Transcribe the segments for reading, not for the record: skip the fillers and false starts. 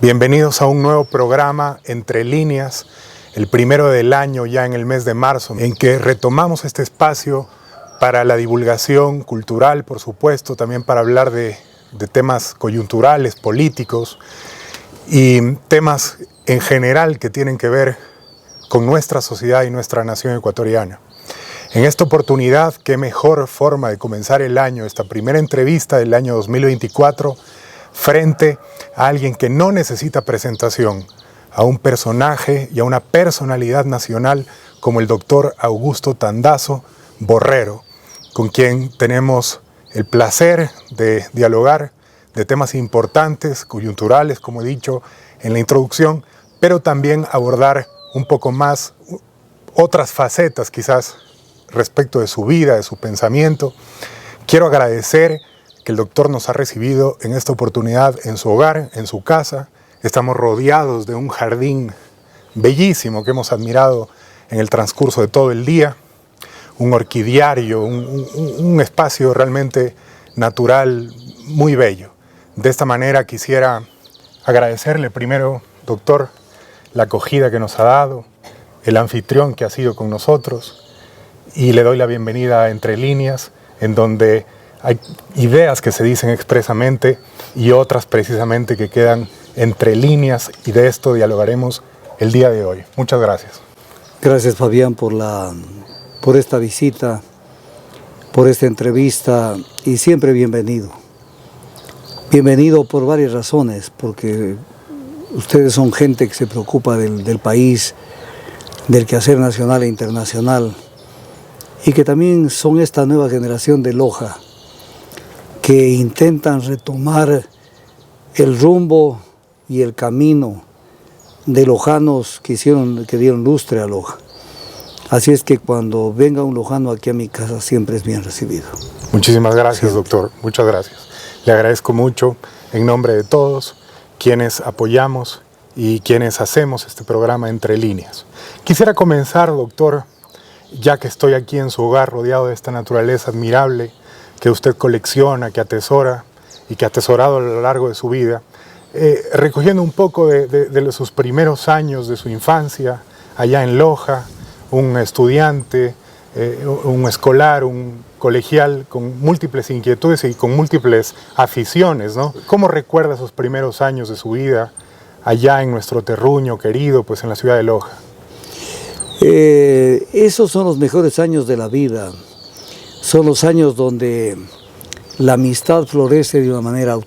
Bienvenidos a un nuevo programa Entre Líneas, el primero del año ya en el mes de marzo, en que retomamos este espacio para la divulgación cultural, por supuesto, también para hablar de temas coyunturales, políticos y temas en general que tienen que ver con nuestra sociedad y nuestra nación ecuatoriana. En esta oportunidad, qué mejor forma de comenzar el año, esta primera entrevista del año 2024, frente a alguien que no necesita presentación, a un personaje y a una personalidad nacional como el doctor Augusto Tandazo Borrero, con quien tenemos el placer de dialogar de temas importantes, coyunturales, como he dicho en la introducción, pero también abordar un poco más otras facetas quizás respecto de su vida, de su pensamiento. Quiero agradecer que el doctor nos ha recibido en esta oportunidad en su hogar, en su casa. Estamos rodeados de un jardín bellísimo que hemos admirado en el transcurso de todo el día, un orquidiario, un espacio realmente natural muy bello. De esta manera quisiera agradecerle primero, doctor, la acogida que nos ha dado, el anfitrión que ha sido con nosotros, y le doy la bienvenida a Entre Líneas, en donde hay ideas que se dicen expresamente y otras precisamente que quedan entre líneas, y de esto dialogaremos el día de hoy. Muchas gracias. Gracias, Fabián, por esta visita, por esta entrevista, y siempre bienvenido. Bienvenido por varias razones, porque ustedes son gente que se preocupa del país, del quehacer nacional e internacional, y que también son esta nueva generación de Loja, que intentan retomar el rumbo y el camino de lojanos que dieron lustre a Loja. Así es que cuando venga un lojano aquí a mi casa siempre es bien recibido. Muchísimas gracias, doctor. Muchas gracias. Le agradezco mucho en nombre de todos quienes apoyamos y quienes hacemos este programa Entre Líneas. Quisiera comenzar, doctor, ya que estoy aquí en su hogar rodeado de esta naturaleza admirable que usted colecciona, que atesora y que ha atesorado a lo largo de su vida, recogiendo un poco de sus primeros años de su infancia allá en Loja, un estudiante, un escolar, un colegial con múltiples inquietudes y con múltiples aficiones, ¿no? ¿Cómo recuerda esos primeros años de su vida allá en nuestro terruño querido, pues en la ciudad de Loja? Esos son los mejores años de la vida. Son los años donde la amistad florece de una manera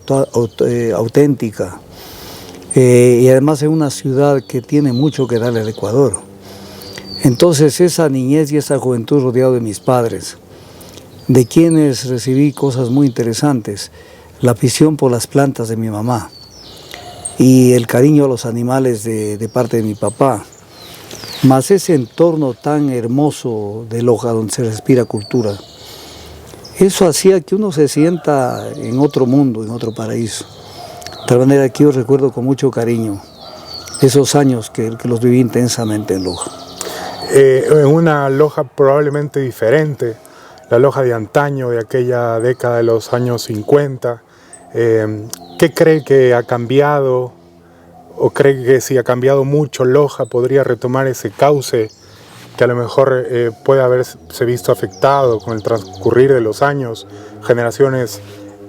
auténtica, y además en una ciudad que tiene mucho que darle al Ecuador. Entonces esa niñez y esa juventud rodeado de mis padres, de quienes recibí cosas muy interesantes, la afición por las plantas de mi mamá y el cariño a los animales de parte de mi papá, más ese entorno tan hermoso de Loja donde se respira cultura. Eso hacía que uno se sienta en otro mundo, en otro paraíso. De tal manera que yo recuerdo con mucho cariño esos años que los viví intensamente en Loja. En una Loja probablemente diferente, la Loja de antaño, de aquella década de los años 50. ¿Qué cree que ha cambiado? ¿O cree que si ha cambiado mucho Loja podría retomar ese cauce que a lo mejor puede haberse visto afectado con el transcurrir de los años? Generaciones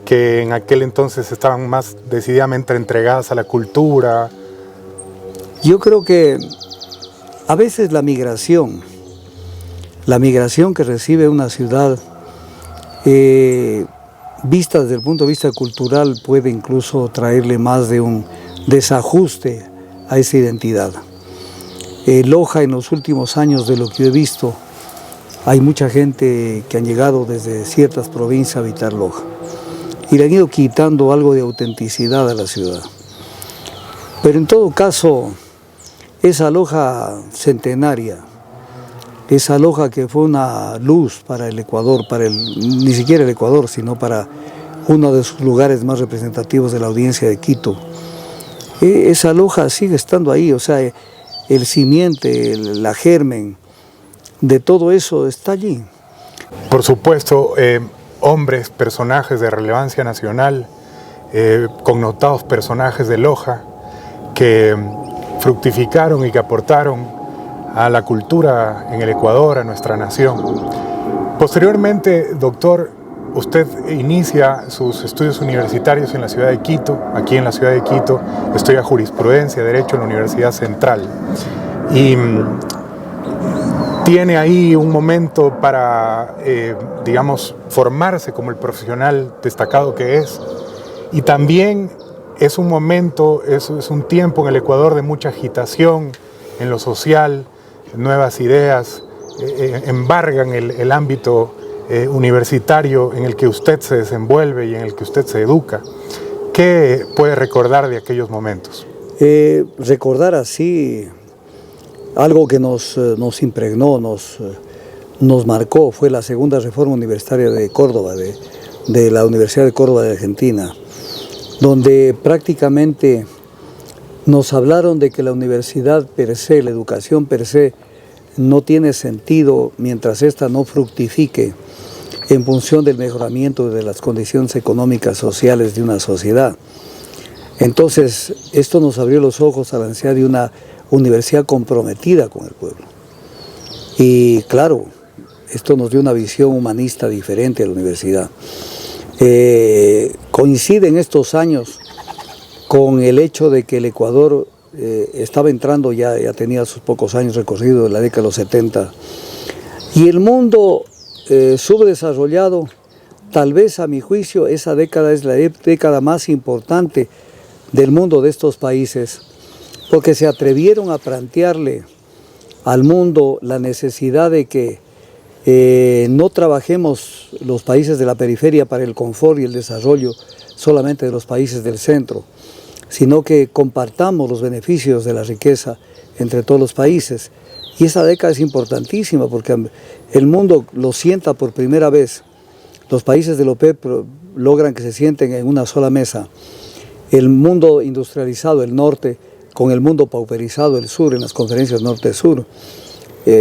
que en aquel entonces estaban más decididamente entregadas a la cultura. Yo creo que a veces la migración que recibe una ciudad, vista desde el punto de vista cultural, puede incluso traerle más de un desajuste a esa identidad. Loja, en los últimos años, de lo que yo he visto, hay mucha gente que han llegado desde ciertas provincias a habitar Loja y le han ido quitando algo de autenticidad a la ciudad. Pero en todo caso, esa Loja centenaria, esa Loja que fue una luz para el Ecuador, ni siquiera el Ecuador, sino para uno de sus lugares más representativos de la audiencia de Quito, esa Loja sigue estando ahí. O sea, el simiente, la germen de todo eso está allí. Por supuesto, hombres, personajes de relevancia nacional, connotados personajes de Loja, que fructificaron y que aportaron a la cultura en el Ecuador, a nuestra nación. Posteriormente, doctor, usted inicia sus estudios universitarios en la ciudad de Quito. Aquí en la ciudad de Quito estudia Jurisprudencia, Derecho en la Universidad Central. Y tiene ahí un momento para, digamos, formarse como el profesional destacado que es. Y también es un momento, es un tiempo en el Ecuador de mucha agitación en lo social, nuevas ideas embargan el ámbito universitario en el que usted se desenvuelve y en el que usted se educa. ¿Qué puede recordar de aquellos momentos? Recordar así algo que nos impregnó, nos marcó, fue la segunda reforma universitaria de Córdoba, de la Universidad de Córdoba de Argentina, donde prácticamente nos hablaron de que la universidad per se, la educación per se, no tiene sentido mientras ésta no fructifique en función del mejoramiento de las condiciones económicas sociales de una sociedad. Entonces, esto nos abrió los ojos a la necesidad de una universidad comprometida con el pueblo. Y claro, esto nos dio una visión humanista diferente a la universidad. Coincide en estos años con el hecho de que el Ecuador estaba entrando, ya tenía sus pocos años recorrido en la década de los 70, y el mundo subdesarrollado, tal vez a mi juicio, esa década es la década más importante del mundo de estos países, porque se atrevieron a plantearle al mundo la necesidad de que no trabajemos los países de la periferia para el confort y el desarrollo solamente de los países del centro, sino que compartamos los beneficios de la riqueza entre todos los países. Y esa década es importantísima porque el mundo lo sienta por primera vez. Los países de la OPEP logran que se sienten en una sola mesa. El mundo industrializado, el norte, con el mundo pauperizado, el sur, en las conferencias norte-sur.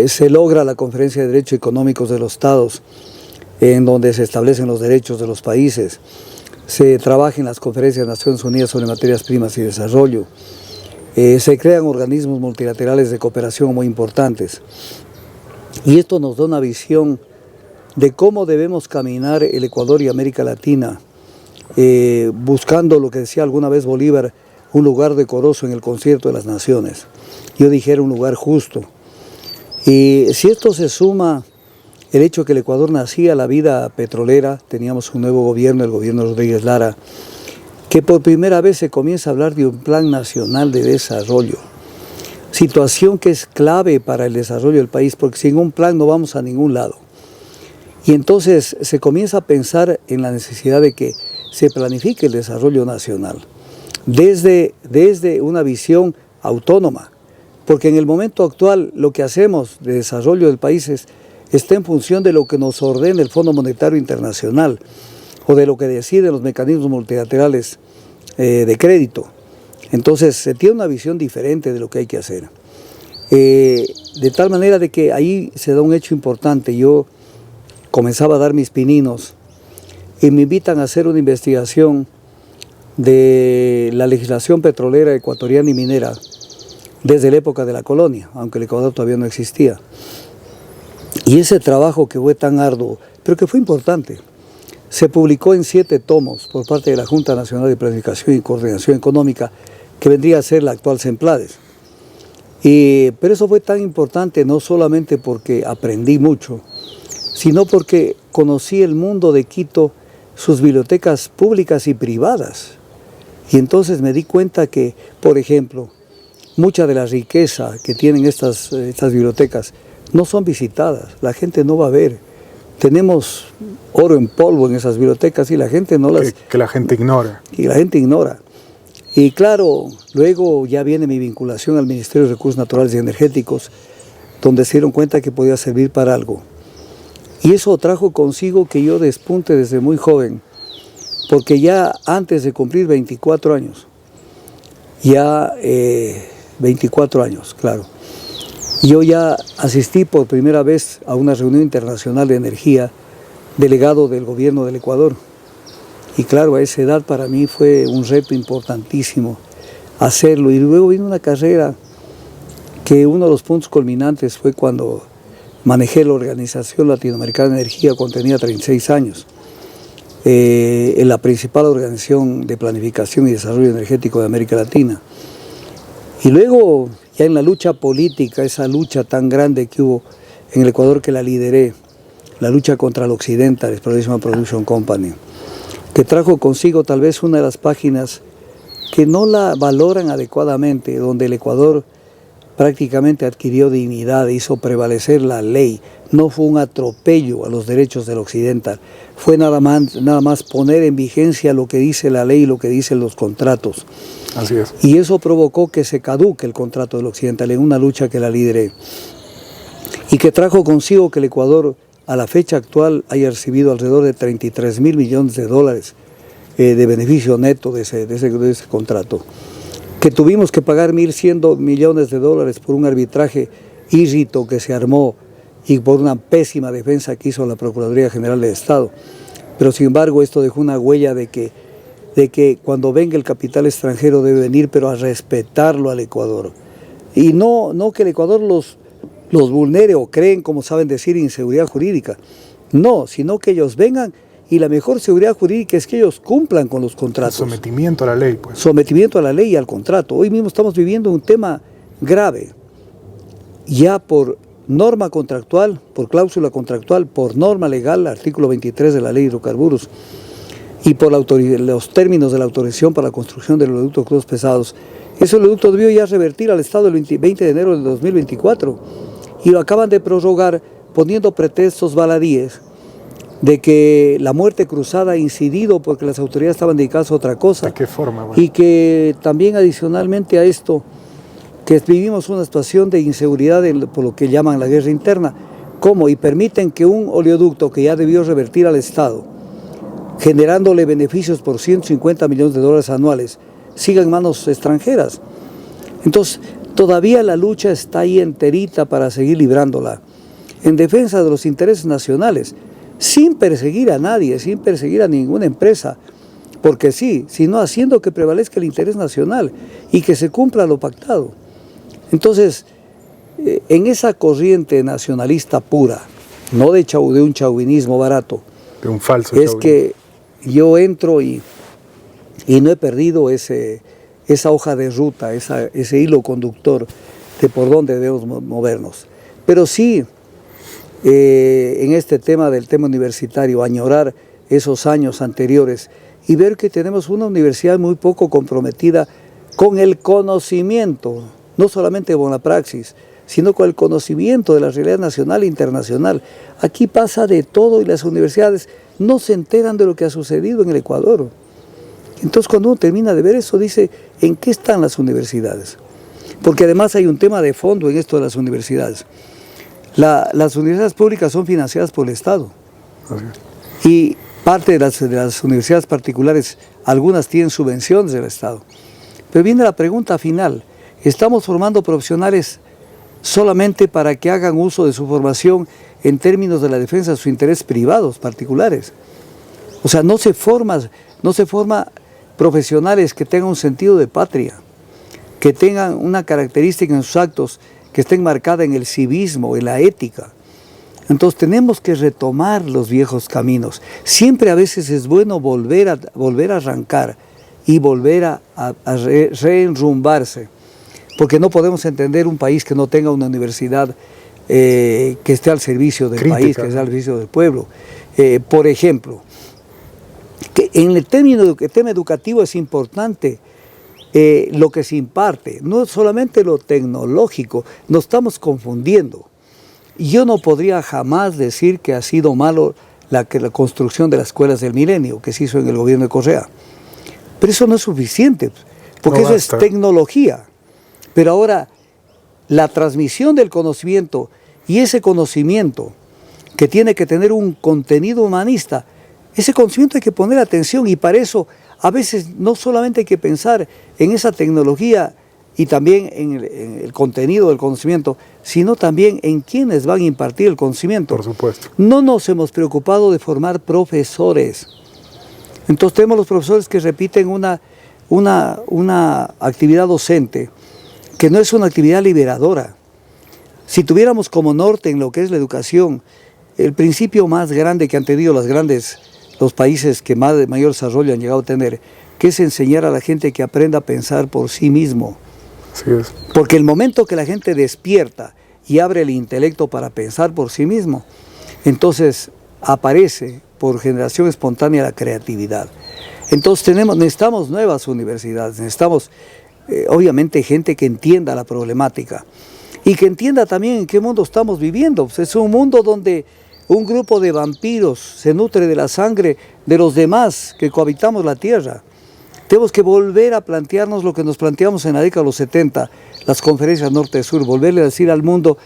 Se logra la Conferencia de Derechos Económicos de los Estados, en donde se establecen los derechos de los países. Se trabaja en las conferencias de Naciones Unidas sobre materias primas y desarrollo. Se crean organismos multilaterales de cooperación muy importantes. Y esto nos da una visión de cómo debemos caminar el Ecuador y América Latina, buscando lo que decía alguna vez Bolívar, un lugar decoroso en el concierto de las naciones. Yo dijera un lugar justo. Y si esto se suma el hecho que el Ecuador nacía la vida petrolera, teníamos un nuevo gobierno, el gobierno de Rodríguez Lara, que por primera vez se comienza a hablar de un plan nacional de desarrollo, situación que es clave para el desarrollo del país, porque sin un plan no vamos a ningún lado. Y entonces se comienza a pensar en la necesidad de que se planifique el desarrollo nacional, desde una visión autónoma, porque en el momento actual lo que hacemos de desarrollo del país está en función de lo que nos ordena el Fondo Monetario Internacional o de lo que deciden los mecanismos multilaterales de crédito. Entonces se tiene una visión diferente de lo que hay que hacer. De tal manera de que ahí se da un hecho importante. Yo comenzaba a dar mis pininos y me invitan a hacer una investigación de la legislación petrolera ecuatoriana y minera desde la época de la colonia, aunque el Ecuador todavía no existía. Y ese trabajo que fue tan arduo, pero que fue importante, se publicó en 7 tomos por parte de la Junta Nacional de Planificación y Coordinación Económica, que vendría a ser la actual CEMPLADES. Pero eso fue tan importante no solamente porque aprendí mucho, sino porque conocí el mundo de Quito, sus bibliotecas públicas y privadas. Y entonces me di cuenta que, por ejemplo, mucha de la riqueza que tienen estas bibliotecas no son visitadas, la gente no va a ver. Tenemos oro en polvo en esas bibliotecas y la gente no las... Que la gente ignora. Y la gente ignora. Y claro, luego ya viene mi vinculación al Ministerio de Recursos Naturales y Energéticos, donde se dieron cuenta que podía servir para algo. Y eso trajo consigo que yo despunte desde muy joven, porque ya antes de cumplir 24 años, 24 años, claro, yo ya asistí por primera vez a una reunión internacional de energía, delegado del gobierno del Ecuador. Y claro, a esa edad para mí fue un reto importantísimo hacerlo. Y luego vino una carrera que uno de los puntos culminantes fue cuando manejé la Organización Latinoamericana de Energía cuando tenía 36 años. En la principal organización de planificación y desarrollo energético de América Latina. Y luego, ya en la lucha política, esa lucha tan grande que hubo en el Ecuador que la lideré, la lucha contra el Occidental Exploration Production Company, que trajo consigo tal vez una de las páginas que no la valoran adecuadamente, donde el Ecuador prácticamente adquirió dignidad, hizo prevalecer la ley. No fue un atropello a los derechos del Occidental, fue nada más poner en vigencia lo que dice la ley y lo que dicen los contratos. Así es. Y eso provocó que se caduque el contrato del Occidental en una lucha que la lideré. Y que trajo consigo que el Ecuador, a la fecha actual, haya recibido alrededor de 33.000 millones de dólares de beneficio neto de ese contrato. Que tuvimos que pagar 1.100 millones de dólares por un arbitraje írrito que se armó y por una pésima defensa que hizo la Procuraduría General del Estado. Pero sin embargo esto dejó una huella de que cuando venga el capital extranjero debe venir, pero a respetarlo al Ecuador. Y no que el Ecuador los vulnere o creen, como saben decir, inseguridad jurídica. No, sino que ellos vengan y la mejor seguridad jurídica es que ellos cumplan con los contratos. Sometimiento a la ley, pues. Sometimiento a la ley y al contrato. Hoy mismo estamos viviendo un tema grave. Ya por norma contractual, por cláusula contractual, por norma legal, artículo 23 de la Ley de Hidrocarburos, y por los términos de la autorización para la construcción de los oleoductos crudos pesados, ese oleoducto debió ya revertir al Estado el 20 de enero de 2024 y lo acaban de prorrogar poniendo pretextos baladíes de que la muerte cruzada ha incidido porque las autoridades estaban dedicadas a otra cosa. ¿De qué forma? Bueno. Y que también adicionalmente a esto, que vivimos una situación de inseguridad por lo que llaman la guerra interna, ¿cómo? Y permiten que un oleoducto que ya debió revertir al Estado, generándole beneficios por 150 millones de dólares anuales, siga en manos extranjeras. Entonces, todavía la lucha está ahí enterita para seguir librándola, en defensa de los intereses nacionales, sin perseguir a nadie, sin perseguir a ninguna empresa, porque sí, sino haciendo que prevalezca el interés nacional y que se cumpla lo pactado. Entonces, en esa corriente nacionalista pura, no de un chauvinismo barato, de un falso es que yo entro y no he perdido esa hoja de ruta, ese hilo conductor de por dónde debemos movernos. Pero sí, en este tema del tema universitario, añorar esos años anteriores y ver que tenemos una universidad muy poco comprometida con el conocimiento, no solamente con la praxis, sino con el conocimiento de la realidad nacional e internacional. Aquí pasa de todo y las universidades no se enteran de lo que ha sucedido en el Ecuador. Entonces cuando uno termina de ver eso, dice, ¿en qué están las universidades? Porque además hay un tema de fondo en esto de las universidades. Las universidades públicas son financiadas por el Estado. Y parte de las universidades particulares, algunas tienen subvenciones del Estado. Pero viene la pregunta final, ¿estamos formando profesionales solamente para que hagan uso de su formación en términos de la defensa de sus intereses privados, particulares? O sea, no se forma profesionales que tengan un sentido de patria, que tengan una característica en sus actos que estén marcada en el civismo, en la ética. Entonces tenemos que retomar los viejos caminos. Siempre a veces es bueno volver a arrancar y volver a reenrumbarse, porque no podemos entender un país que no tenga una universidad que esté al servicio del país, que esté al servicio del pueblo. Por ejemplo, que en el tema educativo es importante lo que se imparte, no solamente lo tecnológico, nos estamos confundiendo. Yo no podría jamás decir que ha sido malo la construcción de las escuelas del milenio que se hizo en el gobierno de Correa, pero eso no es suficiente, porque no eso basta. Es tecnología. Pero ahora, la transmisión del conocimiento y ese conocimiento que tiene que tener un contenido humanista, ese conocimiento hay que poner atención y para eso a veces no solamente hay que pensar en esa tecnología y también en el contenido del conocimiento, sino también en quienes van a impartir el conocimiento. Por supuesto. No nos hemos preocupado de formar profesores. Entonces tenemos los profesores que repiten una una actividad docente que no es una actividad liberadora. Si tuviéramos como norte en lo que es la educación, el principio más grande que han tenido los países que mayor desarrollo han llegado a tener, que es enseñar a la gente que aprenda a pensar por sí mismo. Así es. Porque el momento que la gente despierta y abre el intelecto para pensar por sí mismo, entonces aparece por generación espontánea la creatividad. Entonces necesitamos nuevas universidades, necesitamos obviamente gente que entienda la problemática y que entienda también en qué mundo estamos viviendo. Pues es un mundo donde un grupo de vampiros se nutre de la sangre de los demás que cohabitamos la tierra. Tenemos que volver a plantearnos lo que nos planteamos en la década de los 70, las conferencias norte-sur, volverle a decir al mundo,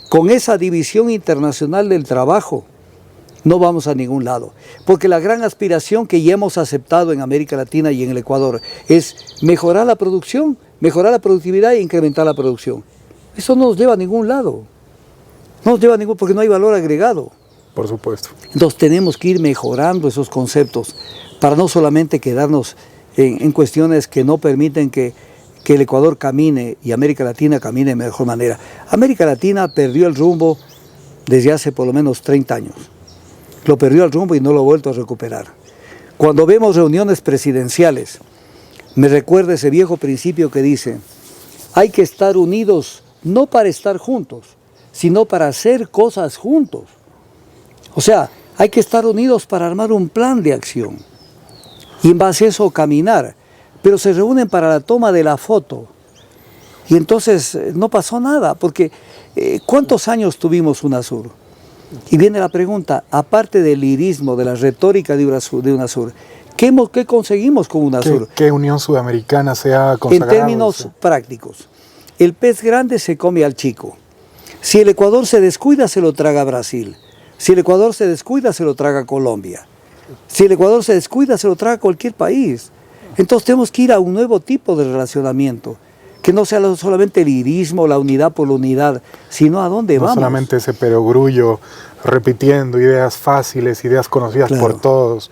con esa división internacional del trabajo, no vamos a ningún lado. Porque la gran aspiración que ya hemos aceptado en América Latina y en el Ecuador es mejorar la producción, mejorar la productividad e incrementar la producción. Eso no nos lleva a ningún lado. No nos lleva a ningún, porque no hay valor agregado. Por supuesto. Entonces tenemos que ir mejorando esos conceptos para no solamente quedarnos en cuestiones que no permiten que el Ecuador camine y América Latina camine de mejor manera. América Latina perdió el rumbo desde hace por lo menos 30 años. Lo perdió el rumbo y no lo ha vuelto a recuperar. Cuando vemos reuniones presidenciales, me recuerda ese viejo principio que dice, hay que estar unidos no para estar juntos, sino para hacer cosas juntos. O sea, hay que estar unidos para armar un plan de acción y en base a eso caminar, pero se reúnen para la toma de la foto y entonces no pasó nada, porque ¿cuántos años tuvimos UNASUR? Y viene la pregunta, aparte del lirismo, de la retórica de UNASUR, ¿qué conseguimos con UNASUR? ¿Qué Unión Sudamericana se ha consagrado? En términos prácticos, el pez grande se come al chico. Si el Ecuador se descuida, se lo traga Brasil. Si el Ecuador se descuida, se lo traga Colombia. Si el Ecuador se descuida, se lo traga cualquier país. Entonces tenemos que ir a un nuevo tipo de relacionamiento, que no sea solamente el lirismo, la unidad por la unidad, sino a dónde vamos. No solamente ese perogrullo repitiendo ideas fáciles, ideas conocidas por todos.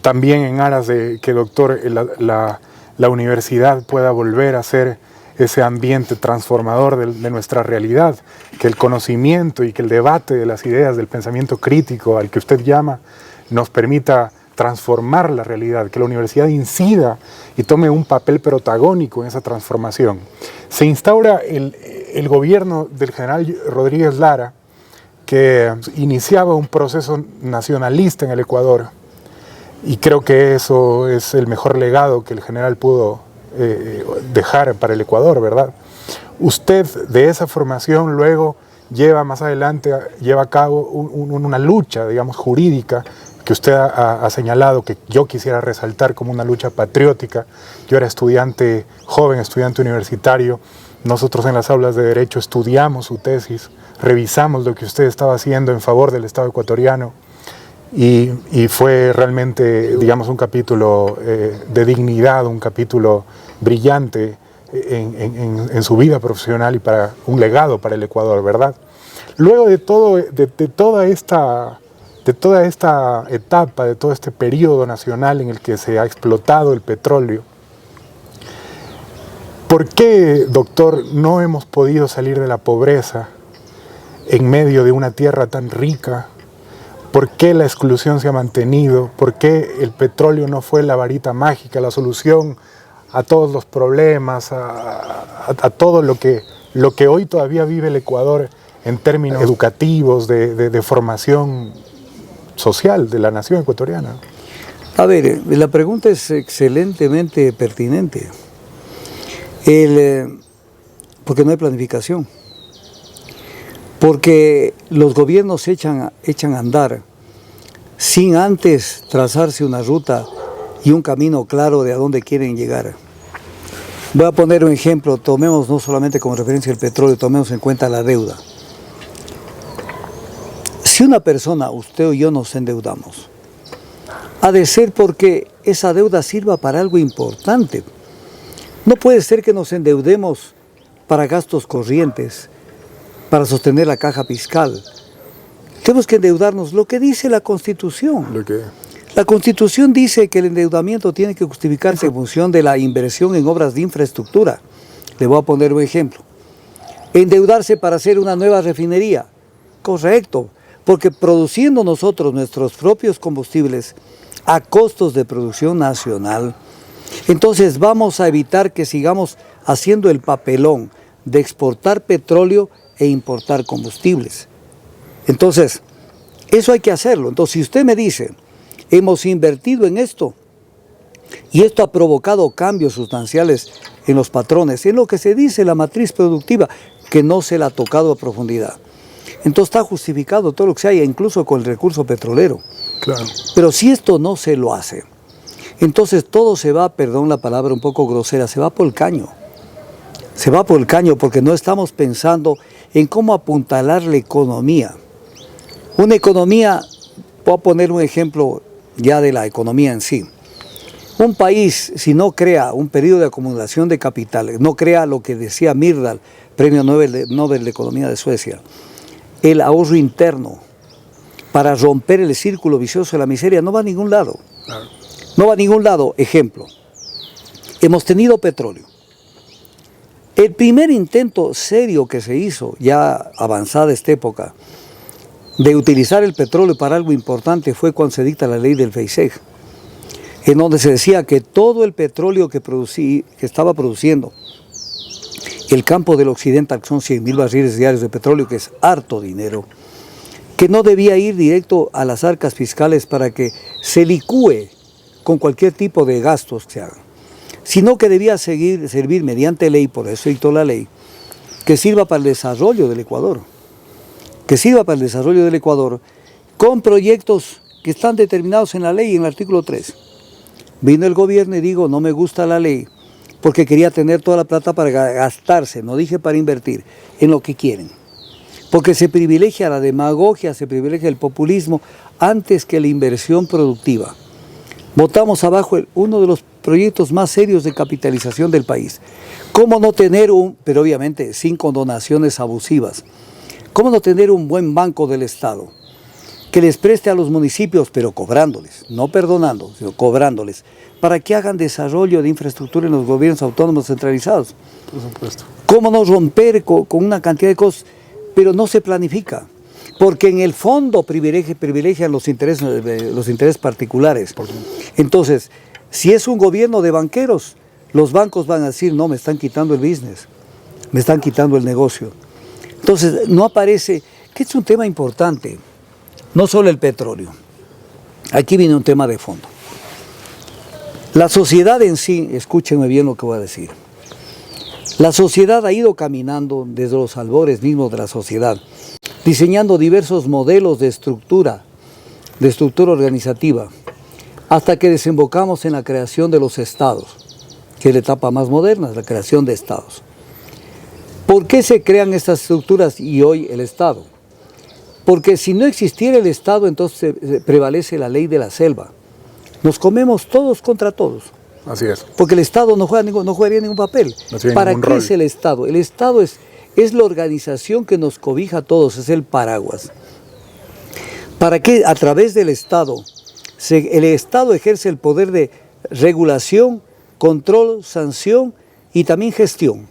También en aras de que, doctor, la universidad pueda volver a ser ese ambiente transformador de nuestra realidad, que el conocimiento y que el debate de las ideas, del pensamiento crítico al que usted llama, nos permita transformar la realidad, que la universidad incida y tome un papel protagónico en esa transformación. Se instaura el gobierno del general Rodríguez Lara, que iniciaba un proceso nacionalista en el Ecuador, y creo que eso es el mejor legado que el general pudo dejar para el Ecuador, ¿verdad? Usted de esa formación luego lleva más adelante, lleva a cabo una lucha, digamos, jurídica, que usted ha señalado, que yo quisiera resaltar como una lucha patriótica. Yo era estudiante, joven estudiante universitario. Nosotros en las aulas de Derecho estudiamos su tesis, revisamos lo que usted estaba haciendo en favor del Estado ecuatoriano y fue realmente, digamos, un capítulo de dignidad, un capítulo brillante en su vida profesional y para un legado para el Ecuador, ¿verdad? Luego de toda esta etapa, de todo este periodo nacional en el que se ha explotado el petróleo, ¿por qué, doctor, no hemos podido salir de la pobreza en medio de una tierra tan rica? ¿Por qué la exclusión se ha mantenido? ¿Por qué el petróleo no fue la varita mágica, la solución a todos los problemas, a todo lo que hoy todavía vive el Ecuador en términos educativos, de formación social de la nación ecuatoriana? A ver, la pregunta es excelentemente pertinente, porque no hay planificación, porque los gobiernos echan a andar sin antes trazarse una ruta y un camino claro de a dónde quieren llegar. Voy a poner un ejemplo, tomemos no solamente como referencia el petróleo, tomemos en cuenta la deuda. Si una persona, usted o yo, nos endeudamos, ha de ser porque esa deuda sirva para algo importante. No puede ser que nos endeudemos para gastos corrientes, para sostener la caja fiscal. Tenemos que endeudarnos, lo que dice la Constitución. La Constitución dice que el endeudamiento tiene que justificarse en función de la inversión en obras de infraestructura. Le voy a poner un ejemplo. Endeudarse para hacer una nueva refinería. Correcto, porque produciendo nosotros nuestros propios combustibles a costos de producción nacional, entonces vamos a evitar que sigamos haciendo el papelón de exportar petróleo e importar combustibles. Entonces, eso hay que hacerlo. Entonces, si usted me dice, hemos invertido en esto, y esto ha provocado cambios sustanciales en los patrones, en lo que se dice la matriz productiva, que no se la ha tocado a profundidad. Entonces está justificado todo lo que se haya, incluso con el recurso petrolero. Claro. Pero si esto no se lo hace, entonces todo se va, perdón la palabra un poco grosera, se va por el caño. Se va por el caño porque no estamos pensando en cómo apuntalar la economía. Una economía, voy a poner un ejemplo ya de la economía en sí. Un país, si no crea un periodo de acumulación de capitales, no crea lo que decía Myrdal, Premio Nobel de Economía de Suecia, el ahorro interno para romper el círculo vicioso de la miseria, no va a ningún lado. Claro. No va a ningún lado. Ejemplo, hemos tenido petróleo. El primer intento serio que se hizo, ya avanzada esta época, de utilizar el petróleo para algo importante fue cuando se dicta la ley del FEISEG, en donde se decía que todo el petróleo que estaba produciendo el campo del occidental, que son 100.000 barriles diarios de petróleo, que es harto dinero, que no debía ir directo a las arcas fiscales para que se licúe con cualquier tipo de gastos que se hagan, sino que debía servir mediante ley, por eso dictó la ley, que sirva para el desarrollo del Ecuador, con proyectos que están determinados en la ley, en el artículo 3. Vino el gobierno y digo, no me gusta la ley, porque quería tener toda la plata para gastarse, no dije para invertir, en lo que quieren. Porque se privilegia la demagogia, se privilegia el populismo antes que la inversión productiva. Botamos abajo uno de los proyectos más serios de capitalización del país. ¿Cómo no tener pero obviamente sin condonaciones abusivas, cómo no tener un buen banco del Estado que les preste a los municipios, pero cobrándoles, no perdonando, sino cobrándoles, para que hagan desarrollo de infraestructura en los gobiernos autónomos centralizados? Por supuesto. ¿Cómo no romper con una cantidad de cosas? Pero no se planifica, porque en el fondo privilegian los intereses particulares. Entonces, si es un gobierno de banqueros, los bancos van a decir, no, me están quitando el business, me están quitando el negocio. Entonces, no aparece, que es un tema importante, no solo el petróleo. Aquí viene un tema de fondo. La sociedad en sí, escúchenme bien lo que voy a decir, la sociedad ha ido caminando desde los albores mismos de la sociedad, diseñando diversos modelos de estructura organizativa, hasta que desembocamos en la creación de los estados, que es la etapa más moderna, la creación de estados. ¿Por qué se crean estas estructuras y hoy el Estado? Porque si no existiera el Estado, entonces prevalece la ley de la selva. Nos comemos todos contra todos. Así es. Porque el Estado no jugaría ningún papel. No tiene ¿Para ningún qué rol. es el Estado? El Estado es la organización que nos cobija a todos, es el paraguas. ¿Para qué? A través del Estado, el Estado ejerce el poder de regulación, control, sanción y también gestión.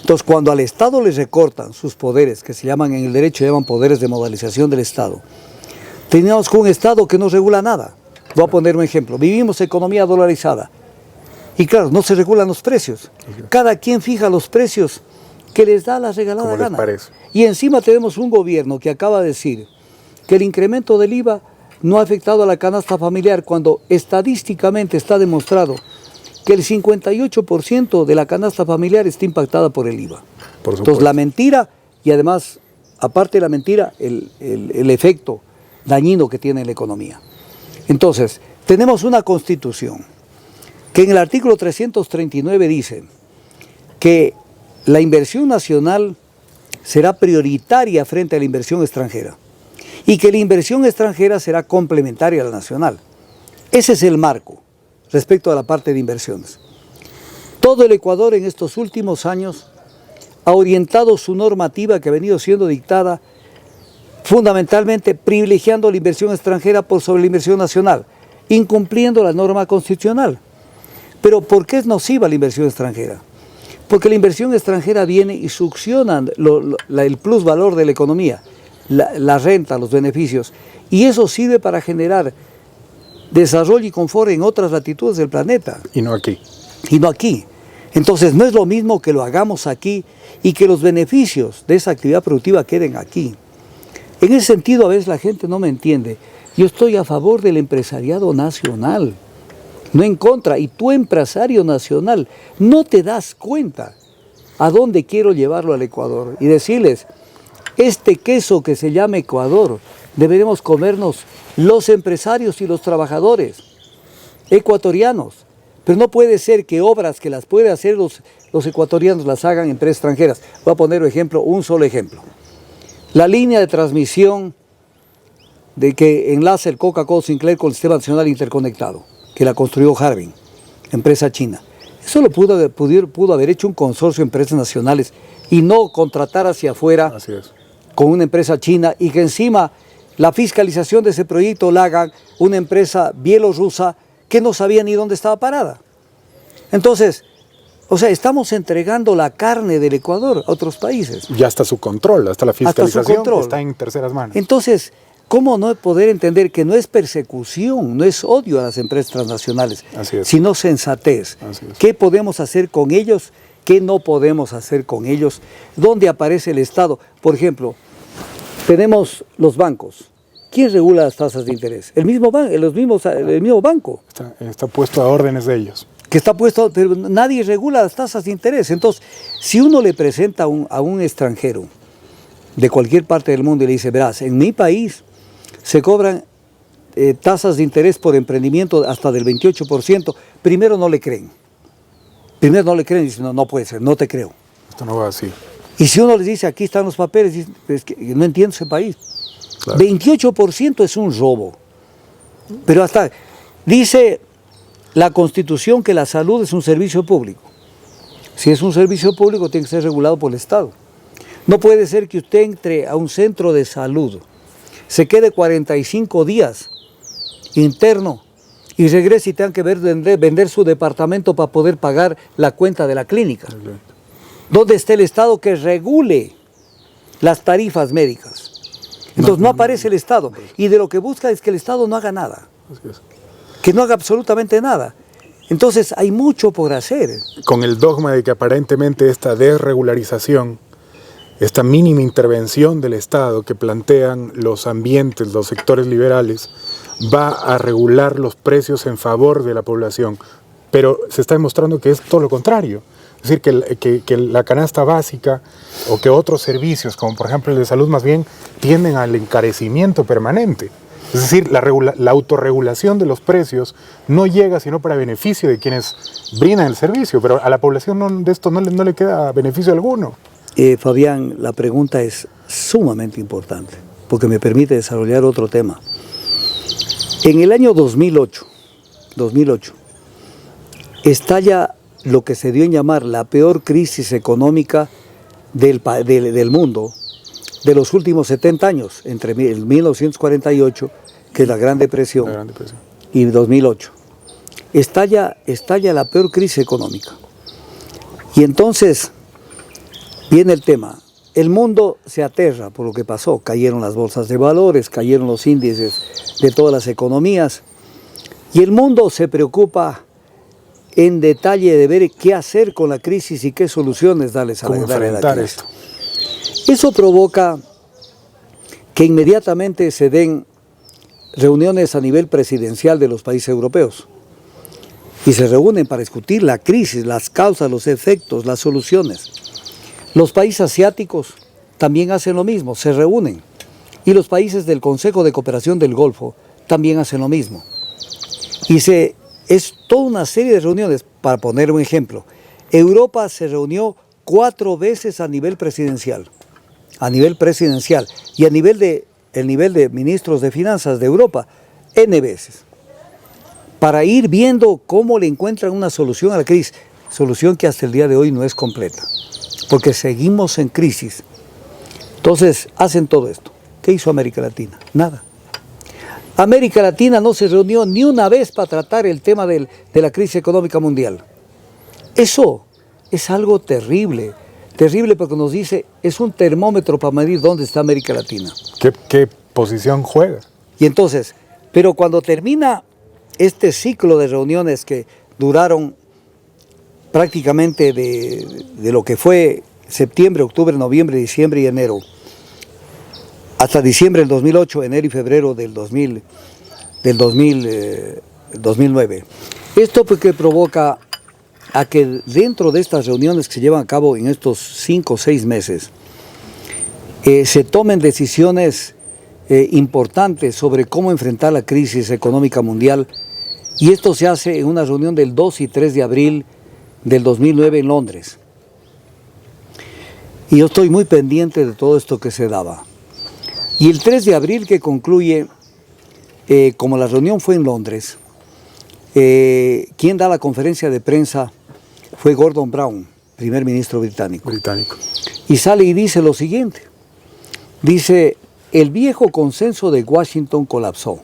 Entonces, cuando al Estado le recortan sus poderes, que se llaman en el derecho, llaman poderes de modalización del Estado, tenemos con un Estado que no regula nada. Voy a poner un ejemplo. Vivimos economía dolarizada. Y claro, no se regulan los precios. Cada quien fija los precios que les da la regalada Como les gana. parece. Y encima tenemos un gobierno que acaba de decir que el incremento del IVA no ha afectado a la canasta familiar, cuando estadísticamente está demostrado que el 58% de la canasta familiar está impactada por el IVA. Por supuesto. Entonces la mentira, y además, aparte de la mentira, el efecto dañino que tiene en la economía. Entonces, tenemos una constitución que en el artículo 339 dice que la inversión nacional será prioritaria frente a la inversión extranjera y que la inversión extranjera será complementaria a la nacional. Ese es el marco respecto a la parte de inversiones. Todo el Ecuador en estos últimos años ha orientado su normativa, que ha venido siendo dictada fundamentalmente privilegiando la inversión extranjera por sobre la inversión nacional. incumpliendo la norma constitucional. Pero ¿por qué es nociva la inversión extranjera? Porque la inversión extranjera viene y succiona el plusvalor de la economía, la renta, los beneficios, y eso sirve para generar desarrollo y confort en otras latitudes del planeta. Y no aquí. Y no aquí. Entonces no es lo mismo que lo hagamos aquí y que los beneficios de esa actividad productiva queden aquí. En ese sentido a veces la gente no me entiende. Yo estoy a favor del empresariado nacional, no en contra. Y tú, empresario nacional, no te das cuenta a dónde quiero llevarlo al Ecuador y decirles, este queso que se llama Ecuador, deberemos comernos los empresarios y los trabajadores ecuatorianos. Pero no puede ser que obras que las pueden hacer los ecuatorianos las hagan empresas extranjeras. Voy a poner un solo ejemplo. La línea de transmisión de que enlaza el Coca-Cola Sinclair con el Sistema Nacional Interconectado, que la construyó Harbin, empresa china. Eso lo pudo haber hecho un consorcio de empresas nacionales y no contratar hacia afuera con una empresa china y que encima la fiscalización de ese proyecto la haga una empresa bielorrusa que no sabía ni dónde estaba parada. Entonces, o sea, estamos entregando la carne del Ecuador a otros países. Ya hasta su control, hasta la fiscalización está en terceras manos. Entonces, ¿cómo no poder entender que no es persecución, no es odio a las empresas transnacionales, sino sensatez? ¿Qué podemos hacer con ellos? ¿Qué no podemos hacer con ellos? ¿Dónde aparece el Estado? Por ejemplo, tenemos los bancos. ¿Quién regula las tasas de interés? El mismo banco. Está puesto a órdenes de ellos. Que está puesto, pero nadie regula las tasas de interés. Entonces, si uno le presenta a un extranjero de cualquier parte del mundo y le dice, verás, en mi país se cobran tasas de interés por emprendimiento hasta del 28%, primero no le creen. Primero no le creen y dicen, no puede ser, no te creo. Esto no va así. Y si uno les dice, aquí están los papeles, dicen, es que no entiendo ese país. Claro. 28% es un robo. Pero hasta, dice la Constitución que la salud es un servicio público. Si es un servicio público, tiene que ser regulado por el Estado. No puede ser que usted entre a un centro de salud, se quede 45 días interno y regrese y tenga que vender su departamento para poder pagar la cuenta de la clínica. ¿Dónde está el Estado que regule las tarifas médicas? Entonces no aparece el Estado. Y de lo que busca es que el Estado no haga nada. Que no haga absolutamente nada. Entonces hay mucho por hacer. Con el dogma de que aparentemente esta desregularización, esta mínima intervención del Estado que plantean los ambientes, los sectores liberales, va a regular los precios en favor de la población. Pero se está demostrando que es todo lo contrario. Es decir, que la canasta básica o que otros servicios, como por ejemplo el de salud, más bien tienden al encarecimiento permanente. Es decir, la autorregulación de los precios no llega sino para beneficio de quienes brindan el servicio, pero a la población de esto no le queda beneficio alguno. Fabián, la pregunta es sumamente importante, porque me permite desarrollar otro tema. En el año 2008 estalla lo que se dio en llamar la peor crisis económica del mundo de los últimos 70 años, entre el 1948, que es la Gran Depresión, y 2008. Estalla la peor crisis económica. Y entonces viene el tema. El mundo se aterra por lo que pasó. Cayeron las bolsas de valores, cayeron los índices de todas las economías. Y el mundo se preocupa en detalle de ver qué hacer con la crisis y qué soluciones darles a la crisis. Eso provoca que inmediatamente se den reuniones a nivel presidencial de los países europeos y se reúnen para discutir la crisis, las causas, los efectos, las soluciones. Los países asiáticos también hacen lo mismo, se reúnen, y los países del Consejo de Cooperación del Golfo también hacen lo mismo. Y es toda una serie de reuniones. Para poner un ejemplo, Europa se reunió 4 veces a nivel presidencial, y el nivel de ministros de finanzas de Europa, N veces, para ir viendo cómo le encuentran una solución a la crisis, solución que hasta el día de hoy no es completa, porque seguimos en crisis. Entonces hacen todo esto. ¿Qué hizo América Latina? Nada. América Latina no se reunió ni una vez para tratar el tema de la crisis económica mundial. Eso es algo terrible, terrible porque nos dice, es un termómetro para medir dónde está América Latina. ¿Qué posición juega? Y entonces, pero cuando termina este ciclo de reuniones que duraron prácticamente de lo que fue septiembre, octubre, noviembre, diciembre y enero, hasta diciembre del 2008, enero y febrero del 2009. Esto porque provoca a que dentro de estas reuniones que se llevan a cabo en estos 5 o 6 meses, se tomen decisiones importantes sobre cómo enfrentar la crisis económica mundial, y esto se hace en una reunión del 2 y 3 de abril del 2009 en Londres. Y yo estoy muy pendiente de todo esto que se daba. Y el 3 de abril que concluye, como la reunión fue en Londres, quien da la conferencia de prensa fue Gordon Brown, primer ministro británico. Y sale y dice lo siguiente, dice, el viejo consenso de Washington colapsó.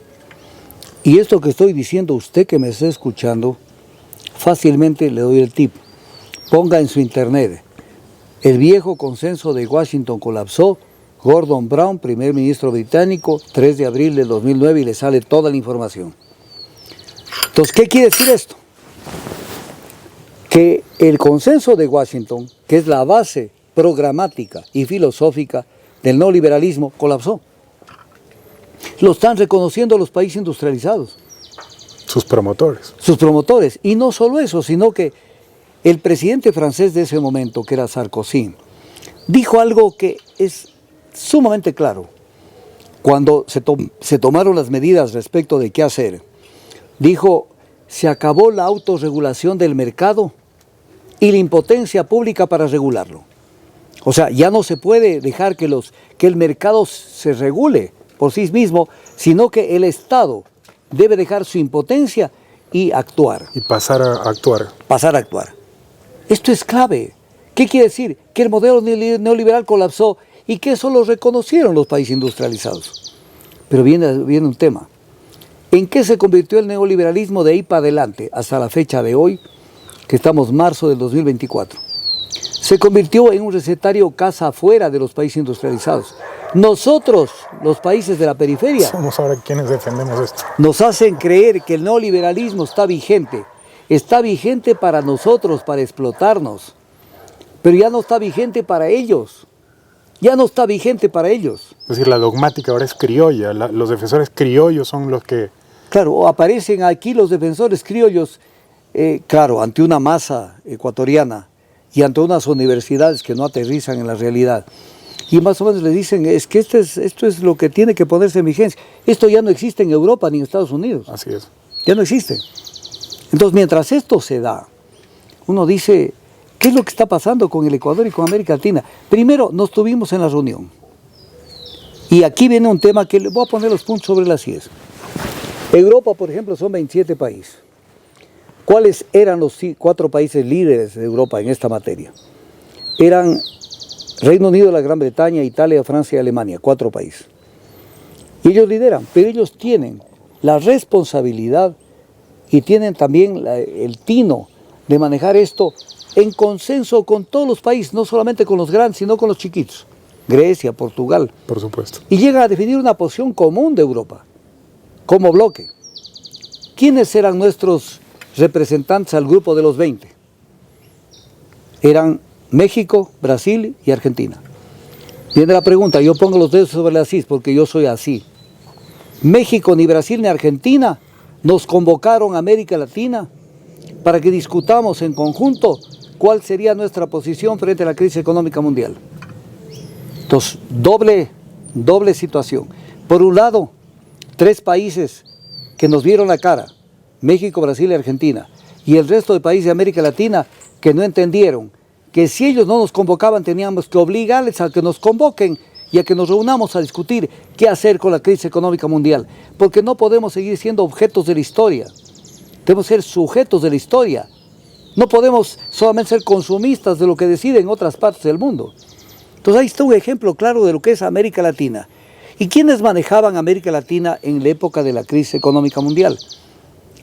Y esto que estoy diciendo, usted que me está escuchando, fácilmente le doy el tip, ponga en su internet, el viejo consenso de Washington colapsó, Gordon Brown, primer ministro británico, 3 de abril del 2009, y le sale toda la información. Entonces, ¿qué quiere decir esto? Que el consenso de Washington, que es la base programática y filosófica del neoliberalismo, colapsó. Lo están reconociendo los países industrializados. Sus promotores. Sus promotores. Y no solo eso, sino que el presidente francés de ese momento, que era Sarkozy, dijo algo que es sumamente claro. Cuando se tomaron las medidas respecto de qué hacer, dijo, se acabó la autorregulación del mercado y la impotencia pública para regularlo. O sea, ya no se puede dejar que el mercado se regule por sí mismo, sino que el Estado debe dejar su impotencia y actuar. Y pasar a actuar. Pasar a actuar. Esto es clave. ¿Qué quiere decir? Que el modelo neoliberal colapsó y que eso lo reconocieron los países industrializados. Pero viene un tema. ¿En qué se convirtió el neoliberalismo de ahí para adelante hasta la fecha de hoy, que estamos en marzo del 2024? Se convirtió en un recetario casa afuera de los países industrializados. Nosotros, los países de la periferia, somos ahora quienes defendemos esto. Nos hacen creer que el neoliberalismo está vigente para nosotros, para explotarnos, pero ya no está vigente para ellos. Ya no está vigente para ellos. Es decir, la dogmática ahora es criolla, los defensores criollos son los que... Claro, aparecen aquí los defensores criollos, claro, ante una masa ecuatoriana y ante unas universidades que no aterrizan en la realidad. Y más o menos le dicen, es que esto es lo que tiene que ponerse en vigencia. Esto ya no existe en Europa ni en Estados Unidos. Así es. Ya no existe. Entonces, mientras esto se da, uno dice, ¿qué es lo que está pasando con el Ecuador y con América Latina? Primero, nos tuvimos en la reunión. Y aquí viene un tema que le voy a poner los puntos sobre las IES. Europa, por ejemplo, son 27 países. ¿Cuáles eran los 4 países líderes de Europa en esta materia? Eran Reino Unido, la Gran Bretaña, Italia, Francia y Alemania, 4 países. Y ellos lideran, pero ellos tienen la responsabilidad y tienen también el tino de manejar esto en consenso con todos los países, no solamente con los grandes, sino con los chiquitos. Grecia, Portugal. Por supuesto. Y llegan a definir una posición común de Europa, como bloque. ¿Quiénes eran nuestros representantes al grupo de los 20? Eran México, Brasil y Argentina. Viene la pregunta, yo pongo los dedos sobre las IES porque yo soy así. México, ni Brasil, ni Argentina nos convocaron a América Latina para que discutamos en conjunto cuál sería nuestra posición frente a la crisis económica mundial. Entonces, doble situación. Por un lado, 3 países que nos vieron la cara, México, Brasil y Argentina, y el resto de países de América Latina que no entendieron que si ellos no nos convocaban teníamos que obligarles a que nos convoquen y a que nos reunamos a discutir qué hacer con la crisis económica mundial, porque no podemos seguir siendo objetos de la historia, debemos ser sujetos de la historia, no podemos solamente ser consumistas de lo que deciden otras partes del mundo. Entonces ahí está un ejemplo claro de lo que es América Latina. ¿Y quiénes manejaban América Latina en la época de la crisis económica mundial?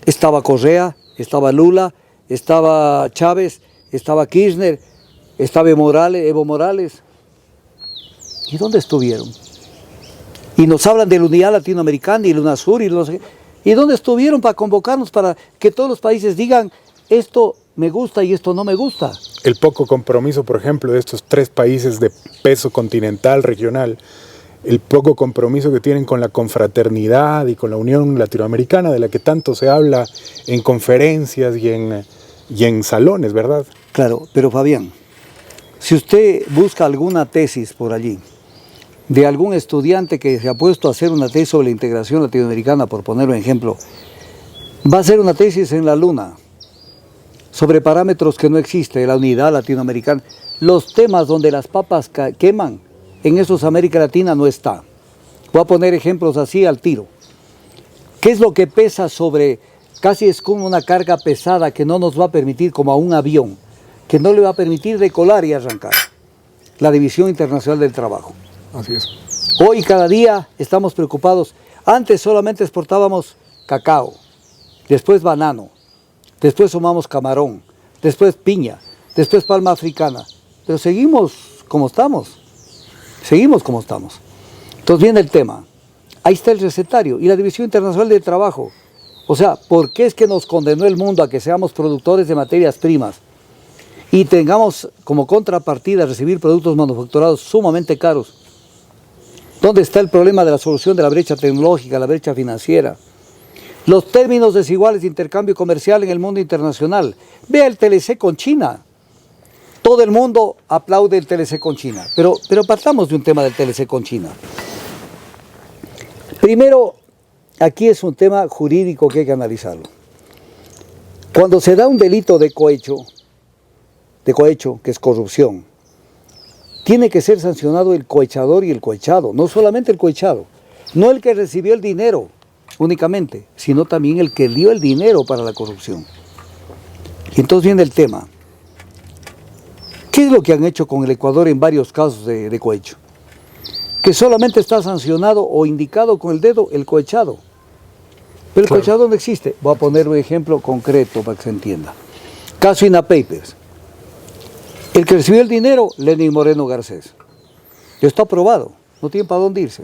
Estaba Correa, estaba Lula, estaba Chávez, estaba Kirchner, estaba Evo Morales. ¿Y dónde estuvieron? Y nos hablan de la unidad latinoamericana y la UNASUR y no sé qué. ¿Y dónde estuvieron para convocarnos para que todos los países digan esto me gusta y esto no me gusta? El poco compromiso, por ejemplo, de estos 3 países de peso continental, regional, el poco compromiso que tienen con la confraternidad y con la Unión Latinoamericana, de la que tanto se habla en conferencias y en salones, ¿verdad? Claro, pero Fabián, si usted busca alguna tesis por allí, de algún estudiante que se ha puesto a hacer una tesis sobre la integración latinoamericana, por poner un ejemplo, va a hacer una tesis en la Luna, sobre parámetros que no existen, la unidad latinoamericana. Los temas donde las papas queman, en esos América Latina no está. Voy a poner ejemplos así al tiro. ¿Qué es lo que pesa sobre, casi es como una carga pesada que no nos va a permitir, como a un avión, que no le va a permitir decolar y arrancar? La División Internacional del Trabajo. Así es. Hoy cada día estamos preocupados. Antes solamente exportábamos cacao, después banano, después sumamos camarón, después piña, después palma africana. Pero seguimos como estamos. Seguimos como estamos. Entonces viene el tema. Ahí está el recetario y la División Internacional del Trabajo. O sea, ¿por qué es que nos condenó el mundo a que seamos productores de materias primas y tengamos como contrapartida recibir productos manufacturados sumamente caros? ¿Dónde está el problema de la solución de la brecha tecnológica, la brecha financiera? Los términos desiguales de intercambio comercial en el mundo internacional. Vea el TLC con China. Todo el mundo aplaude el TLC con China. Pero partamos de un tema del TLC con China. Primero, aquí es un tema jurídico que hay que analizarlo. Cuando se da un delito de cohecho, que es corrupción, tiene que ser sancionado el cohechador y el cohechado, no solamente el cohechado, no el que recibió el dinero únicamente, sino también el que dio el dinero para la corrupción. Y entonces viene el tema. ¿Qué es lo que han hecho con el Ecuador en varios casos de cohecho? Que solamente está sancionado o indicado con el dedo el cohechado. Pero el cohechado no existe. Voy a poner un ejemplo concreto para que se entienda. Caso INA Papers. El que recibió el dinero, Lenin Moreno Garcés. Ya está aprobado, no tiene para dónde irse.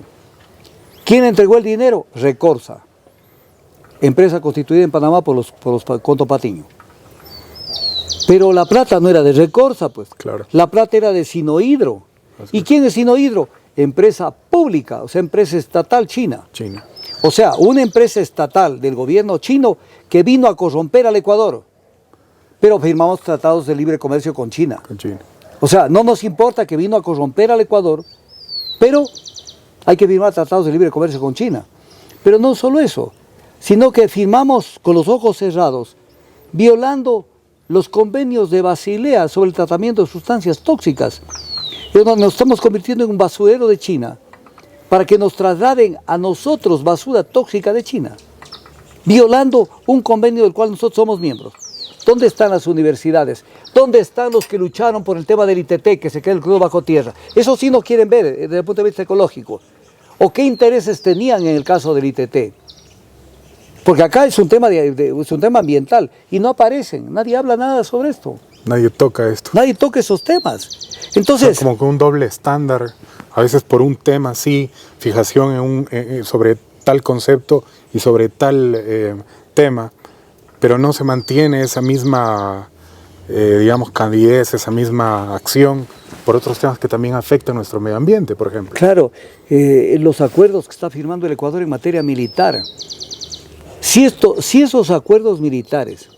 ¿Quién entregó el dinero? Recorsa, empresa constituida en Panamá por los Conto Patiño. Pero la plata no era de Recorsa, pues. Claro. La plata era de Sinohidro. ¿Y quién es Sinohidro? Empresa pública, o sea, empresa estatal china. China. O sea, una empresa estatal del gobierno chino que vino a corromper al Ecuador. Pero firmamos tratados de libre comercio con China. Con China. O sea, no nos importa que vino a corromper al Ecuador, pero hay que firmar tratados de libre comercio con China. Pero no solo eso, sino que firmamos con los ojos cerrados, violando los convenios de Basilea sobre el tratamiento de sustancias tóxicas. Nos estamos convirtiendo en un basurero de China para que nos trasladen a nosotros basura tóxica de China, violando un convenio del cual nosotros somos miembros. ¿Dónde están las universidades? ¿Dónde están los que lucharon por el tema del ITT, que se queda el crudo bajo tierra? Eso sí no quieren ver desde el punto de vista ecológico. ¿O qué intereses tenían en el caso del ITT? Porque acá es un tema, es un tema ambiental y no aparecen, nadie habla nada sobre esto. Nadie toca esto. Nadie toca esos temas. Entonces, o sea, como con un doble estándar, a veces por un tema sí, fijación sobre tal concepto y sobre tal tema, pero no se mantiene esa misma, digamos, candidez, esa misma acción por otros temas que también afectan nuestro medio ambiente, por ejemplo. Claro, los acuerdos que está firmando el Ecuador en materia militar. Si esos acuerdos militares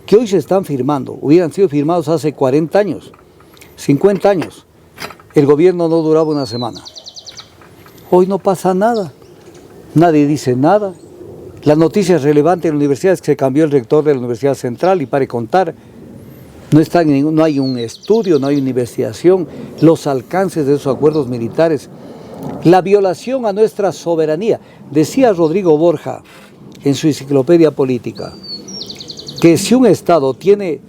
que hoy se están firmando hubieran sido firmados hace 40 años, 50 años, el gobierno no duraba una semana. Hoy no pasa nada, nadie dice nada. La noticia relevante en la universidad es que se cambió el rector de la Universidad Central y para contar, no hay un estudio, no hay una investigación, los alcances de esos acuerdos militares, la violación a nuestra soberanía. Decía Rodrigo Borja en su enciclopedia política, que si un Estado tiene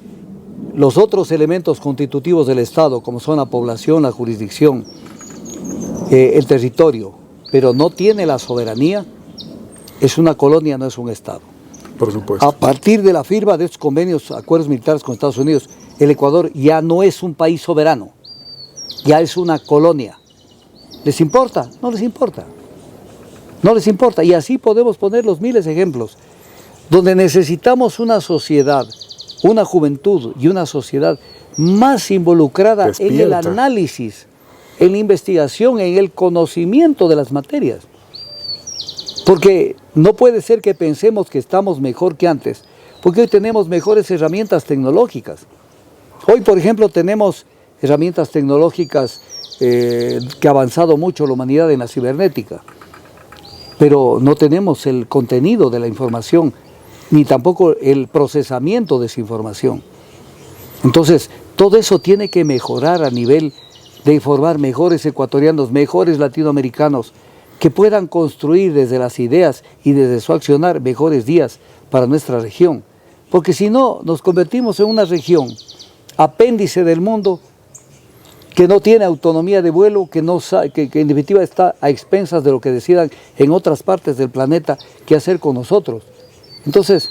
los otros elementos constitutivos del Estado, como son la población, la jurisdicción, el territorio, pero no tiene la soberanía, es una colonia, no es un Estado. Por supuesto. A partir de la firma de estos convenios, acuerdos militares con Estados Unidos, el Ecuador ya no es un país soberano, ya es una colonia. ¿Les importa? No les importa. No les importa. Y así podemos poner los miles de ejemplos, donde necesitamos una sociedad, una juventud y una sociedad más involucrada en el análisis, en la investigación, en el conocimiento de las materias. Porque no puede ser que pensemos que estamos mejor que antes, porque hoy tenemos mejores herramientas tecnológicas. Hoy, por ejemplo, tenemos herramientas tecnológicas que ha avanzado mucho la humanidad en la cibernética, pero no tenemos el contenido de la información, ni tampoco el procesamiento de esa información. Entonces, todo eso tiene que mejorar a nivel de formar mejores ecuatorianos, mejores latinoamericanos, que puedan construir desde las ideas y desde su accionar mejores días para nuestra región. Porque si no, nos convertimos en una región apéndice del mundo, que no tiene autonomía de vuelo, que en definitiva está a expensas de lo que decidan en otras partes del planeta qué hacer con nosotros. Entonces,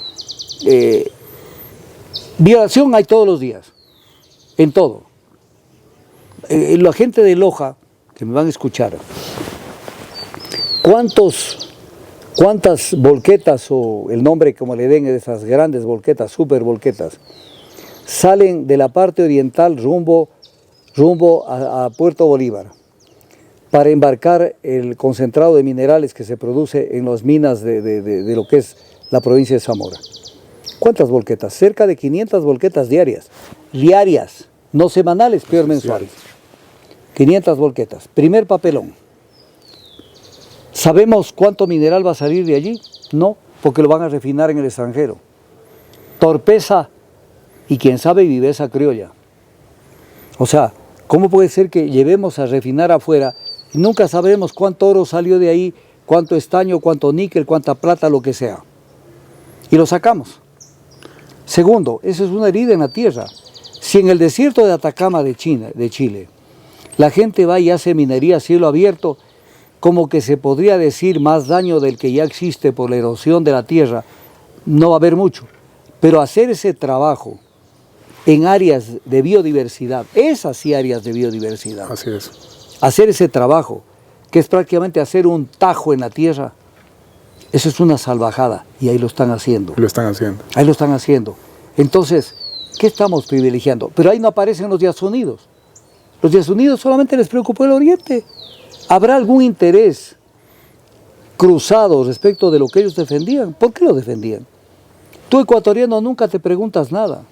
violación hay todos los días, en todo. La gente de Loja, que me van a escuchar, ¿cuántas volquetas, o el nombre como le den de esas grandes volquetas, super volquetas, salen de la parte oriental rumbo a Puerto Bolívar para embarcar el concentrado de minerales que se produce en las minas de lo que es la provincia de Zamora? ¿Cuántas volquetas? Cerca de 500 volquetas diarias, no semanales, peor mensuales. 500 volquetas. Primer papelón. ¿Sabemos cuánto mineral va a salir de allí? No, porque lo van a refinar en el extranjero. Torpeza y quién sabe viveza criolla. O sea, ¿cómo puede ser que llevemos a refinar afuera y nunca sabremos cuánto oro salió de ahí, cuánto estaño, cuánto níquel, cuánta plata, lo que sea? Y lo sacamos. Segundo, eso es una herida en la tierra. Si en el desierto de Atacama de Chile, la gente va y hace minería a cielo abierto, como que se podría decir más daño del que ya existe por la erosión de la tierra, no va a haber mucho. Pero hacer ese trabajo en áreas de biodiversidad, esas sí áreas de biodiversidad. Así es. Hacer ese trabajo, que es prácticamente hacer un tajo en la tierra, eso es una salvajada, y ahí lo están haciendo. Lo están haciendo. Ahí lo están haciendo. Entonces, ¿qué estamos privilegiando? Pero ahí no aparecen los Estados Unidos. Los Estados Unidos solamente les preocupó el Oriente. ¿Habrá algún interés cruzado respecto de lo que ellos defendían? ¿Por qué lo defendían? Tú, ecuatoriano, nunca te preguntas nada.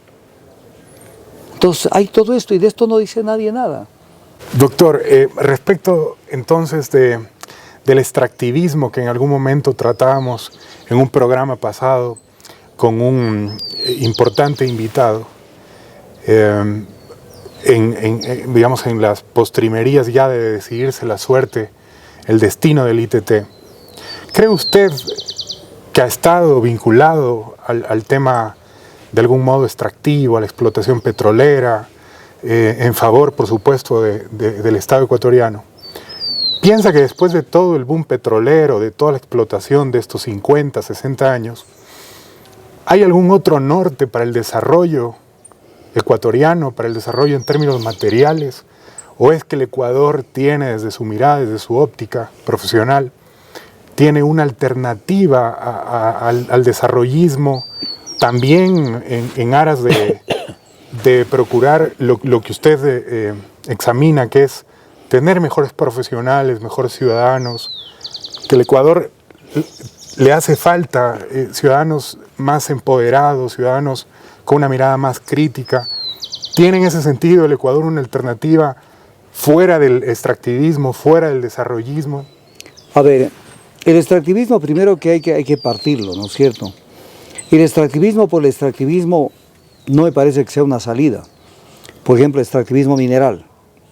Entonces, hay todo esto y de esto no dice nadie nada. Doctor, respecto entonces del extractivismo que en algún momento tratábamos en un programa pasado con un importante invitado, digamos en las postrimerías ya de decidirse la suerte, el destino del ITT, ¿cree usted que ha estado vinculado al tema de algún modo extractivo, a la explotación petrolera, en favor, por supuesto, del Estado ecuatoriano? ¿Piensa que después de todo el boom petrolero, de toda la explotación de estos 50, 60 años, hay algún otro norte para el desarrollo ecuatoriano, para el desarrollo en términos materiales? ¿O es que el Ecuador tiene, desde su mirada, desde su óptica profesional, tiene una alternativa al desarrollismo también en aras de procurar lo que usted examina, que es tener mejores profesionales, mejores ciudadanos, que el Ecuador le hace falta ciudadanos más empoderados, ciudadanos con una mirada más crítica? ¿Tiene en ese sentido el Ecuador una alternativa fuera del extractivismo, fuera del desarrollismo? A ver, el extractivismo primero que hay que partirlo, ¿no es cierto? El extractivismo por el extractivismo no me parece que sea una salida. Por ejemplo, el extractivismo mineral.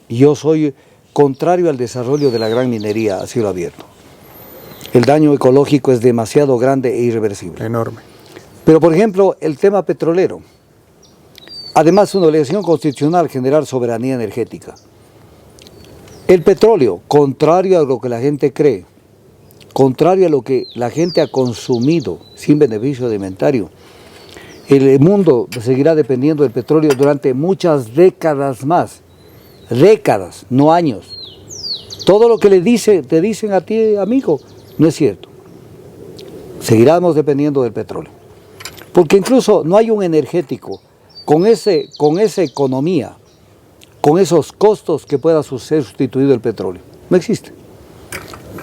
Yo soy contrario al desarrollo de la gran minería a cielo abierto. El daño ecológico es demasiado grande e irreversible. Enorme. Pero, por ejemplo, el tema petrolero. Además, es una obligación constitucional generar soberanía energética. El petróleo, contrario a lo que la gente cree, contrario a lo que la gente ha consumido sin beneficio de inventario, el mundo seguirá dependiendo del petróleo durante muchas décadas más. Décadas, no años. Todo lo que te dicen a ti, amigo, no es cierto. Seguiremos dependiendo del petróleo. Porque incluso no hay un energético con esa economía, con esos costos que pueda ser sustituido el petróleo. No existe.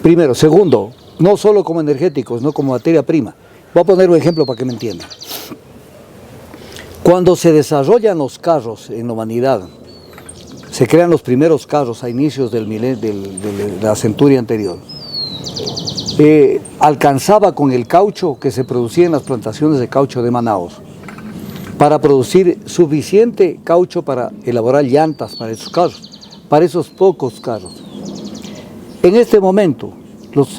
Primero. Segundo, no solo como energéticos, no como materia prima. Voy a poner un ejemplo para que me entiendan. Cuando se desarrollan los carros en la humanidad, se crean los primeros carros a inicios de la centuria anterior, alcanzaba con el caucho que se producía en las plantaciones de caucho de Manaos para producir suficiente caucho para elaborar llantas para esos carros, para esos pocos carros. En este momento,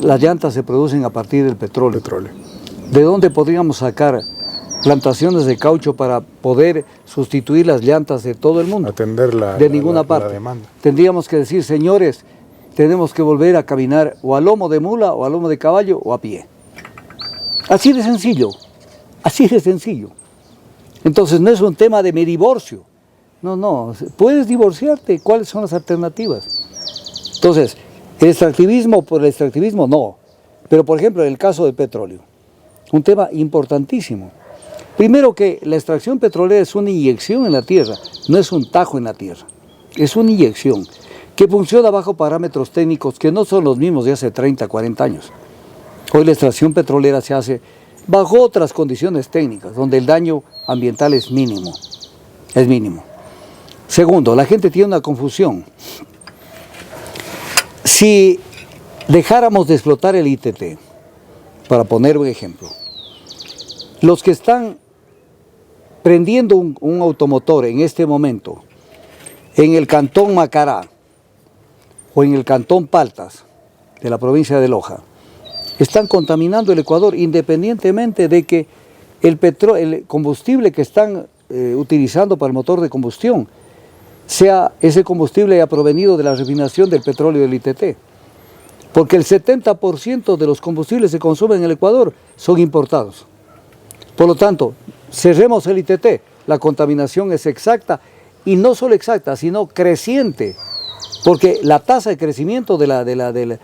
las llantas se producen a partir del petróleo. ¿De dónde podríamos sacar plantaciones de caucho para poder sustituir las llantas de todo el mundo? Atender de ninguna parte. La demanda. Tendríamos que decir, señores, tenemos que volver a caminar o a lomo de mula, o a lomo de caballo, o a pie. Así de sencillo, así de sencillo. Entonces no es un tema de mi divorcio. No, puedes divorciarte. ¿Cuáles son las alternativas? Entonces, el extractivismo por el extractivismo no. Pero por ejemplo, en el caso del petróleo, un tema importantísimo. Primero que la extracción petrolera es una inyección en la tierra, no es un tajo en la tierra. Es una inyección que funciona bajo parámetros técnicos que no son los mismos de hace 30, 40 años. Hoy la extracción petrolera se hace bajo otras condiciones técnicas, donde el daño ambiental es mínimo. Es mínimo. Segundo, la gente tiene una confusión. Si dejáramos de explotar el ITT, para poner un ejemplo, los que están prendiendo un automotor en este momento en el cantón Macará o en el cantón Paltas de la provincia de Loja, están contaminando el Ecuador independientemente de que el combustible que están utilizando para el motor de combustión sea ese combustible haya provenido de la refinación del petróleo del ITT. Porque el 70% de los combustibles que se consumen en el Ecuador son importados. Por lo tanto, cerremos el ITT, la contaminación es exacta, y no solo exacta, sino creciente, porque la tasa de crecimiento del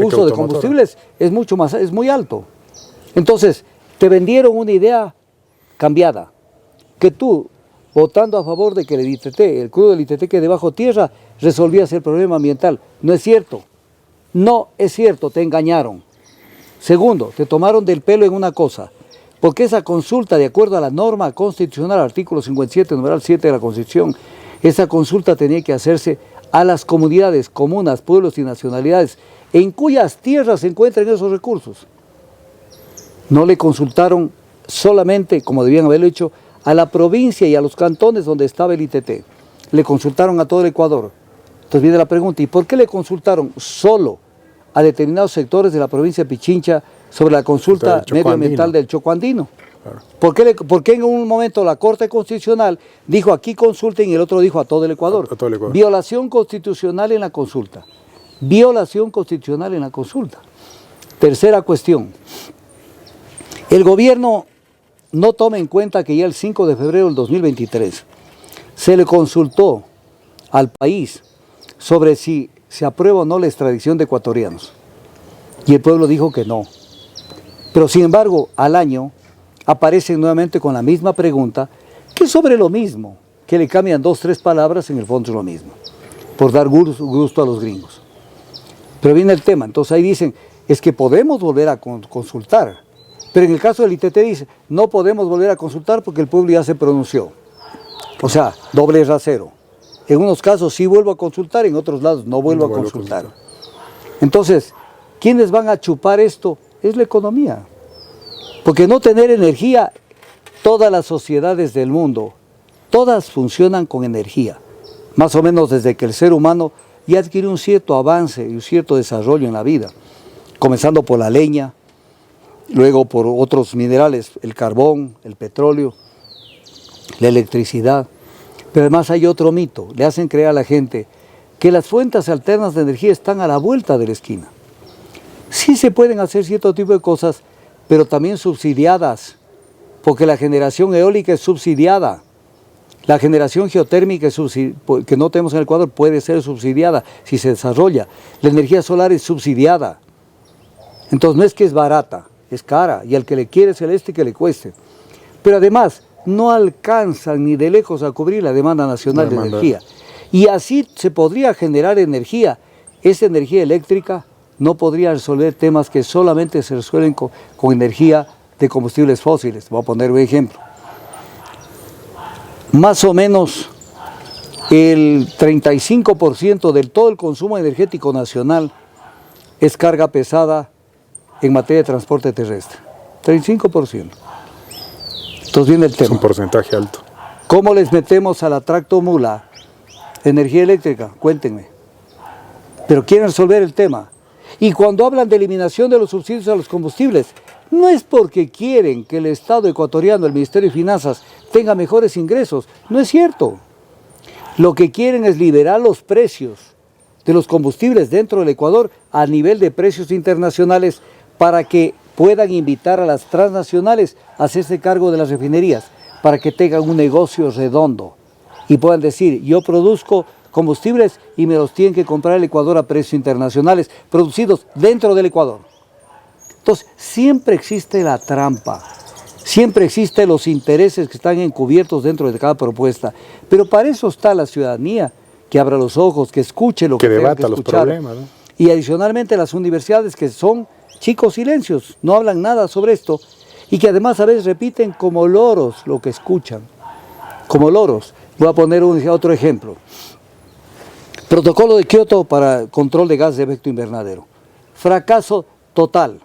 uso de combustibles es muy alto. Entonces, te vendieron una idea cambiada, que tú, votando a favor de que el crudo del ITT quede bajo tierra, resolvías el problema ambiental. No es cierto. No es cierto, te engañaron. Segundo, te tomaron del pelo en una cosa, porque esa consulta, de acuerdo a la norma constitucional, artículo 57, numeral 7 de la Constitución, esa consulta tenía que hacerse a las comunidades, comunas, pueblos y nacionalidades, en cuyas tierras se encuentran esos recursos. No le consultaron solamente, como debían haberlo hecho, a la provincia y a los cantones donde estaba el ITT. Le consultaron a todo el Ecuador. Entonces viene la pregunta, ¿y por qué le consultaron solo a determinados sectores de la provincia de Pichincha sobre la consulta medioambiental del Choco Andino? Claro. ¿Por qué en un momento la Corte Constitucional dijo aquí consulten y el otro dijo a todo el Ecuador? A todo el Ecuador. Violación constitucional en la consulta. Violación constitucional en la consulta. Tercera cuestión. El gobierno no toma en cuenta que ya el 5 de febrero del 2023 se le consultó al país sobre si se aprueba o no la extradición de ecuatorianos. Y el pueblo dijo que no. Pero sin embargo, al año aparecen nuevamente con la misma pregunta, que es sobre lo mismo, que le cambian 2, 3 palabras, en el fondo es lo mismo, por dar gusto a los gringos. Pero viene el tema, entonces ahí dicen, es que podemos volver a consultar. Pero en el caso del ITT dice, no podemos volver a consultar porque el pueblo ya se pronunció. O sea, doble rasero. En unos casos sí vuelvo a consultar, en otros lados no vuelvo a consultar. Entonces, ¿quiénes van a chupar esto? Es la economía. Porque no tener energía, todas las sociedades del mundo, todas funcionan con energía. Más o menos desde que el ser humano ya adquirió un cierto avance y un cierto desarrollo en la vida. Comenzando por la leña, luego por otros minerales, el carbón, el petróleo, la electricidad. Pero además hay otro mito, le hacen creer a la gente que las fuentes alternas de energía están a la vuelta de la esquina. Sí se pueden hacer cierto tipo de cosas, pero también subsidiadas, porque la generación eólica es subsidiada. La generación geotérmica que no tenemos en el Ecuador puede ser subsidiada si se desarrolla. La energía solar es subsidiada. Entonces no es que es barata, es cara, y al que le quiere celeste que le cueste. Pero además no alcanzan ni de lejos a cubrir la demanda nacional de energía. Y así se podría generar energía. Esa energía eléctrica no podría resolver temas que solamente se resuelven con energía de combustibles fósiles. Voy a poner un ejemplo. Más o menos el 35% de todo el consumo energético nacional es carga pesada en materia de transporte terrestre. 35%. Entonces viene el tema. Es un porcentaje alto. ¿Cómo les metemos a la tractomula energía eléctrica? Cuéntenme. Pero quieren resolver el tema. Y cuando hablan de eliminación de los subsidios a los combustibles, no es porque quieren que el Estado ecuatoriano, el Ministerio de Finanzas, tenga mejores ingresos. No es cierto. Lo que quieren es liberar los precios de los combustibles dentro del Ecuador a nivel de precios internacionales para que puedan invitar a las transnacionales a hacerse cargo de las refinerías, para que tengan un negocio redondo y puedan decir, yo produzco combustibles y me los tienen que comprar el Ecuador a precios internacionales, producidos dentro del Ecuador. Entonces, siempre existe la trampa, siempre existen los intereses que están encubiertos dentro de cada propuesta, pero para eso está la ciudadanía, que abra los ojos, que escuche lo que tenga que escuchar. Los problemas, ¿no? Y adicionalmente las universidades, que son chicos silencios, no hablan nada sobre esto, y que además a veces repiten como loros lo que escuchan, como loros. Voy a poner otro ejemplo. Protocolo de Kioto para control de gases de efecto invernadero. Fracaso total.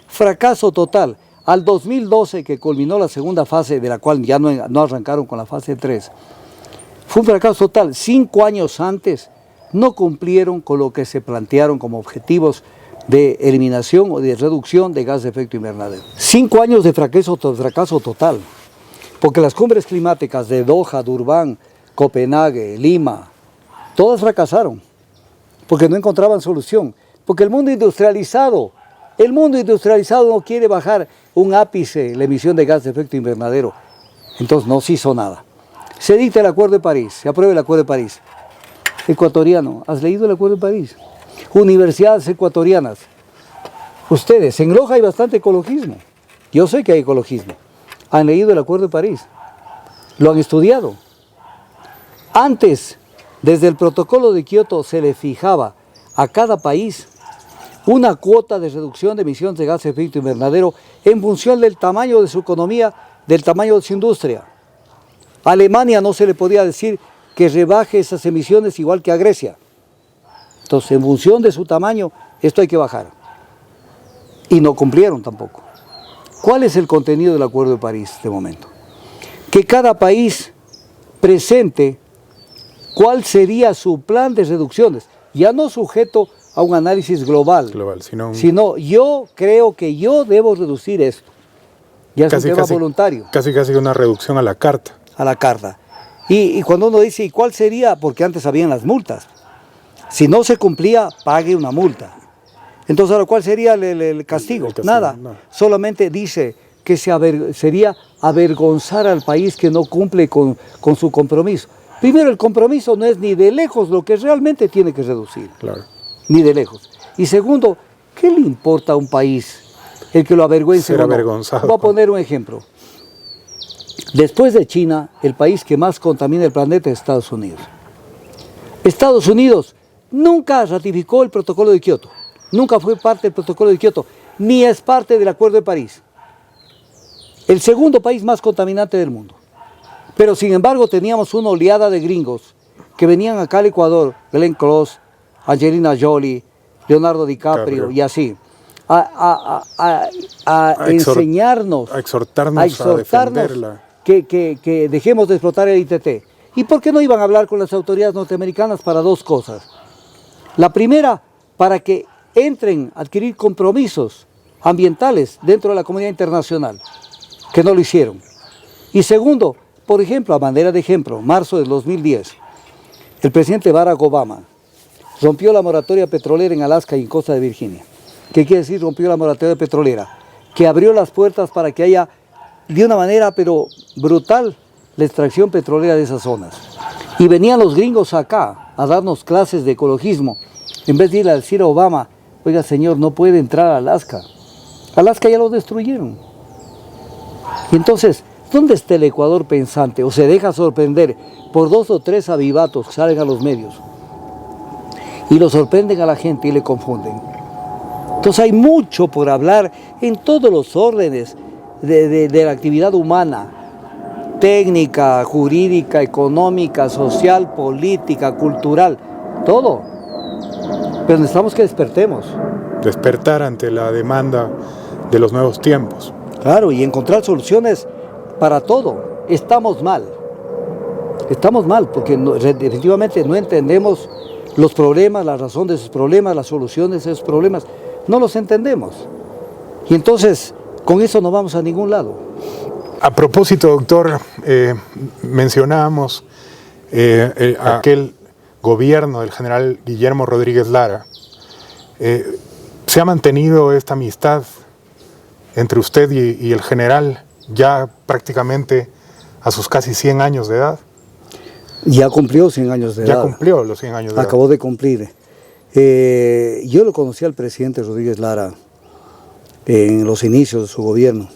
Fracaso total. Al 2012, que culminó la segunda fase, de la cual ya no arrancaron con la fase 3, fue un fracaso total. 5 años antes no cumplieron con lo que se plantearon como objetivos de eliminación o de reducción de gases de efecto invernadero. 5 años de fracaso total, porque las cumbres climáticas de Doha, Durban, Copenhague, Lima, todas fracasaron, porque no encontraban solución, porque el mundo industrializado no quiere bajar un ápice la emisión de gases de efecto invernadero, entonces no se hizo nada. Se dicta el Acuerdo de París, se aprueba el Acuerdo de París. Ecuatoriano, ¿has leído el Acuerdo de París? Universidades ecuatorianas. Ustedes, en Loja hay bastante ecologismo. Yo sé que hay ecologismo. Han leído el Acuerdo de París. Lo han estudiado. Antes, desde el protocolo de Kioto, se le fijaba a cada país una cuota de reducción de emisiones de gases de efecto invernadero en función del tamaño de su economía, del tamaño de su industria. A Alemania no se le podía decir que rebaje esas emisiones igual que a Grecia. Entonces, en función de su tamaño, esto hay que bajar. Y no cumplieron tampoco. ¿Cuál es el contenido del Acuerdo de París de momento? Que cada país presente cuál sería su plan de reducciones, ya no sujeto a un análisis global, sino yo creo que yo debo reducir esto. Ya es un tema voluntario. Casi una reducción a la carta. A la carta. Y cuando uno dice, ¿y cuál sería? Porque antes habían las multas. Si no se cumplía, pague una multa. Entonces, ahora, ¿cuál sería el castigo? Nada. No. Solamente dice que sería avergonzar al país que no cumple con su compromiso. Primero, el compromiso no es ni de lejos lo que realmente tiene que reducir. Claro. Ni de lejos. Y segundo, ¿qué le importa a un país el que lo avergüence? Ser avergonzado. Voy a poner un ejemplo. Después de China, el país que más contamina el planeta es Estados Unidos. Estados Unidos nunca ratificó el protocolo de Kioto, nunca fue parte del protocolo de Kioto, ni es parte del Acuerdo de París. El segundo país más contaminante del mundo. Pero sin embargo teníamos una oleada de gringos que venían acá al Ecuador, Glenn Close, Angelina Jolie, Leonardo DiCaprio y así, a enseñarnos, a exhortarnos a defenderla. Que dejemos de explotar el ITT. ¿Y por qué no iban a hablar con las autoridades norteamericanas? Para dos cosas. La primera, para que entren a adquirir compromisos ambientales dentro de la comunidad internacional, que no lo hicieron. Y segundo, por ejemplo, a manera de ejemplo, marzo del 2010, el presidente Barack Obama rompió la moratoria petrolera en Alaska y en Costa de Virginia, ¿Qué quiere decir rompió la moratoria petrolera? Que abrió las puertas para que haya, de una manera pero brutal, la extracción petrolera de esas zonas. Y venían los gringos acá a darnos clases de ecologismo. En vez de ir a decir a Obama, oiga señor, no puede entrar a Alaska. Alaska ya lo destruyeron. Y entonces, ¿dónde está el Ecuador pensante? O se deja sorprender por 2 o 3 avivatos que salen a los medios y lo sorprenden a la gente y le confunden. Entonces hay mucho por hablar en todos los órdenes de la actividad humana, técnica, jurídica, económica, social, política, cultural, todo. Pero necesitamos que despertemos. Despertar ante la demanda de los nuevos tiempos. Claro, y encontrar soluciones para todo. Estamos mal porque definitivamente no entendemos los problemas, la razón de esos problemas, las soluciones de esos problemas. No los entendemos. Y entonces, con eso no vamos a ningún lado. A propósito, doctor, mencionábamos aquel gobierno del general Guillermo Rodríguez Lara. ¿Se ha mantenido esta amistad entre usted y el general ya prácticamente a sus casi 100 años de edad? Ya cumplió 100 años de edad. Ya cumplió los 100 años de edad. Acabó de cumplir. Yo lo conocí al presidente Rodríguez Lara en los inicios de su gobierno.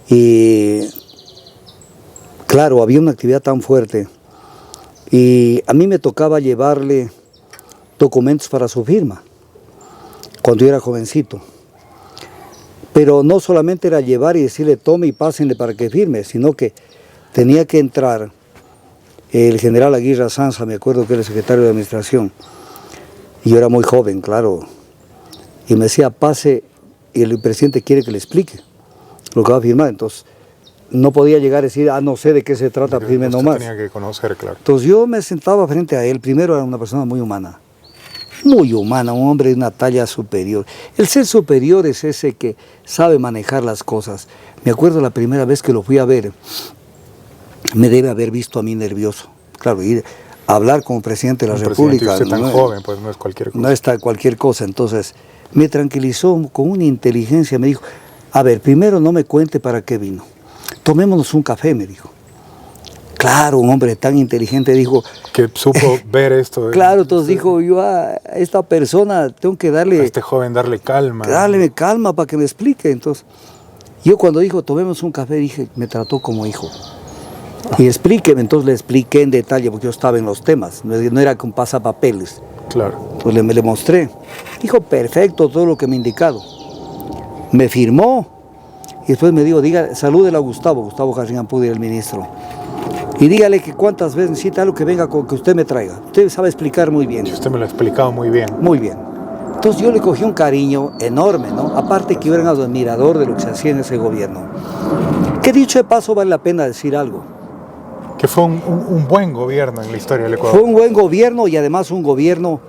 Y claro, había una actividad tan fuerte. Y a mí me tocaba llevarle documentos para su firma, cuando yo era jovencito. Pero no solamente era llevar y decirle tome y pásenle para que firme, sino que tenía que entrar el general Aguirre Sanza, me acuerdo que era el secretario de administración, y yo era muy joven, claro, y me decía pase y el presidente quiere que le explique lo que va a firmar. Entonces no podía llegar a decir, no sé de qué se trata, firme nomás. Tenía que conocer, claro. Entonces yo me sentaba frente a él. Primero era una persona muy humana, un hombre de una talla superior. El ser superior es ese que sabe manejar las cosas. Me acuerdo la primera vez que lo fui a ver, me debe haber visto a mí nervioso. Claro, ir a hablar como presidente de la República. Usted tan joven, pues no es cualquier cosa. No es cualquier cosa. Entonces me tranquilizó con una inteligencia, me dijo, a ver, primero no me cuente para qué vino. Tomémonos un café, me dijo. Claro, un hombre tan inteligente dijo... Que supo ver esto. Claro, entonces dijo, yo a esta persona tengo que darle... A este joven darle calma. Darle calma para que me explique. Entonces, yo cuando dijo, tomemos un café, dije, me trató como hijo. Y explíqueme, entonces le expliqué en detalle, porque yo estaba en los temas, no era con pasapapeles. Claro. Entonces le mostré. Dijo, perfecto, todo lo que me ha indicado. Me firmó. Y después me dijo, salúdele a Gustavo Jarrín Ampudi, el ministro. Y dígale que cuántas veces necesita algo que venga con que usted me traiga. Usted sabe explicar muy bien. Y usted me lo ha explicado muy bien. Muy bien. Entonces yo le cogí un cariño enorme, ¿no? Aparte que yo era un admirador de lo que se hacía en ese gobierno. Que dicho de paso vale la pena decir algo. Que fue un buen gobierno en la historia del Ecuador. Fue un buen gobierno y además un gobierno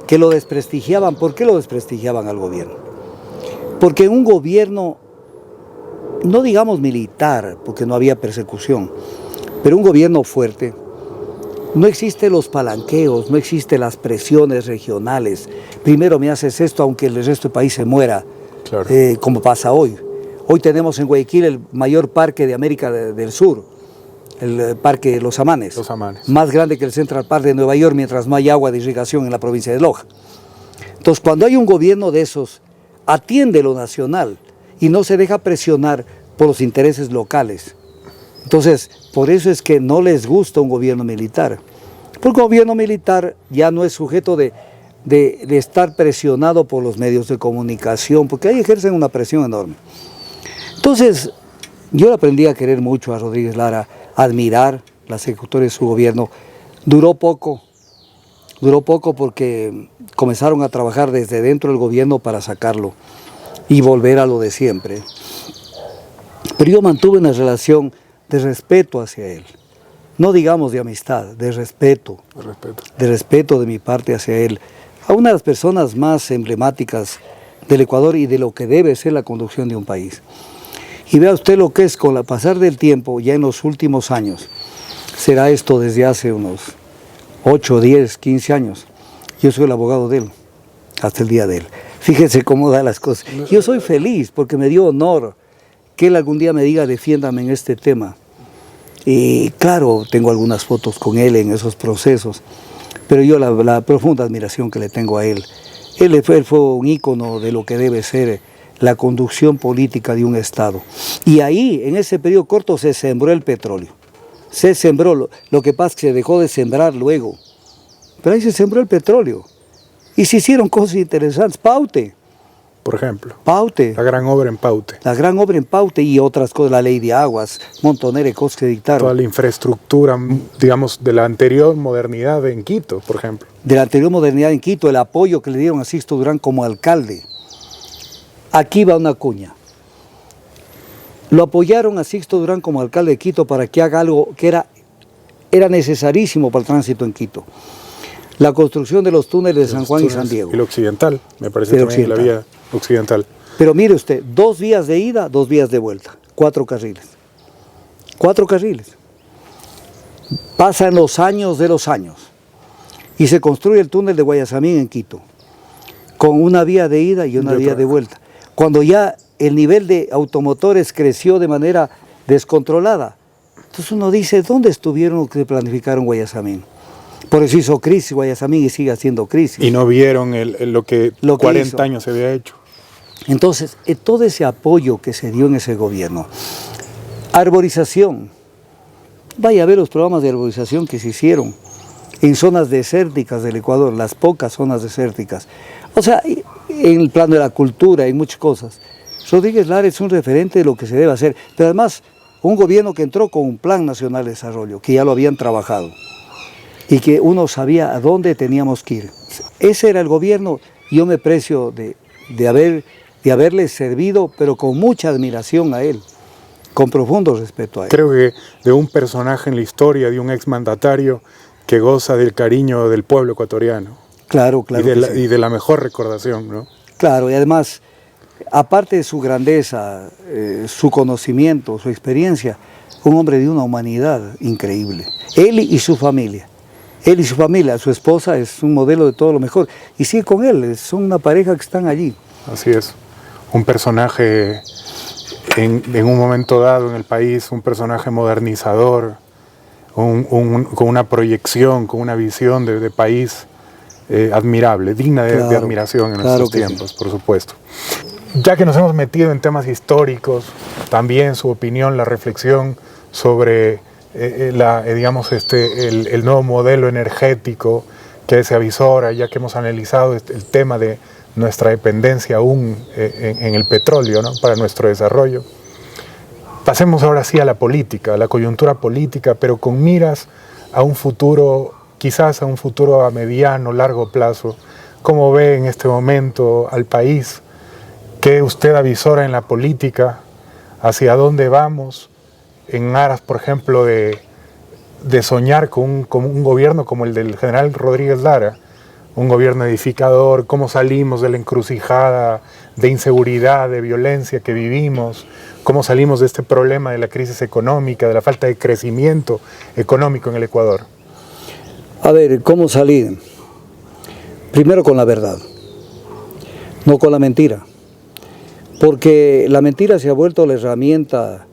que lo desprestigiaban. ¿Por qué lo desprestigiaban al gobierno? Porque un gobierno, no digamos militar, porque no había persecución, pero un gobierno fuerte, no existen los palanqueos, no existen las presiones regionales. Primero me haces esto aunque el resto del país se muera, claro. Como pasa hoy. Hoy tenemos en Guayaquil el mayor parque de América del Sur, el parque Los Amanes. Los Amanes. Más grande que el Central Park de Nueva York, mientras no hay agua de irrigación en la provincia de Loja. Entonces, cuando hay un gobierno de esos, atiende lo nacional y no se deja presionar por los intereses locales. Entonces, por eso es que no les gusta un gobierno militar. Porque un gobierno militar ya no es sujeto de estar presionado por los medios de comunicación, porque ahí ejercen una presión enorme. Entonces, yo le aprendí a querer mucho a Rodríguez Lara, a admirar las ejecutorias de su gobierno. Duró poco porque comenzaron a trabajar desde dentro del gobierno para sacarlo y volver a lo de siempre. Pero yo mantuve una relación de respeto hacia él, no digamos de amistad, de respeto. De respeto de mi parte hacia él, a una de las personas más emblemáticas del Ecuador y de lo que debe ser la conducción de un país. Y vea usted lo que es con el pasar del tiempo, ya en los últimos años, será esto desde hace unos 8, 10, 15 años, yo soy el abogado de él, hasta el día de él. Fíjese cómo da las cosas. Yo soy feliz porque me dio honor que él algún día me diga, defiéndame en este tema. Y claro, tengo algunas fotos con él en esos procesos, pero yo la profunda admiración que le tengo a él. Él fue un ícono de lo que debe ser la conducción política de un Estado. Y ahí, en ese periodo corto, se sembró el petróleo. Se sembró, lo que pasa es que se dejó de sembrar luego. Pero ahí se sembró el petróleo. Y se hicieron cosas interesantes. Paute. Por ejemplo. Paute. La gran obra en Paute. La gran obra en Paute y otras cosas, la ley de aguas, montones de cosas que dictaron. Toda la infraestructura, digamos, de la anterior modernidad en Quito, por ejemplo. De la anterior modernidad en Quito, el apoyo que le dieron a Sixto Durán como alcalde. Aquí va una cuña. Lo apoyaron a Sixto Durán como alcalde de Quito para que haga algo que era necesarísimo para el tránsito en Quito. La construcción de los túneles de San Juan y San Diego. Y el occidental, me parece también la vía occidental. Pero mire usted, 2 vías de ida, 2 vías de vuelta, 4 carriles. 4 carriles. Pasan los años de los años y se construye el túnel de Guayasamín en Quito, con una vía de ida y una vía de vuelta. Cuando ya el nivel de automotores creció de manera descontrolada, entonces uno dice, ¿dónde estuvieron los que planificaron Guayasamín? Por eso hizo crisis Guayasamín y sigue haciendo crisis. Y no vieron lo que 40 años se había hecho. Entonces, todo ese apoyo que se dio en ese gobierno, arborización, vaya a ver los programas de arborización que se hicieron en zonas desérticas del Ecuador, las pocas zonas desérticas. O sea, en el plano de la cultura, en muchas cosas. Rodríguez Lara es un referente de lo que se debe hacer, pero además un gobierno que entró con un Plan Nacional de Desarrollo, que ya lo habían trabajado, y que uno sabía a dónde teníamos que ir. Ese era el gobierno, yo me precio de haberle servido, pero con mucha admiración a él, con profundo respeto a él. Creo que de un personaje en la historia, de un exmandatario que goza del cariño del pueblo ecuatoriano. Claro, claro. Y de la mejor recordación, ¿no? Claro, y además, aparte de su grandeza, su conocimiento, su experiencia, un hombre de una humanidad increíble. Él y su familia. Él y su familia, su esposa es un modelo de todo lo mejor. Y sigue con él, son una pareja que están allí. Así es. Un personaje en un momento dado en el país, un personaje modernizador, con una proyección, con una visión de país admirable, digna de admiración en nuestros tiempos, sí, por supuesto. Ya que nos hemos metido en temas históricos, también su opinión, la reflexión sobre digamos, el nuevo modelo energético que se avisora, ya que hemos analizado el tema de nuestra dependencia aún en el petróleo, ¿no?, para nuestro desarrollo. Pasemos ahora sí a la política, a la coyuntura política, pero con miras a un futuro, quizás a un futuro a mediano, largo plazo. ¿Cómo ve en este momento al país? ¿Qué usted avisora en la política? ¿Hacia dónde vamos? En aras, por ejemplo, de soñar con un gobierno como el del general Rodríguez Lara, un gobierno edificador, cómo salimos de la encrucijada de inseguridad, de violencia que vivimos, cómo salimos de este problema de la crisis económica, de la falta de crecimiento económico en el Ecuador. A ver, ¿cómo salir? Primero con la verdad, no con la mentira, porque la mentira se ha vuelto la herramienta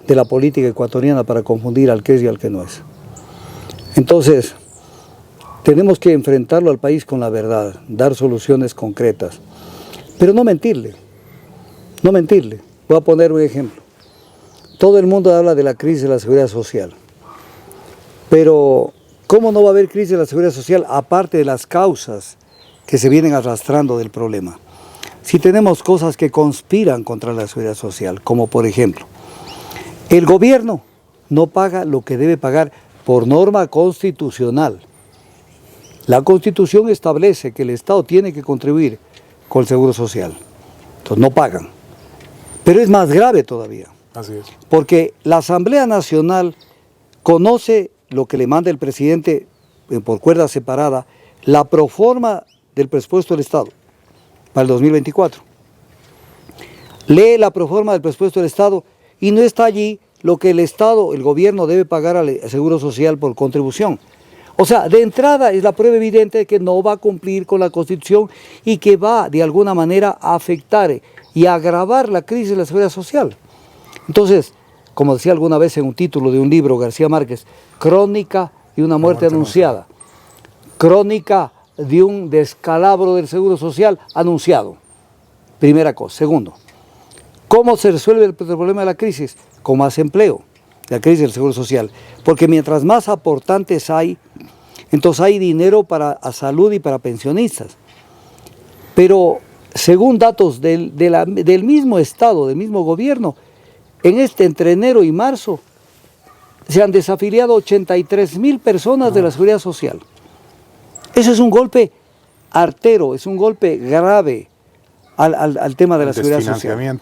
de la política ecuatoriana para confundir al que es y al que no es. Entonces, tenemos que enfrentarlo al país con la verdad, dar soluciones concretas, pero no mentirle, no mentirle. Voy a poner un ejemplo. Todo el mundo habla de la crisis de la seguridad social, pero ¿cómo no va a haber crisis de la seguridad social aparte de las causas que se vienen arrastrando del problema? Si tenemos cosas que conspiran contra la seguridad social, como por ejemplo, el gobierno no paga lo que debe pagar por norma constitucional. La Constitución establece que el Estado tiene que contribuir con el Seguro Social. Entonces no pagan. Pero es más grave todavía. Así es. Porque la Asamblea Nacional conoce lo que le manda el presidente por cuerda separada, la proforma del presupuesto del Estado para el 2024. Lee la proforma del presupuesto del Estado y no está allí lo que el Estado, el gobierno debe pagar al Seguro Social por contribución. O sea, de entrada es la prueba evidente de que no va a cumplir con la Constitución y que va de alguna manera a afectar y a agravar la crisis de la seguridad social. Entonces, como decía alguna vez en un título de un libro, García Márquez, crónica de una muerte anunciada, crónica de un descalabro del seguro social anunciado. Primera cosa. Segundo, ¿cómo se resuelve el problema de la crisis? Con más empleo, la crisis del seguro social. Porque mientras más aportantes hay, entonces hay dinero para salud y para pensionistas. Pero según datos del mismo Estado, del mismo gobierno, entre enero y marzo se han desafiliado 83,000 personas de la seguridad social. Eso es un golpe artero, es un golpe grave al tema de la seguridad social.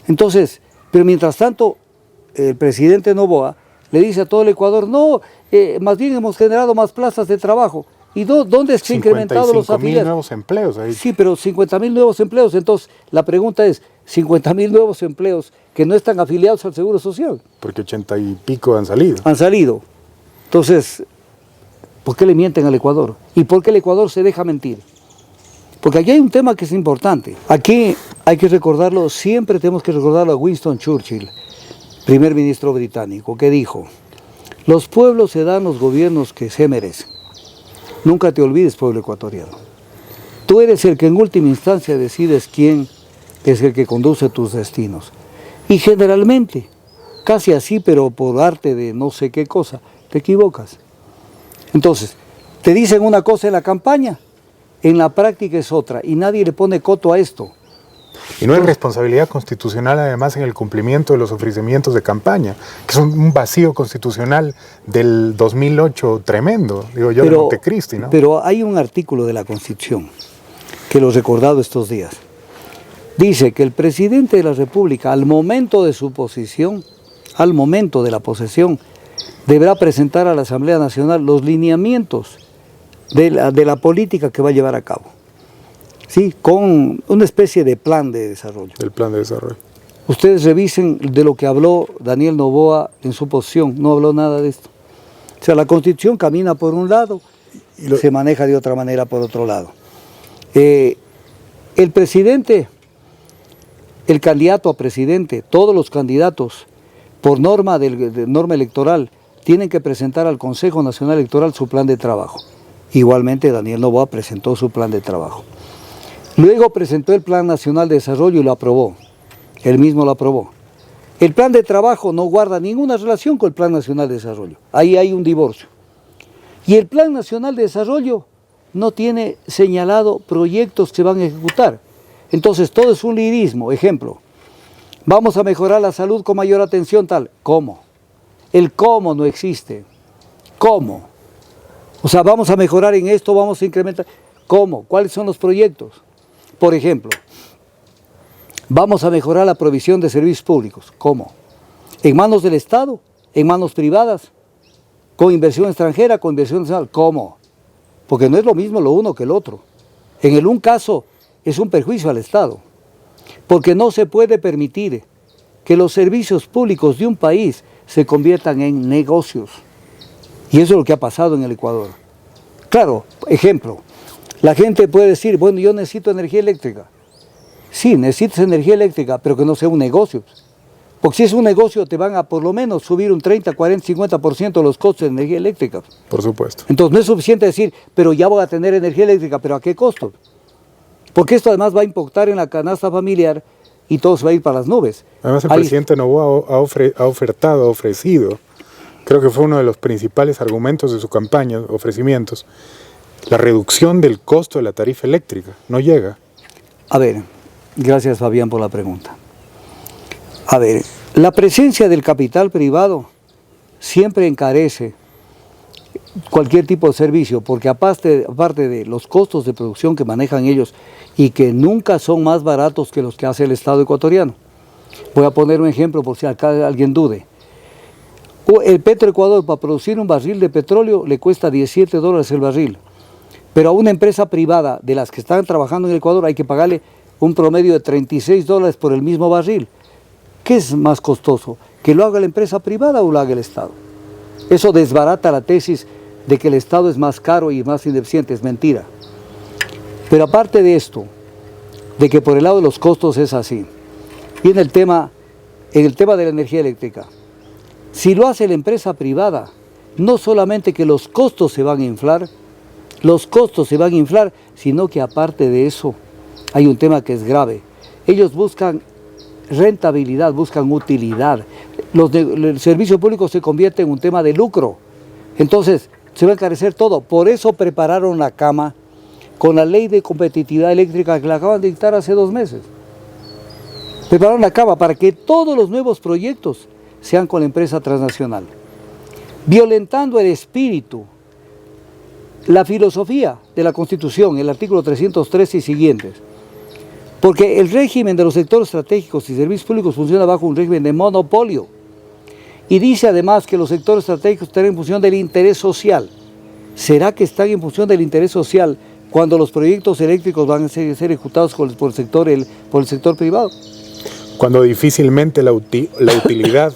Entonces, pero mientras tanto, el presidente Noboa le dice a todo el Ecuador, no, más bien hemos generado más plazas de trabajo. ¿Y dónde se han incrementado los afiliados? 55,000 nuevos empleos. Ahí. Sí, pero 50,000 nuevos empleos. Entonces, la pregunta es, 50,000 nuevos empleos que no están afiliados al Seguro Social. Porque 80 y pico han salido. Han salido. Entonces, ¿por qué le mienten al Ecuador? ¿Y por qué el Ecuador se deja mentir? Porque aquí hay un tema que es importante. Aquí hay que recordarlo, siempre tenemos que recordarlo a Winston Churchill, primer ministro británico, que dijo, los pueblos se dan los gobiernos que se merecen. Nunca te olvides, pueblo ecuatoriano. Tú eres el que en última instancia decides quién es el que conduce tus destinos. Y generalmente, casi así, pero por arte de no sé qué cosa, te equivocas. Entonces, te dicen una cosa en la campaña, en la práctica es otra, y nadie le pone coto a esto. Y no hay responsabilidad constitucional además en el cumplimiento de los ofrecimientos de campaña, que son un vacío constitucional del 2008 tremendo, digo yo, de Montecristi, ¿no? Pero hay un artículo de la Constitución, que lo he recordado estos días. Dice que el presidente de la República, al momento de su posesión, al momento de la posesión, deberá presentar a la Asamblea Nacional los lineamientos de la política que va a llevar a cabo. Sí, con una especie de plan de desarrollo. El plan de desarrollo. Ustedes revisen de lo que habló Daniel Noboa en su posición, no habló nada de esto. O sea, la Constitución camina por un lado y se maneja de otra manera por otro lado. El presidente, el candidato a presidente, todos los candidatos, por norma norma electoral, tienen que presentar al Consejo Nacional Electoral su plan de trabajo. Igualmente Daniel Noboa presentó su plan de trabajo. Luego presentó el Plan Nacional de Desarrollo y lo aprobó. Él mismo lo aprobó. El plan de trabajo no guarda ninguna relación con el Plan Nacional de Desarrollo. Ahí hay un divorcio. Y el Plan Nacional de Desarrollo no tiene señalado proyectos que se van a ejecutar. Entonces todo es un lirismo. Ejemplo, vamos a mejorar la salud con mayor atención tal. ¿Cómo? El cómo no existe. ¿Cómo? O sea, vamos a mejorar en esto, vamos a incrementar. ¿Cómo? ¿Cuáles son los proyectos? Por ejemplo, vamos a mejorar la provisión de servicios públicos. ¿Cómo? ¿En manos del Estado? ¿En manos privadas? ¿Con inversión extranjera? ¿Con inversión nacional? ¿Cómo? Porque no es lo mismo lo uno que el otro. En el un caso es un perjuicio al Estado, porque no se puede permitir que los servicios públicos de un país se conviertan en negocios. Y eso es lo que ha pasado en el Ecuador. Claro, ejemplo, la gente puede decir, bueno, yo necesito energía eléctrica. Sí, necesitas energía eléctrica, pero que no sea un negocio. Porque si es un negocio, te van a por lo menos subir un 30, 40, 50% los costos de energía eléctrica. Por supuesto. Entonces no es suficiente decir, pero ya voy a tener energía eléctrica, pero ¿a qué costo? Porque esto además va a impactar en la canasta familiar y todo se va a ir para las nubes. Además el presidente Noboa ha ofrecido, creo que fue uno de los principales argumentos de su campaña, ofrecimientos, la reducción del costo de la tarifa eléctrica. No llega. A ver, gracias Fabián por la pregunta. A ver, la presencia del capital privado siempre encarece cualquier tipo de servicio, porque aparte de los costos de producción que manejan ellos y que nunca son más baratos que los que hace el Estado ecuatoriano. Voy a poner un ejemplo por si acá alguien dude. El Petroecuador para producir un barril de petróleo le cuesta $17 el barril, pero a una empresa privada de las que están trabajando en el Ecuador hay que pagarle un promedio de $36 por el mismo barril. ¿Qué es más costoso? ¿Que lo haga la empresa privada o lo haga el Estado? Eso desbarata la tesis de que el Estado es más caro y más ineficiente, es mentira. Pero aparte de esto, de que por el lado de los costos es así, viene el tema de la energía eléctrica. Si lo hace la empresa privada, no solamente que los costos se van a inflar, sino que aparte de eso, hay un tema que es grave. Ellos buscan rentabilidad, buscan utilidad. El servicio público se convierte en un tema de lucro. Entonces, se va a encarecer todo. Por eso prepararon la cama con la ley de competitividad eléctrica que la acaban de dictar hace 2 meses. Prepararon la cama para que todos los nuevos proyectos sean con la empresa transnacional, violentando el espíritu, la filosofía de la Constitución, el artículo 313 y siguientes. Porque el régimen de los sectores estratégicos y servicios públicos funciona bajo un régimen de monopolio. Y dice además que los sectores estratégicos están en función del interés social. ¿Será que están en función del interés social cuando los proyectos eléctricos van a ser ejecutados por el sector privado? Cuando difícilmente la utilidad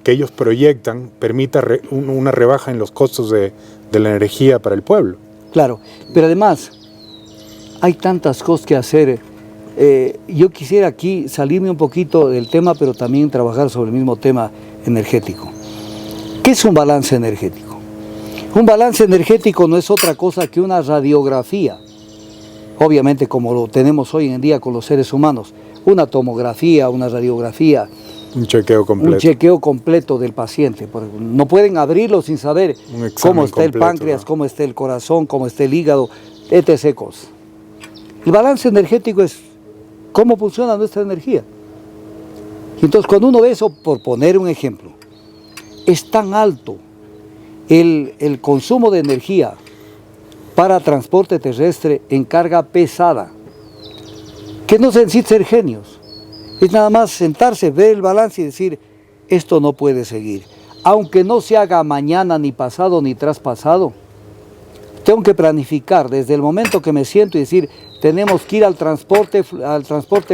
que ellos proyectan permita una rebaja en los costos de la energía para el pueblo. Claro, pero además hay tantas cosas que hacer. Yo quisiera aquí salirme un poquito del tema, pero también trabajar sobre el mismo tema energético. ¿Qué es un balance energético? Un balance energético no es otra cosa que una radiografía, obviamente como lo tenemos hoy en día con los seres humanos, una tomografía, una radiografía, un chequeo completo del paciente. No pueden abrirlo sin saber cómo está el páncreas, ¿no? Cómo está el corazón, cómo está el hígado, etc. El balance energético es cómo funciona nuestra energía. Entonces, cuando uno ve eso, por poner un ejemplo, es tan alto el consumo de energía para transporte terrestre en carga pesada, que no se necesita ser genios. Es nada más sentarse, ver el balance y decir, esto no puede seguir. Aunque no se haga mañana, ni pasado, ni traspasado, tengo que planificar desde el momento que me siento y decir, tenemos que ir al transporte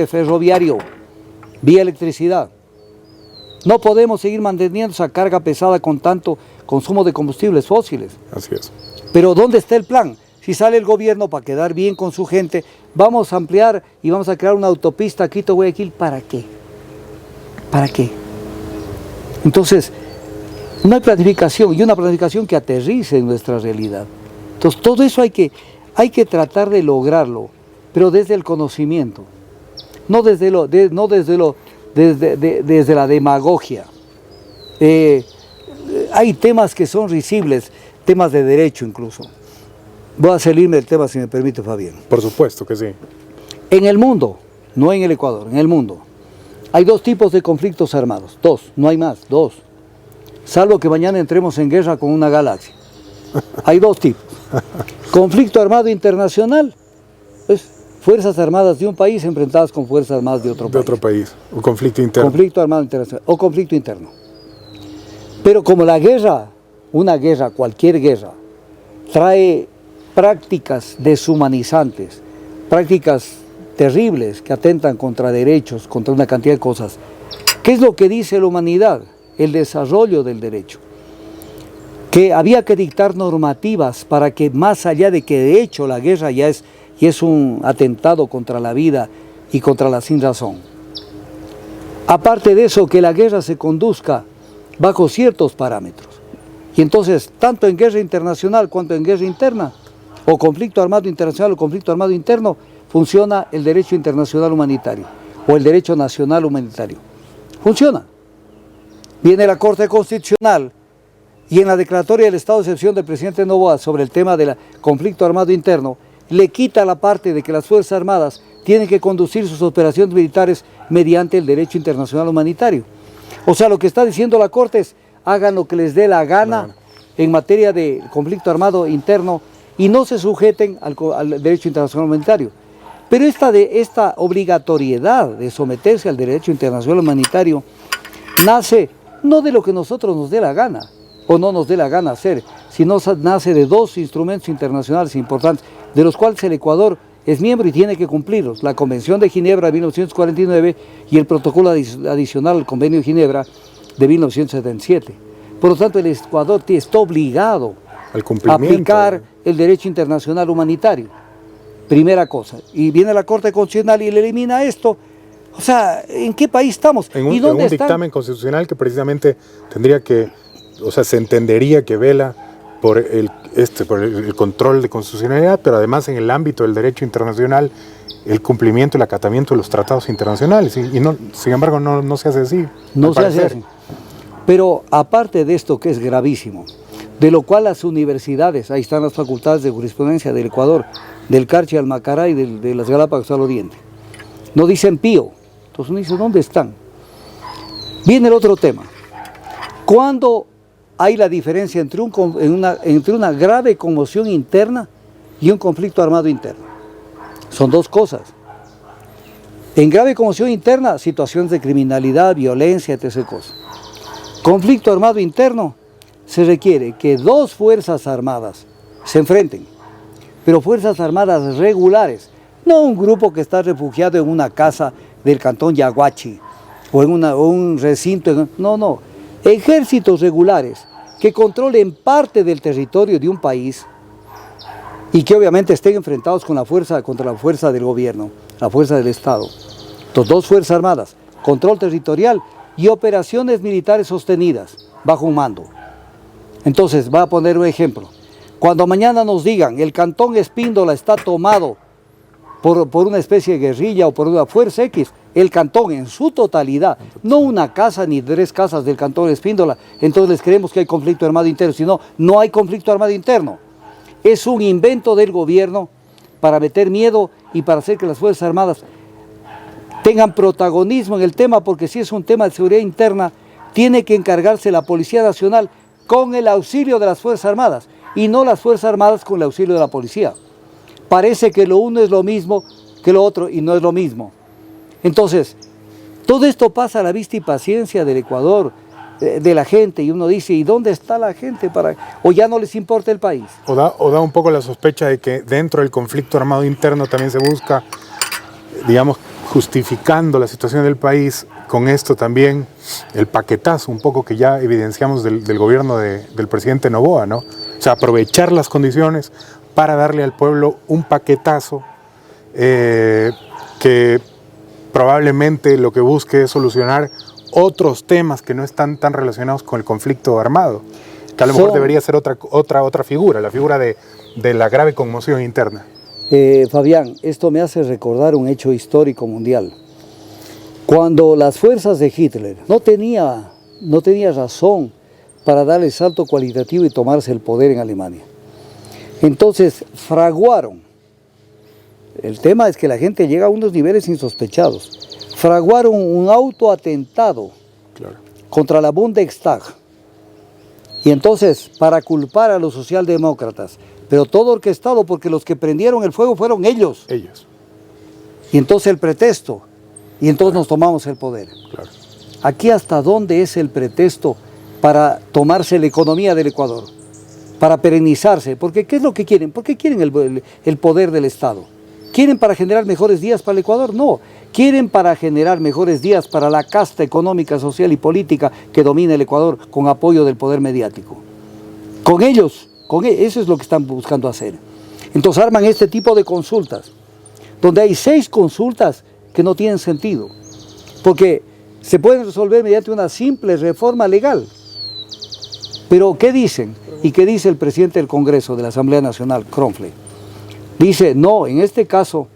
ferroviario, vía electricidad. No podemos seguir manteniendo esa carga pesada con tanto consumo de combustibles fósiles. Así es. Pero ¿dónde está el plan? Si sale el gobierno para quedar bien con su gente, vamos a ampliar y vamos a crear una autopista Quito-Guayaquil, ¿para qué? ¿Para qué? Entonces, no hay planificación, y una planificación que aterrice en nuestra realidad. Entonces, todo eso hay que tratar de lograrlo, pero desde el conocimiento, no desde la demagogia. Hay temas que son risibles, temas de derecho incluso. Voy a salirme del tema si me permite, Fabián. Por supuesto que sí. En el mundo, no en el Ecuador, en el mundo, hay 2 tipos de conflictos armados. 2, no hay más, 2. Salvo que mañana entremos en guerra con una galaxia. Hay 2 tipos. Conflicto armado internacional, es fuerzas armadas de un país enfrentadas con fuerzas armadas de otro país. O conflicto interno. Conflicto armado internacional o conflicto interno. Pero como la guerra, una guerra, cualquier guerra, trae prácticas deshumanizantes, prácticas terribles que atentan contra derechos, contra una cantidad de cosas. ¿Qué es lo que dice la humanidad? El desarrollo del derecho. Que había que dictar normativas para que, más allá de que de hecho la guerra ya es un atentado contra la vida y contra la sinrazón. Aparte de eso, que la guerra se conduzca bajo ciertos parámetros. Y entonces, tanto en guerra internacional cuanto en guerra interna, o conflicto armado internacional o conflicto armado interno, funciona el derecho internacional humanitario o el derecho nacional humanitario. Funciona. Viene la Corte Constitucional y en la declaratoria del estado de excepción del presidente Noboa sobre el tema del conflicto armado interno, le quita la parte de que las Fuerzas Armadas tienen que conducir sus operaciones militares mediante el derecho internacional humanitario. O sea, lo que está diciendo la Corte es, hagan lo que les dé la gana en materia de conflicto armado interno y no se sujeten al derecho internacional humanitario. Pero esta obligatoriedad de someterse al derecho internacional humanitario nace no de lo que nosotros nos dé la gana o no nos dé la gana hacer, sino nace de 2 instrumentos internacionales importantes, de los cuales el Ecuador es miembro y tiene que cumplirlos: la Convención de Ginebra de 1949 y el protocolo adicional al Convenio de Ginebra de 1977. Por lo tanto, el Ecuador está obligado al cumplimiento. Aplicar el derecho internacional humanitario. Primera cosa. Y viene la Corte Constitucional y le elimina esto. O sea, ¿en qué país estamos? En un, ¿Y dónde en un dictamen constitucional que precisamente tendría que, o sea, se entendería que vela por el control de constitucionalidad, pero además en el ámbito del derecho internacional, el cumplimiento y el acatamiento de los tratados internacionales. Y no, sin embargo, no se hace así. No se hace así. Pero aparte de esto, que es gravísimo, de lo cual las universidades, ahí están las facultades de jurisprudencia del Ecuador, del Carchi al Macará y de las Galápagos al Oriente, no dicen pío. Entonces uno dice, ¿dónde están? Viene el otro tema. ¿Cuándo hay la diferencia entre una grave conmoción interna y un conflicto armado interno? Son dos cosas. En grave conmoción interna, situaciones de criminalidad, violencia, etc. cosas. Conflicto armado interno, se requiere que dos fuerzas armadas se enfrenten, pero fuerzas armadas regulares, no un grupo que está refugiado en una casa del cantón Yaguachi o en un recinto, no, ejércitos regulares que controlen parte del territorio de un país y que obviamente estén enfrentados con contra la fuerza del gobierno, la fuerza del Estado. Entonces, dos fuerzas armadas, control territorial y operaciones militares sostenidas bajo un mando. Entonces, voy a poner un ejemplo. Cuando mañana nos digan el cantón Espíndola está tomado por una especie de guerrilla o por una fuerza X, el cantón en su totalidad, no una casa ni 3 casas del cantón Espíndola, entonces les creemos que hay conflicto armado interno, sino no hay conflicto armado interno. Es un invento del gobierno para meter miedo y para hacer que las Fuerzas Armadas tengan protagonismo en el tema, porque si es un tema de seguridad interna, tiene que encargarse la Policía Nacional con el auxilio de las Fuerzas Armadas y no las Fuerzas Armadas con el auxilio de la policía. Parece que lo uno es lo mismo que lo otro y no es lo mismo. Entonces, todo esto pasa a la vista y paciencia del Ecuador, de la gente, y uno dice, ¿y dónde está la gente? ¿O ya no les importa el país? O da un poco la sospecha de que dentro del conflicto armado interno también se busca, digamos, justificando la situación del país, con esto también el paquetazo un poco que ya evidenciamos del gobierno del presidente Noboa, ¿no? O sea, aprovechar las condiciones para darle al pueblo un paquetazo que probablemente lo que busque es solucionar otros temas que no están tan relacionados con el conflicto armado, que a lo mejor debería ser otra figura, la figura de la grave conmoción interna. Fabián, esto me hace recordar un hecho histórico mundial. Cuando las fuerzas de Hitler no tenía razón para dar el salto cualitativo y tomarse el poder en Alemania. Entonces fraguaron, el tema es que la gente llega a unos niveles insospechados, fraguaron un autoatentado contra la Bundestag. Y entonces, para culpar a los socialdemócratas, pero todo orquestado porque los que prendieron el fuego fueron ellos. Y entonces el pretexto, y entonces nos tomamos el poder. Aquí hasta dónde es el pretexto para tomarse la economía del Ecuador, para perennizarse, porque ¿qué es lo que quieren? ¿Por qué quieren el poder del Estado? ¿Quieren para generar mejores días para el Ecuador? No, quieren para generar mejores días para la casta económica, social y política que domina el Ecuador con apoyo del poder mediático. Con ellos, eso es lo que están buscando hacer. Entonces arman este tipo de consultas, donde hay 6 consultas que no tienen sentido, porque se pueden resolver mediante una simple reforma legal. Pero ¿qué dicen? ¿Y qué dice el presidente del Congreso de la Asamblea Nacional, Kronfle? Dice, no, en este caso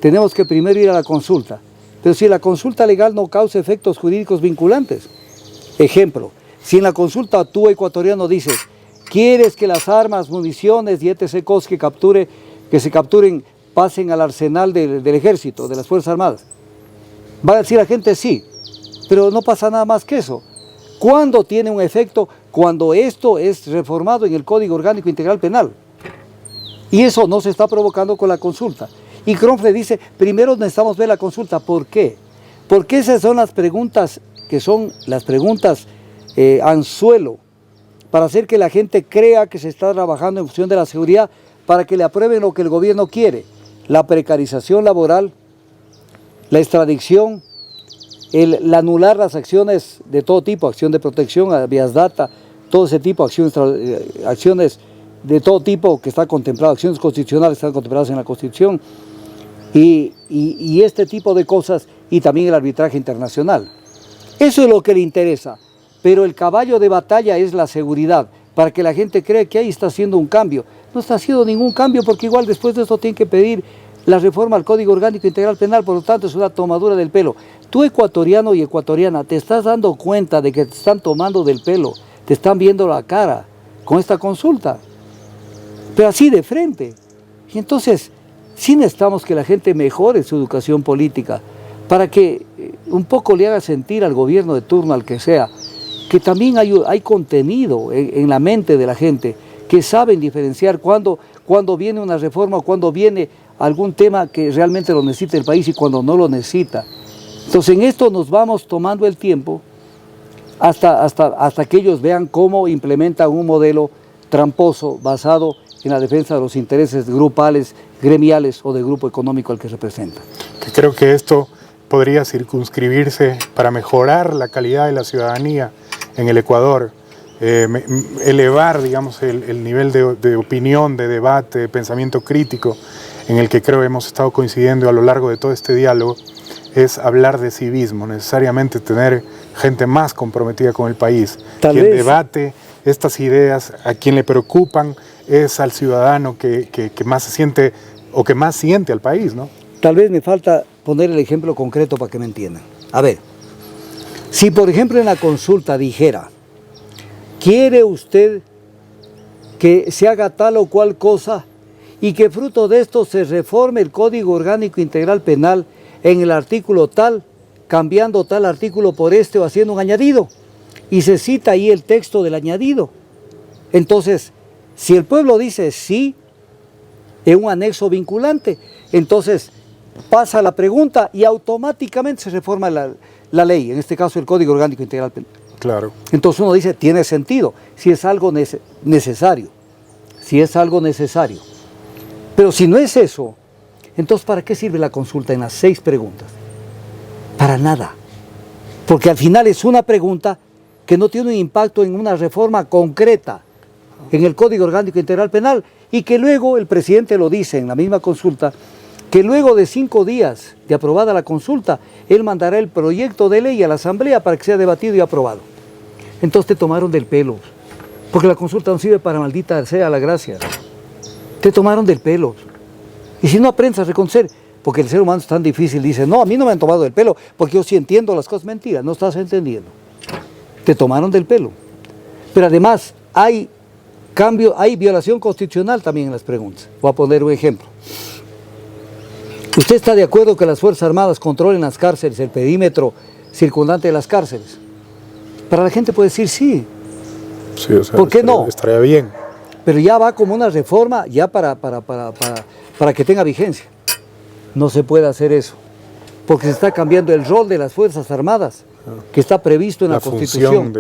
tenemos que primero ir a la consulta, pero si la consulta legal no causa efectos jurídicos vinculantes. Ejemplo, si en la consulta tú, ecuatoriano, dices, ¿quieres que las armas, municiones y etc. cosas que se capturen pasen al arsenal del ejército, de las Fuerzas Armadas? Va a decir la gente sí, pero no pasa nada más que eso. ¿Cuándo tiene un efecto? Cuando esto es reformado en el Código Orgánico Integral Penal. Y eso no se está provocando con la consulta. Y Kronfle dice, primero necesitamos ver la consulta. ¿Por qué? Porque esas son las preguntas que son las preguntas anzuelo, para hacer que la gente crea que se está trabajando en función de la seguridad, para que le aprueben lo que el gobierno quiere. La precarización laboral, la extradición, el anular las acciones de todo tipo, acción de protección, vías data, todo ese tipo de acciones de todo tipo que está contemplado, acciones constitucionales están contempladas en la Constitución, y este tipo de cosas, y también el arbitraje internacional. Eso es lo que le interesa, pero el caballo de batalla es la seguridad, para que la gente crea que ahí está haciendo un cambio. No está haciendo ningún cambio, porque igual después de esto tienen que pedir la reforma al Código Orgánico Integral Penal, por lo tanto es una tomadura del pelo. Tú, ecuatoriano y ecuatoriana, te estás dando cuenta de que te están tomando del pelo, te están viendo la cara con esta consulta, pero así de frente. Y entonces, sí necesitamos que la gente mejore su educación política, para que un poco le haga sentir al gobierno de turno, al que sea, que también hay contenido en la mente de la gente, que saben diferenciar cuando viene una reforma o cuando viene algún tema que realmente lo necesita el país y cuando no lo necesita. Entonces en esto nos vamos tomando el tiempo hasta que ellos vean cómo implementan un modelo tramposo basado en la defensa de los intereses grupales, gremiales o del grupo económico al que representa. Que creo que esto podría circunscribirse para mejorar la calidad de la ciudadanía en el Ecuador, elevar, digamos, el nivel de opinión, de debate, de pensamiento crítico en el que creo hemos estado coincidiendo a lo largo de todo este diálogo, es hablar de civismo, necesariamente tener gente más comprometida con el país, quien debate estas ideas, a quien le preocupan es al ciudadano que más se siente o que más siente al país, ¿no? Tal vez me falta poner el ejemplo concreto para que me entiendan. A ver, si por ejemplo en la consulta dijera, ¿quiere usted que se haga tal o cual cosa y que fruto de esto se reforme el Código Orgánico Integral Penal en el artículo tal, cambiando tal artículo por este o haciendo un añadido? Y se cita ahí el texto del añadido. Entonces, si el pueblo dice sí, en un anexo vinculante, entonces pasa la pregunta y automáticamente se reforma la ley, en este caso el Código Orgánico Integral Penal. Claro. Entonces uno dice, tiene sentido, si es algo necesario, si es algo necesario. Pero si no es eso, entonces ¿para qué sirve la consulta en las 6 preguntas? Para nada. Porque al final es una pregunta que no tiene un impacto en una reforma concreta en el Código Orgánico Integral Penal, y que luego el presidente lo dice en la misma consulta, que luego de 5 días de aprobada la consulta, él mandará el proyecto de ley a la Asamblea para que sea debatido y aprobado. Entonces te tomaron del pelo, porque la consulta no sirve para maldita sea la gracia. Te tomaron del pelo. Y si no aprendes a reconocer, porque el ser humano es tan difícil, dice, no, a mí no me han tomado del pelo, porque yo sí entiendo las cosas. Mentira, no estás entendiendo. Te tomaron del pelo. Pero además hay cambio, hay violación constitucional también en las preguntas. Voy a poner un ejemplo. ¿Usted está de acuerdo que las Fuerzas Armadas controlen las cárceles, el perímetro circundante de las cárceles? Para la gente puede decir sí. Sí, o sea, ¿por qué no? Estaría bien. Pero ya va como una reforma ya para que tenga vigencia. No se puede hacer eso, porque se está cambiando el rol de las Fuerzas Armadas, que está previsto en la Constitución.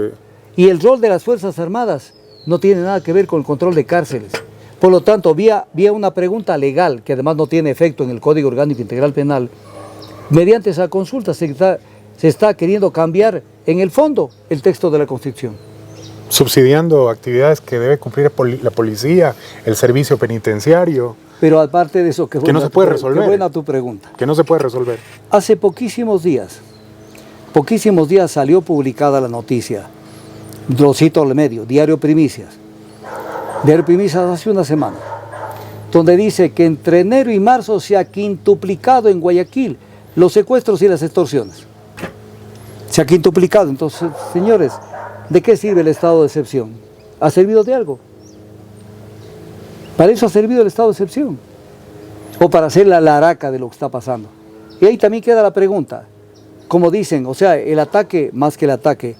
Y el rol de las Fuerzas Armadas no tiene nada que ver con el control de cárceles. Por lo tanto, vía una pregunta legal, que además no tiene efecto en el Código Orgánico Integral Penal, mediante esa consulta se está queriendo cambiar en el fondo el texto de la Constitución. Subsidiando actividades que debe cumplir la policía, el servicio penitenciario. Pero aparte de eso, que no se puede resolver. Qué buena tu pregunta. Que no se puede resolver. Hace poquísimos días salió publicada la noticia, lo cito al medio, Diario Primicias hace una semana, donde dice que entre enero y marzo se ha quintuplicado en Guayaquil los secuestros y las extorsiones. Se ha quintuplicado. Entonces, señores, ¿de qué sirve el estado de excepción? ¿Ha servido de algo? Para eso ha servido el estado de excepción. O para hacer la laraca de lo que está pasando. Y ahí también queda la pregunta. Como dicen, o sea, el ataque, más que el ataque,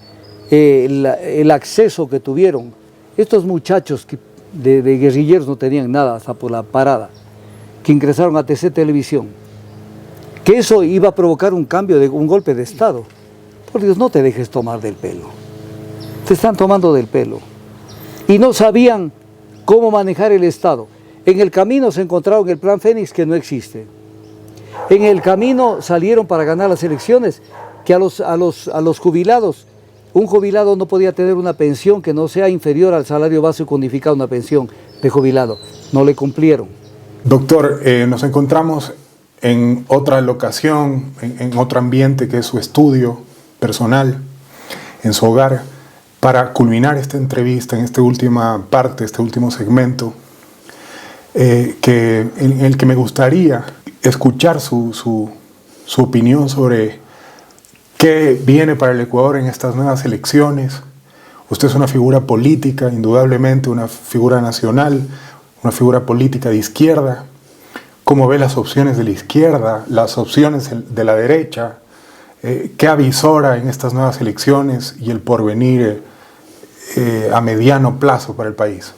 el acceso que tuvieron estos muchachos de guerrilleros, no tenían nada hasta por la parada, que ingresaron a TC Televisión, que eso iba a provocar un cambio, un golpe de Estado. Por Dios, no te dejes tomar del pelo. Te están tomando del pelo. Y no sabían cómo manejar el Estado. En el camino se encontraron el Plan Fénix, que no existe. En el camino salieron para ganar las elecciones, que a los jubilados un jubilado no podía tener una pensión que no sea inferior al salario básico unificado, una pensión de jubilado. No le cumplieron. Doctor, nos encontramos en otra locación, en otro ambiente que es su estudio personal, en su hogar, para culminar esta entrevista, en esta última parte, este último segmento, en el que me gustaría escuchar su opinión sobre qué viene para el Ecuador en estas nuevas elecciones. Usted es una figura política, indudablemente una figura nacional, una figura política de izquierda. ¿Cómo ve las opciones de la izquierda, las opciones de la derecha? ¿Qué avisora en estas nuevas elecciones y el porvenir a mediano plazo para el país?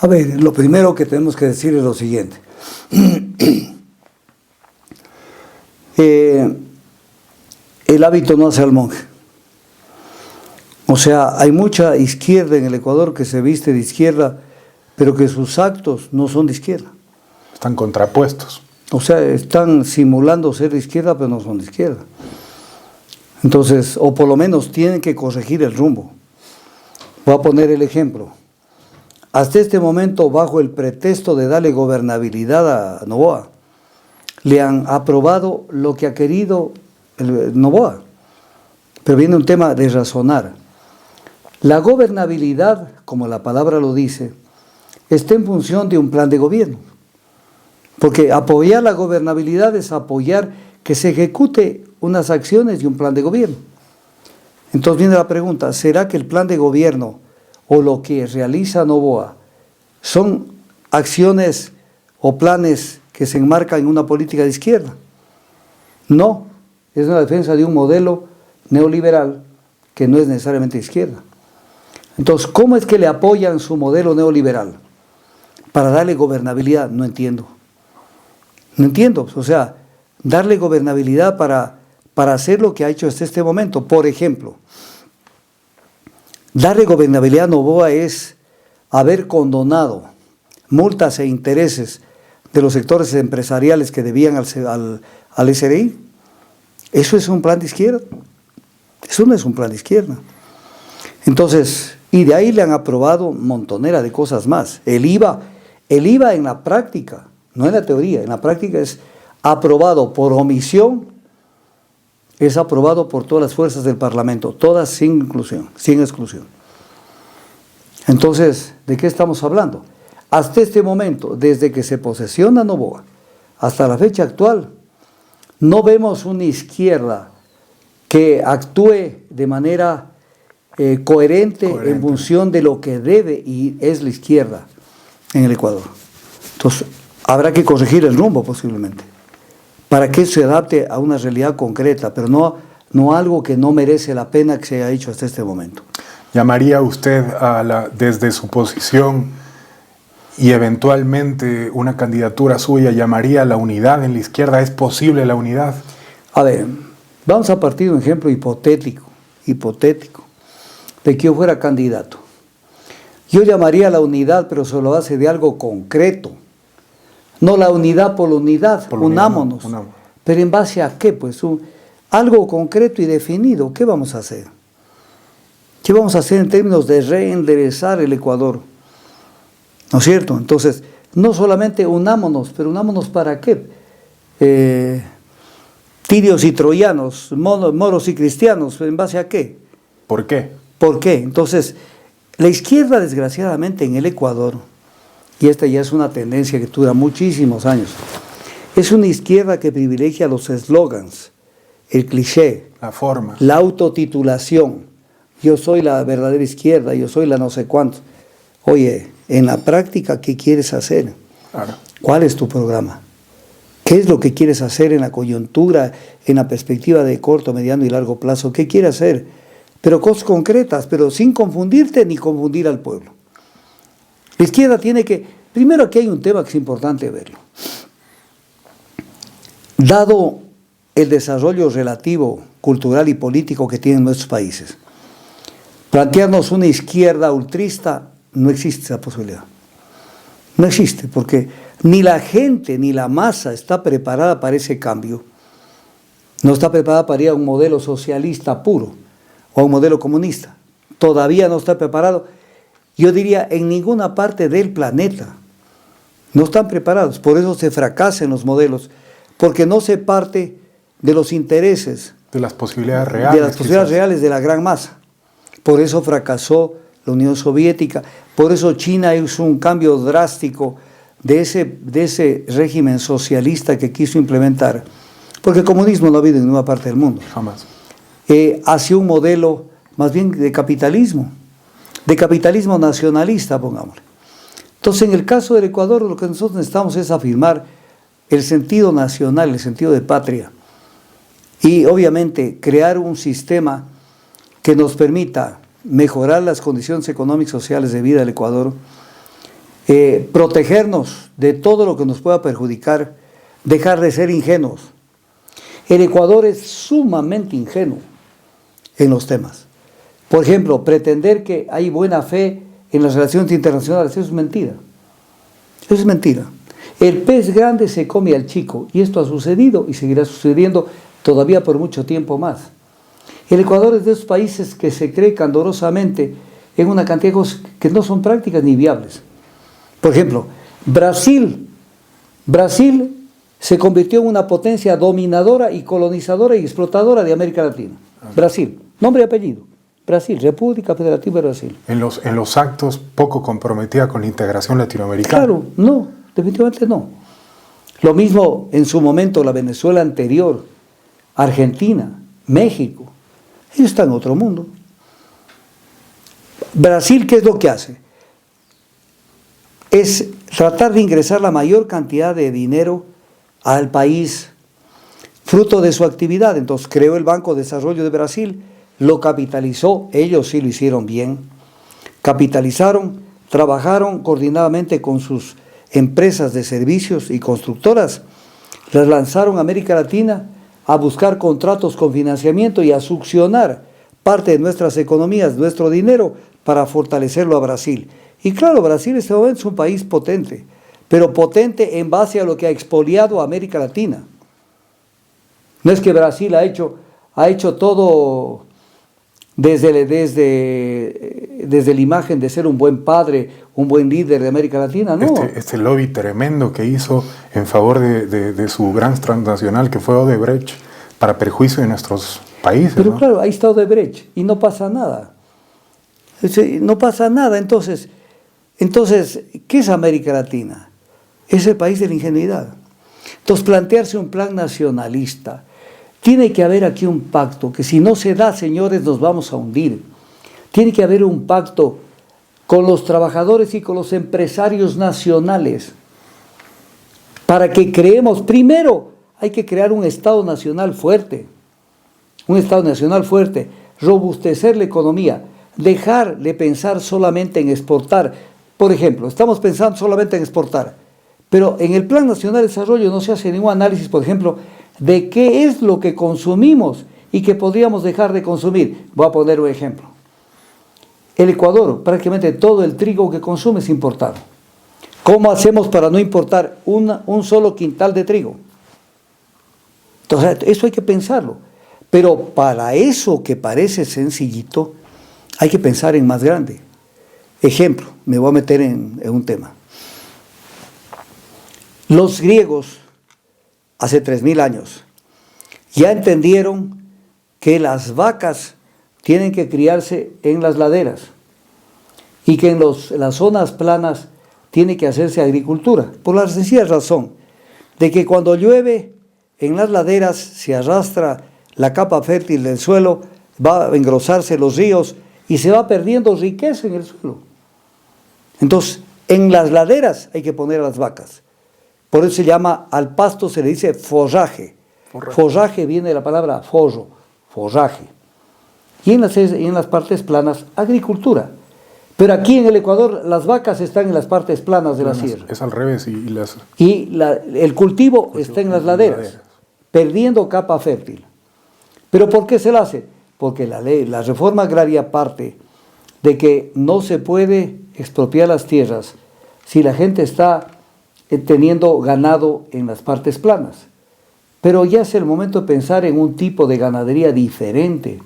A ver, lo primero que tenemos que decir es lo siguiente. El hábito no hace al monje. O sea, hay mucha izquierda en el Ecuador que se viste de izquierda, pero que sus actos no son de izquierda. Están contrapuestos. O sea, están simulando ser de izquierda, pero no son de izquierda. Entonces, o por lo menos tienen que corregir el rumbo. Voy a poner el ejemplo. Hasta este momento, bajo el pretexto de darle gobernabilidad a Noboa, le han aprobado lo que ha querido Noboa. Pero viene un tema de razonar. La gobernabilidad, como la palabra lo dice, está en función de un plan de gobierno. Porque apoyar la gobernabilidad es apoyar que se ejecute unas acciones y un plan de gobierno. Entonces viene la pregunta, ¿será que el plan de gobierno o lo que realiza Noboa son acciones o planes que se enmarcan en una política de izquierda? No, es una defensa de un modelo neoliberal que no es necesariamente de izquierda. Entonces, ¿cómo es que le apoyan su modelo neoliberal? Para darle gobernabilidad, no entiendo. No entiendo, o sea, darle gobernabilidad para hacer lo que ha hecho hasta este momento. Por ejemplo, darle gobernabilidad a Noboa es haber condonado multas e intereses de los sectores empresariales que debían al SRI. ¿Eso es un plan de izquierda? Eso no es un plan de izquierda. Entonces, y de ahí le han aprobado montonera de cosas más. El IVA en la práctica, no en la teoría, en la práctica es aprobado por omisión, es aprobado por todas las fuerzas del Parlamento, todas sin inclusión, sin exclusión. Entonces, ¿de qué estamos hablando? Hasta este momento, desde que se posesiona Noboa hasta la fecha actual, no vemos una izquierda que actúe de manera coherente en función de lo que debe y es la izquierda en el Ecuador. Entonces, habrá que corregir el rumbo posiblemente, para que se adapte a una realidad concreta, pero no algo que no merece la pena que se haya hecho hasta este momento. ¿Llamaría usted desde su posición y eventualmente una candidatura suya, llamaría a la unidad en la izquierda? ¿Es posible la unidad? A ver, vamos a partir de un ejemplo hipotético, de que yo fuera candidato. Yo llamaría a la unidad, pero sobre la base de algo concreto. No la unidad por la unidad, unámonos. Pero ¿en base a qué? Pues algo concreto y definido. ¿Qué vamos a hacer? ¿Qué vamos a hacer en términos de reenderezar el Ecuador? ¿No es cierto? Entonces, no solamente unámonos, pero unámonos ¿para qué? Tirios y troyanos, moros y cristianos, ¿en base a qué? ¿Por qué? ¿Por qué? Entonces, la izquierda, desgraciadamente, en el Ecuador, y esta ya es una tendencia que dura muchísimos años, es una izquierda que privilegia los eslogans, el cliché, la forma, la autotitulación. Yo soy la verdadera izquierda, yo soy la no sé cuánto. Oye, en la práctica, ¿qué quieres hacer? Claro. ¿Cuál es tu programa? ¿Qué es lo que quieres hacer en la coyuntura, en la perspectiva de corto, mediano y largo plazo? ¿Qué quieres hacer? Pero cosas concretas, pero sin confundirte ni confundir al pueblo. La izquierda tiene que... Primero, aquí hay un tema que es importante verlo. Dado el desarrollo relativo, cultural y político que tienen nuestros países, plantearnos una izquierda ultrista, no existe esa posibilidad. No existe, porque ni la gente ni la masa está preparada para ese cambio. No está preparada para ir a un modelo socialista puro, o a un modelo comunista. Todavía no está preparado. Yo diría, en ninguna parte del planeta no están preparados. Por eso se fracasan los modelos, porque no se parte de los intereses, de las posibilidades reales. de las posibilidades reales de la gran masa. Por eso fracasó la Unión Soviética, por eso China hizo un cambio drástico de ese régimen socialista que quiso implementar, porque el comunismo no ha habido en ninguna parte del mundo. Jamás. Hacia un modelo más bien de capitalismo nacionalista, pongámosle. Entonces, en el caso del Ecuador, lo que nosotros necesitamos es afirmar el sentido nacional, el sentido de patria, y obviamente crear un sistema que nos permita mejorar las condiciones económicas y sociales de vida del Ecuador, protegernos de todo lo que nos pueda perjudicar, dejar de ser ingenuos. El Ecuador es sumamente ingenuo en los temas. Por ejemplo, pretender que hay buena fe en las relaciones internacionales, eso es mentira. Eso es mentira. El pez grande se come al chico, y esto ha sucedido y seguirá sucediendo todavía por mucho tiempo más. El Ecuador es de esos países que se cree candorosamente en una cantidad de cosas que no son prácticas ni viables. Por ejemplo, Brasil se convirtió en una potencia dominadora y colonizadora y explotadora de América Latina. Brasil, nombre y apellido. Brasil, República Federativa de Brasil. En los actos poco comprometida con la integración latinoamericana. Claro, no, definitivamente no. Lo mismo en su momento la Venezuela anterior, Argentina, México. Ellos están en otro mundo. Brasil, ¿qué es lo que hace? Es tratar de ingresar la mayor cantidad de dinero al país, fruto de su actividad. Entonces creó el Banco de Desarrollo de Brasil, lo capitalizó, ellos sí lo hicieron bien, capitalizaron, trabajaron coordinadamente con sus empresas de servicios y constructoras, las lanzaron a América Latina a buscar contratos con financiamiento y a succionar parte de nuestras economías, nuestro dinero, para fortalecerlo a Brasil. Y claro, Brasil en este momento es un país potente, pero potente en base a lo que ha expoliado a América Latina. No es que Brasil ha hecho todo desde la imagen de ser un buen padre, un buen líder de América Latina, no. Este lobby tremendo que hizo en favor de su gran transnacional, que fue Odebrecht, para perjuicio de nuestros países. Pero ¿no? claro, ahí está Odebrecht y no pasa nada. No pasa nada. Entonces, ¿qué es América Latina? Es el país de la ingenuidad. Entonces, plantearse un plan nacionalista, tiene que haber aquí un pacto, que si no se da, señores, nos vamos a hundir. Tiene que haber un pacto con los trabajadores y con los empresarios nacionales, para que creemos, primero, hay que crear un Estado nacional fuerte, robustecer la economía, dejar de pensar solamente en exportar. Por ejemplo, estamos pensando solamente en exportar, pero en el Plan Nacional de Desarrollo no se hace ningún análisis, por ejemplo, de qué es lo que consumimos y que podríamos dejar de consumir. Voy a poner un ejemplo. El Ecuador, prácticamente todo el trigo que consume es importado. ¿Cómo hacemos para no importar un solo quintal de trigo? Entonces, eso hay que pensarlo. Pero para eso que parece sencillito, hay que pensar en más grande. Ejemplo, me voy a meter en un tema. Los griegos, hace 3000 años, ya entendieron que las vacas tienen que criarse en las laderas y que en las zonas planas tiene que hacerse agricultura, por la sencilla razón de que cuando llueve en las laderas se arrastra la capa fértil del suelo, va a engrosarse los ríos y se va perdiendo riqueza en el suelo. Entonces, en las laderas hay que poner a las vacas. Por eso se llama, al pasto se le dice forraje. Forraje viene de la palabra forro, forraje. Y en las partes planas, agricultura. Pero aquí en el Ecuador, las vacas están en las partes planas de la sierra. Es al revés. El cultivo está en las laderas, perdiendo capa fértil. ¿Pero por qué se la hace? Porque la reforma agraria parte de que no se puede expropiar las tierras si la gente está teniendo ganado en las partes planas. Pero ya es el momento de pensar en un tipo de ganadería diferente,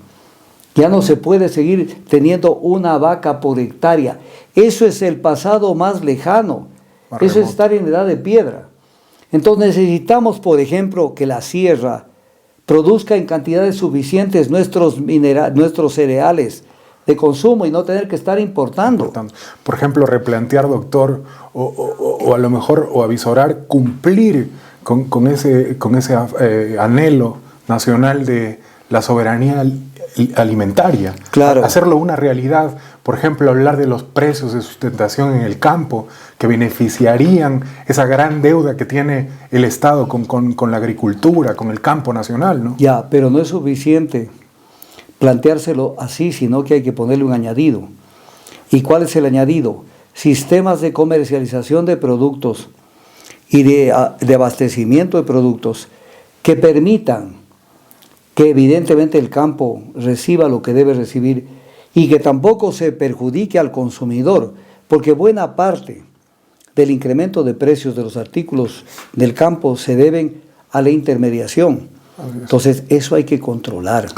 Ya no se puede seguir teniendo una vaca por hectárea. Eso es el pasado más lejano. Eso es estar en edad de piedra. Entonces necesitamos, por ejemplo, que la sierra produzca en cantidades suficientes nuestros cereales de consumo y no tener que estar importando. Por ejemplo, replantear, doctor, o a lo mejor, o avisorar, cumplir con ese anhelo nacional de la soberanía alimentaria. Claro. Hacerlo una realidad. Por ejemplo, hablar de los precios de sustentación en el campo que beneficiarían esa gran deuda que tiene el Estado con la agricultura, con el campo nacional, ¿no? Ya, pero no es suficiente planteárselo así, sino que hay que ponerle un añadido. ¿Y cuál es el añadido? Sistemas de comercialización de productos y de abastecimiento de productos que permitan que evidentemente el campo reciba lo que debe recibir y que tampoco se perjudique al consumidor, porque buena parte del incremento de precios de los artículos del campo se deben a la intermediación. Entonces, eso hay que controlar.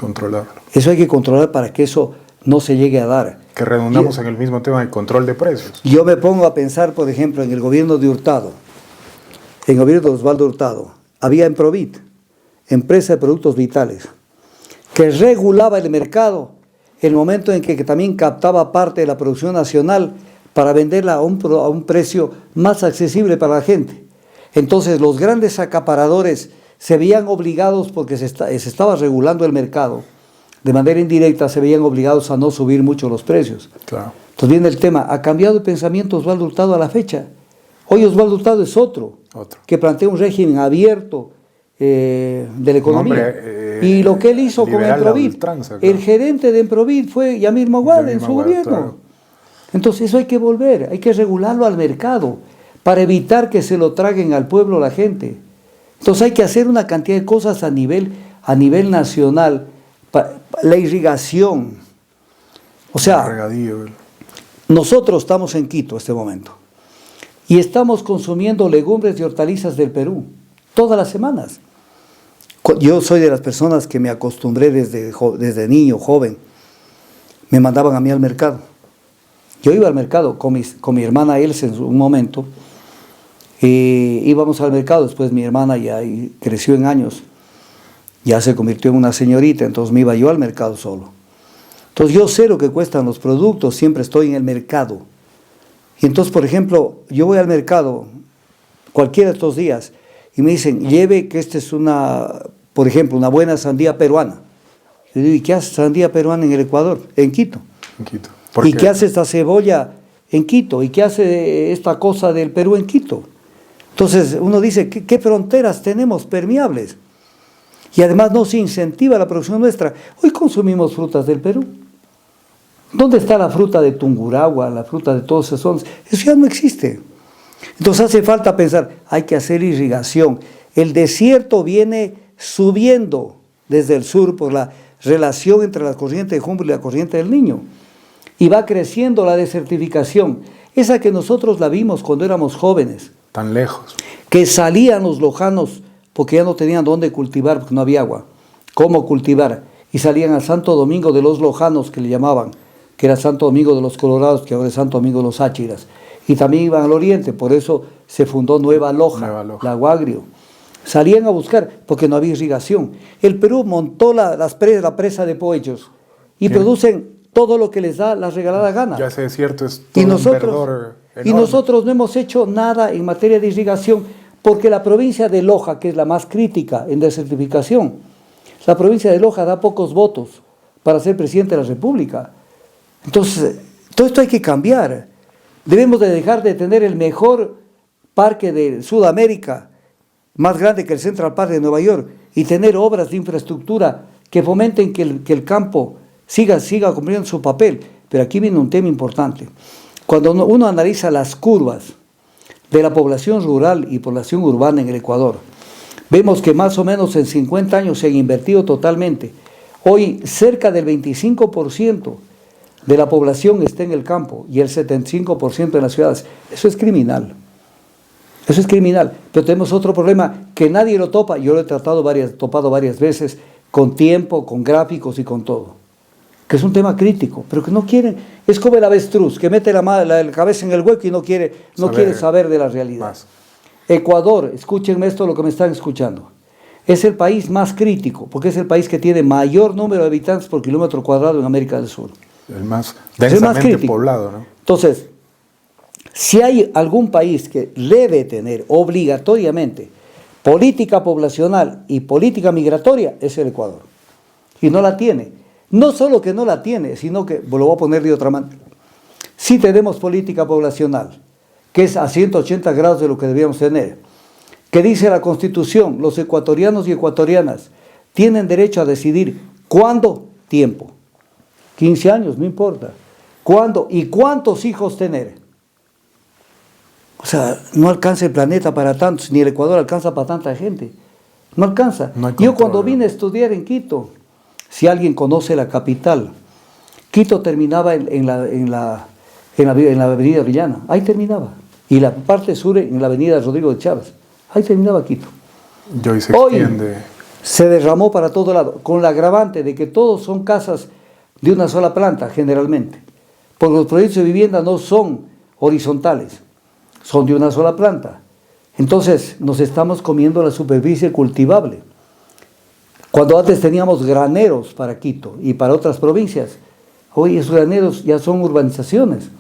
Eso hay que controlar para que eso no se llegue a dar. Que redundamos en el mismo tema del control de precios. Yo me pongo a pensar, por ejemplo, en el gobierno de Hurtado, en el gobierno de Osvaldo Hurtado, había Emprovit, empresa de productos vitales, que regulaba el mercado en el momento en que también captaba parte de la producción nacional para venderla a un precio más accesible para la gente. Entonces los grandes acaparadores se veían obligados, porque se estaba regulando el mercado, de manera indirecta se veían obligados a no subir mucho los precios. Claro. Entonces viene el tema, ¿ha cambiado el pensamiento Osvaldo Hurtado a la fecha? Hoy Osvaldo Hurtado es otro. que plantea un régimen abierto de la economía. Y lo que él hizo con Emprovit, el gerente de Emprovit fue Yamil Maguad en su gobierno. Claro. Entonces eso hay que volver, hay que regularlo al mercado para evitar que se lo traguen al pueblo la gente. Entonces hay que hacer una cantidad de cosas a nivel nacional, la irrigación. O sea, nosotros estamos en Quito en este momento y estamos consumiendo legumbres y hortalizas del Perú todas las semanas. Yo soy de las personas que me acostumbré desde niño, joven, me mandaban a mí al mercado. Yo iba al mercado con mi hermana Elsa en un momento, y íbamos al mercado. Después mi hermana ya creció en años, ya se convirtió en una señorita, entonces me iba yo al mercado solo. Entonces yo sé lo que cuestan los productos, siempre estoy en el mercado. Y entonces, por ejemplo, yo voy al mercado cualquiera de estos días y me dicen, lleve que esta es por ejemplo, una buena sandía peruana. Yo digo, ¿y qué hace sandía peruana en el Ecuador? En Quito. En Quito. ¿Y qué hace esta cebolla en Quito? ¿Y qué hace esta cosa del Perú en Quito? Entonces uno dice, ¿qué fronteras tenemos permeables? Y además no se incentiva la producción nuestra. Hoy consumimos frutas del Perú. ¿Dónde está la fruta de Tungurahua, la fruta de todos esos zonas? Eso ya no existe. Entonces hace falta pensar, hay que hacer irrigación. El desierto viene subiendo desde el sur por la relación entre la corriente de Humboldt y la corriente del Niño. Y va creciendo la desertificación, esa que nosotros la vimos cuando éramos jóvenes. Tan lejos. Que salían los lojanos porque ya no tenían dónde cultivar, porque no había agua. ¿Cómo cultivar? Y salían al Santo Domingo de los Lojanos, que le llamaban, que era Santo Domingo de los Colorados, que ahora es Santo Domingo de los Áchiras. Y también iban al oriente, por eso se fundó Nueva Loja, Lago Agrio. Salían a buscar, porque no había irrigación. El Perú montó la presa de Poellos y producen todo lo que les da la regalada gana. Ya ese desierto es todo un verdor enorme. Y nosotros no hemos hecho nada en materia de irrigación, porque la provincia de Loja, que es la más crítica en desertificación, la provincia de Loja da pocos votos para ser presidente de la República. Entonces, todo esto hay que cambiar. Debemos de dejar de tener el mejor parque de Sudamérica, más grande que el Central Park de Nueva York, y tener obras de infraestructura que fomenten que el campo siga cumpliendo su papel. Pero aquí viene un tema importante. Cuando uno analiza las curvas de la población rural y población urbana en el Ecuador, vemos que más o menos en 50 años se han invertido totalmente. Hoy cerca del 25% de la población está en el campo y el 75% en las ciudades. Eso es criminal. Eso es criminal. Pero tenemos otro problema que nadie lo topa. Yo lo he topado varias veces, con tiempo, con gráficos y con todo. que es un tema crítico, pero que no quieren, es como el avestruz, que mete la cabeza en el hueco y no quiere saber de la realidad. Más. Ecuador, escúchenme esto, lo que me están escuchando, es el país más crítico, porque es el país que tiene mayor número de habitantes por kilómetro cuadrado en América del Sur. El más densamente poblado, ¿no? Entonces, si hay algún país que debe tener obligatoriamente política poblacional y política migratoria, es el Ecuador. Y no la tiene. No solo que no la tiene, sino que, lo voy a poner de otra manera, sí tenemos política poblacional, que es a 180 grados de lo que debíamos tener, que dice la Constitución, los ecuatorianos y ecuatorianas tienen derecho a decidir cuándo, tiempo, 15 años, no importa, cuándo y cuántos hijos tener. O sea, no alcanza el planeta para tantos, ni el Ecuador alcanza para tanta gente, no alcanza. No hay Yo control, cuando vine a estudiar en Quito, si alguien conoce la capital, Quito terminaba en la avenida Orellana, ahí terminaba. Y la parte sur en la avenida Rodrigo de Chávez, ahí terminaba Quito. Y hoy se extiende. Se derramó para todo lado, con la agravante de que todos son casas de una sola planta, generalmente. Porque los proyectos de vivienda no son horizontales, son de una sola planta. Entonces nos estamos comiendo la superficie cultivable. Cuando antes teníamos graneros para Quito y para otras provincias, hoy esos graneros ya son urbanizaciones.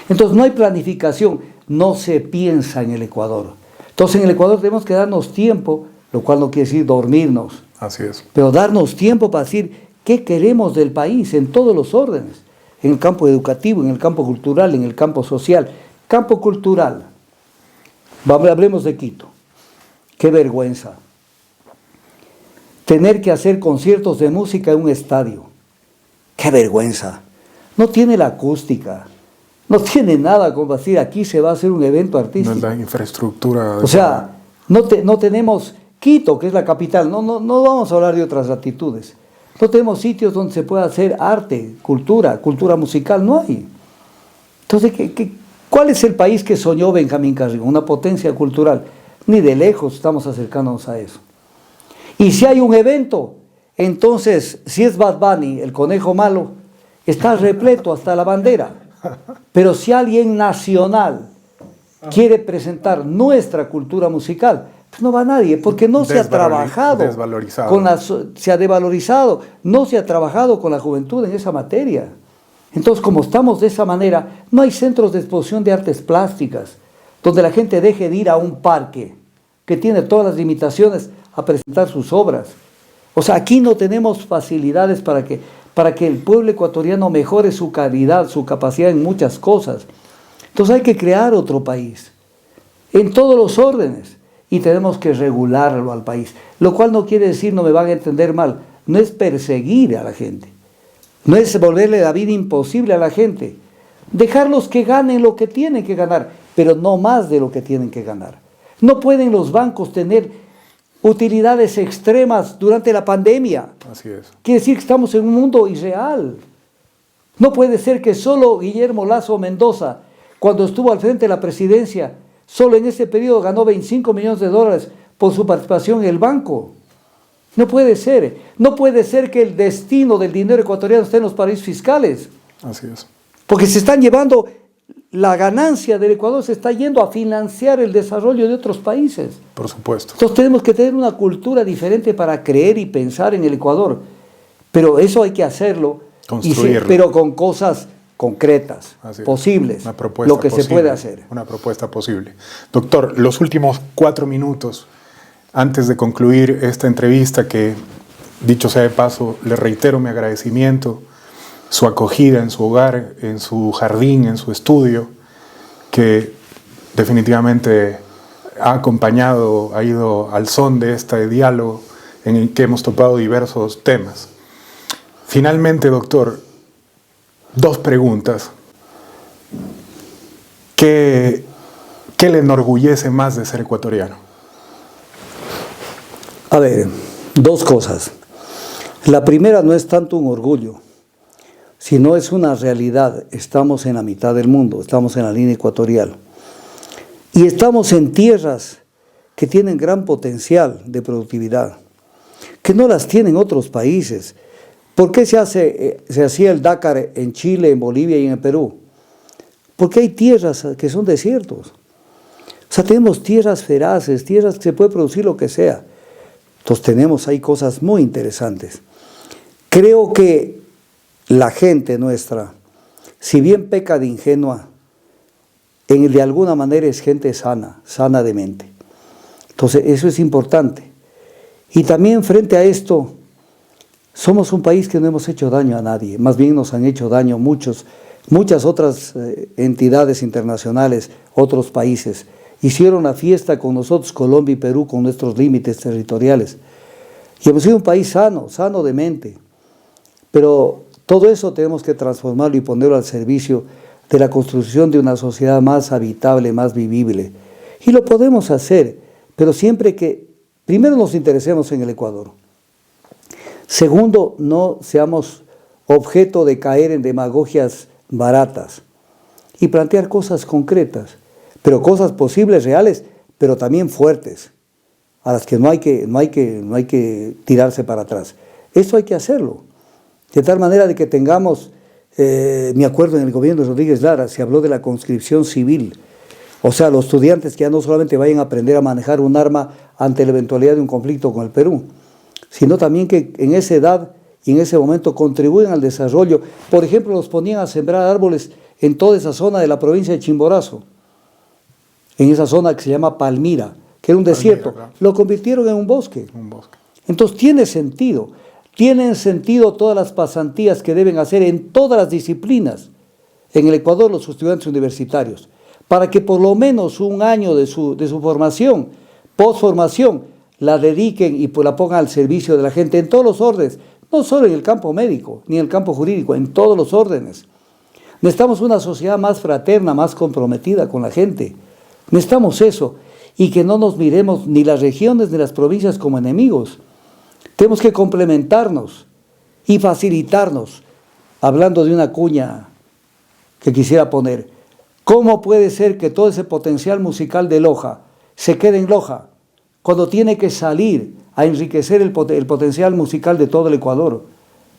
Entonces no hay planificación, no se piensa en el Ecuador. Entonces en el Ecuador tenemos que darnos tiempo, lo cual no quiere decir dormirnos. Así es. Pero darnos tiempo para decir qué queremos del país en todos los órdenes. En el campo educativo, en el campo cultural, en el campo social. Campo cultural. Hablemos de Quito. Qué vergüenza. Tener que hacer conciertos de música en un estadio. ¡Qué vergüenza! No tiene la acústica, no tiene nada como decir, aquí se va a hacer un evento artístico. No es la infraestructura. O sea, no tenemos Quito, que es la capital, no vamos a hablar de otras latitudes. No tenemos sitios donde se pueda hacer arte, cultura musical, no hay. Entonces, ¿cuál es el país que soñó Benjamín Carrillo? Una potencia cultural. Ni de lejos estamos acercándonos a eso. Y si hay un evento, entonces, si es Bad Bunny, el conejo malo, está repleto hasta la bandera. Pero si alguien nacional quiere presentar nuestra cultura musical, pues no va nadie, porque no se ha trabajado, se ha devalorizado, no se ha trabajado con la juventud en esa materia. Entonces, como estamos de esa manera, no hay centros de exposición de artes plásticas, donde la gente deje de ir a un parque, que tiene todas las limitaciones, a presentar sus obras. O sea, aquí no tenemos facilidades para que el pueblo ecuatoriano mejore su calidad, su capacidad en muchas cosas. Entonces hay que crear otro país, en todos los órdenes, y tenemos que regularlo al país. Lo cual no quiere decir, no me van a entender mal, no es perseguir a la gente, no es volverle la vida imposible a la gente, dejarlos que ganen lo que tienen que ganar, pero no más de lo que tienen que ganar. No pueden los bancos tener utilidades extremas durante la pandemia. Así es. Quiere decir que estamos en un mundo irreal. No puede ser que solo Guillermo Lasso Mendoza, cuando estuvo al frente de la presidencia, solo en ese periodo ganó $25 millones por su participación en el banco. No puede ser. No puede ser que el destino del dinero ecuatoriano esté en los paraísos fiscales. Así es. Porque se están llevando, la ganancia del Ecuador se está yendo a financiar el desarrollo de otros países. Por supuesto. Entonces tenemos que tener una cultura diferente para creer y pensar en el Ecuador. Pero eso hay que hacerlo, pero con cosas concretas, posibles, lo que se puede hacer. Una propuesta posible. Doctor, los últimos 4 minutos, antes de concluir esta entrevista, que dicho sea de paso, le reitero mi agradecimiento, su acogida en su hogar, en su jardín, en su estudio, que definitivamente ha acompañado, ha ido al son de este diálogo en el que hemos topado diversos temas. Finalmente, doctor, 2 preguntas. ¿Qué le enorgullece más de ser ecuatoriano? A ver, 2 cosas. La primera no es tanto un orgullo, sino es una realidad. Estamos en la mitad del mundo, estamos en la línea ecuatorial. Y estamos en tierras que tienen gran potencial de productividad, que no las tienen otros países. ¿Por qué se hacía el Dakar en Chile, en Bolivia y en el Perú? Porque hay tierras que son desiertos. O sea, tenemos tierras feraces, tierras que se puede producir lo que sea. Entonces tenemos ahí cosas muy interesantes. Creo que la gente nuestra, si bien peca de ingenua, de alguna manera es gente sana, sana de mente. Entonces eso es importante. Y también frente a esto, somos un país que no hemos hecho daño a nadie, más bien nos han hecho daño muchas otras entidades internacionales, otros países. Hicieron la fiesta con nosotros, Colombia y Perú, con nuestros límites territoriales. Y hemos sido un país sano, sano de mente. Pero todo eso tenemos que transformarlo y ponerlo al servicio de la construcción de una sociedad más habitable, más vivible. Y lo podemos hacer, pero siempre que primero nos interesemos en el Ecuador. Segundo, no seamos objeto de caer en demagogias baratas y plantear cosas concretas, pero cosas posibles, reales, pero también fuertes, a las que no hay que tirarse para atrás. Eso hay que hacerlo, de tal manera de que tengamos, me acuerdo en el gobierno de Rodríguez Lara, se habló de la conscripción civil, o sea, los estudiantes que ya no solamente vayan a aprender a manejar un arma ante la eventualidad de un conflicto con el Perú, sino también que en esa edad y en ese momento contribuyen al desarrollo. Por ejemplo, los ponían a sembrar árboles en toda esa zona de la provincia de Chimborazo, en esa zona que se llama Palmira, que era un desierto, claro. Lo convirtieron en un bosque. Entonces tienen sentido todas las pasantías que deben hacer en todas las disciplinas en el Ecuador los estudiantes universitarios, para que por lo menos un año de su formación, postformación, la dediquen y la pongan al servicio de la gente en todos los órdenes, no solo en el campo médico, ni en el campo jurídico, en todos los órdenes. Necesitamos una sociedad más fraterna, más comprometida con la gente. Necesitamos eso, y que no nos miremos ni las regiones ni las provincias como enemigos. Tenemos que complementarnos y facilitarnos. Hablando de una cuña que quisiera poner, ¿cómo puede ser que todo ese potencial musical de Loja se quede en Loja, cuando tiene que salir a enriquecer el potencial musical de todo el Ecuador?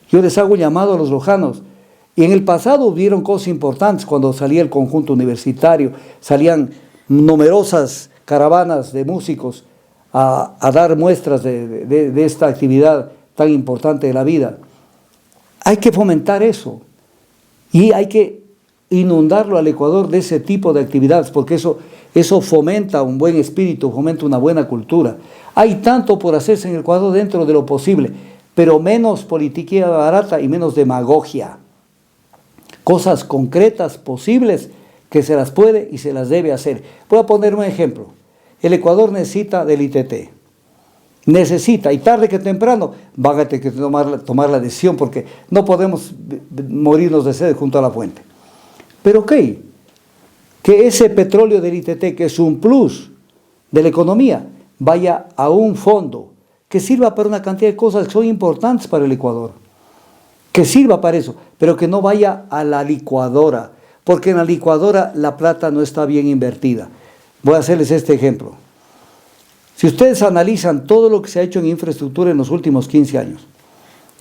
Yo les hago un llamado a los lojanos. Y en el pasado hubieron cosas importantes cuando salía el conjunto universitario, salían numerosas caravanas de músicos a dar muestras de esta actividad tan importante de la vida. Hay que fomentar eso y hay que inundarlo al Ecuador de ese tipo de actividades, porque eso fomenta un buen espíritu, fomenta una buena cultura. Hay tanto por hacerse en el Ecuador dentro de lo posible, pero menos politiquía barata y menos demagogia. Cosas concretas, posibles, que se las puede y se las debe hacer. Voy a poner un ejemplo. El Ecuador necesita del ITT. Necesita, y tarde que temprano, van a tener que tomar la decisión, porque no podemos morirnos de sed junto a la fuente. Pero ok, que ese petróleo del ITT, que es un plus de la economía, vaya a un fondo que sirva para una cantidad de cosas que son importantes para el Ecuador. Que sirva para eso, pero que no vaya a la licuadora, porque en la licuadora la plata no está bien invertida. Voy a hacerles este ejemplo. Si ustedes analizan todo lo que se ha hecho en infraestructura en los últimos 15 años,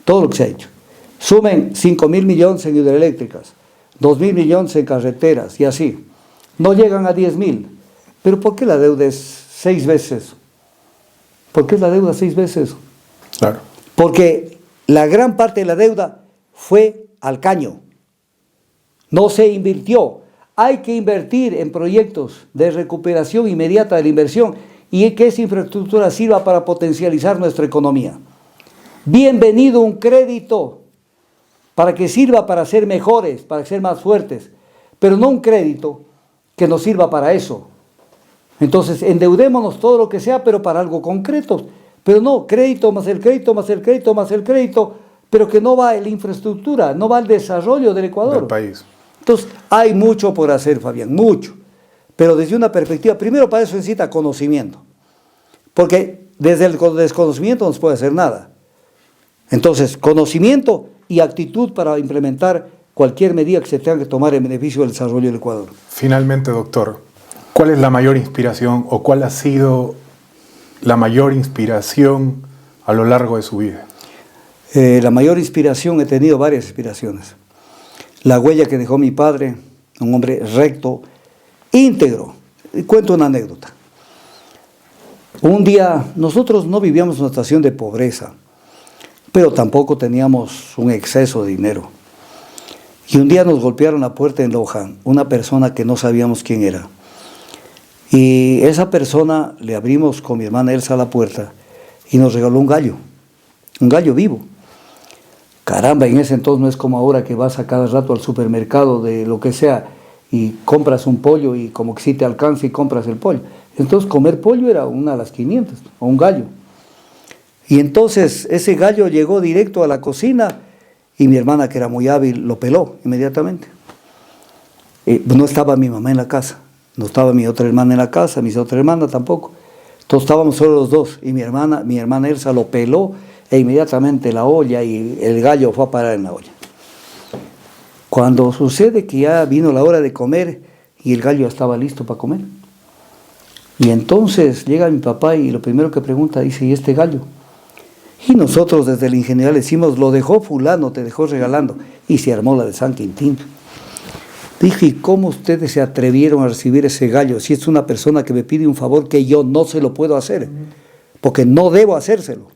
todo lo que se ha hecho, sumen 5.000 millones en hidroeléctricas, 2.000 millones en carreteras y así, no llegan a 10.000. Pero ¿por qué la deuda es 6 veces? ¿Por qué es la deuda 6 veces? Claro. Porque la gran parte de la deuda fue al caño. No se invirtió. Hay que invertir en proyectos de recuperación inmediata de la inversión y que esa infraestructura sirva para potencializar nuestra economía. Bienvenido un crédito para que sirva para ser mejores, para ser más fuertes, pero no un crédito que nos sirva para eso. Entonces, endeudémonos todo lo que sea, pero para algo concreto. Pero no, crédito más el crédito, más el crédito, más el crédito, pero que no va a la infraestructura, no va al desarrollo del Ecuador. Del país. Entonces, hay mucho por hacer, Fabián, mucho. Pero desde una perspectiva, primero para eso necesita conocimiento. Porque desde el desconocimiento no se puede hacer nada. Entonces, conocimiento y actitud para implementar cualquier medida que se tenga que tomar en beneficio del desarrollo del Ecuador. Finalmente, doctor, ¿cuál es la mayor inspiración o cuál ha sido la mayor inspiración a lo largo de su vida? La mayor inspiración, he tenido varias inspiraciones. La huella que dejó mi padre, un hombre recto, íntegro. Y cuento una anécdota. Un día, nosotros no vivíamos en una situación de pobreza, pero tampoco teníamos un exceso de dinero. Y un día nos golpearon la puerta en Loja, una persona que no sabíamos quién era. Y esa persona, le abrimos con mi hermana Elsa la puerta y nos regaló un gallo vivo. Caramba, en ese entonces no es como ahora que vas a cada rato al supermercado de lo que sea y compras un pollo y como que sí te alcanza y compras el pollo. Entonces comer pollo era una a las 500, o un gallo. Y entonces ese gallo llegó directo a la cocina y mi hermana, que era muy hábil, lo peló inmediatamente. No estaba mi mamá en la casa, no estaba mi otra hermana en la casa, mis otra hermana tampoco. Entonces estábamos solo los dos y mi hermana Elsa lo peló e inmediatamente la olla y el gallo fue a parar en la olla. Cuando sucede que ya vino la hora de comer y el gallo ya estaba listo para comer. Y entonces llega mi papá y lo primero que pregunta, dice, ¿y este gallo? Y nosotros desde el ingeniero le decimos, lo dejó fulano, te dejó regalando. Y se armó la de San Quintín. Dije, ¿y cómo ustedes se atrevieron a recibir ese gallo? Si es una persona que me pide un favor que yo no se lo puedo hacer, porque no debo hacérselo.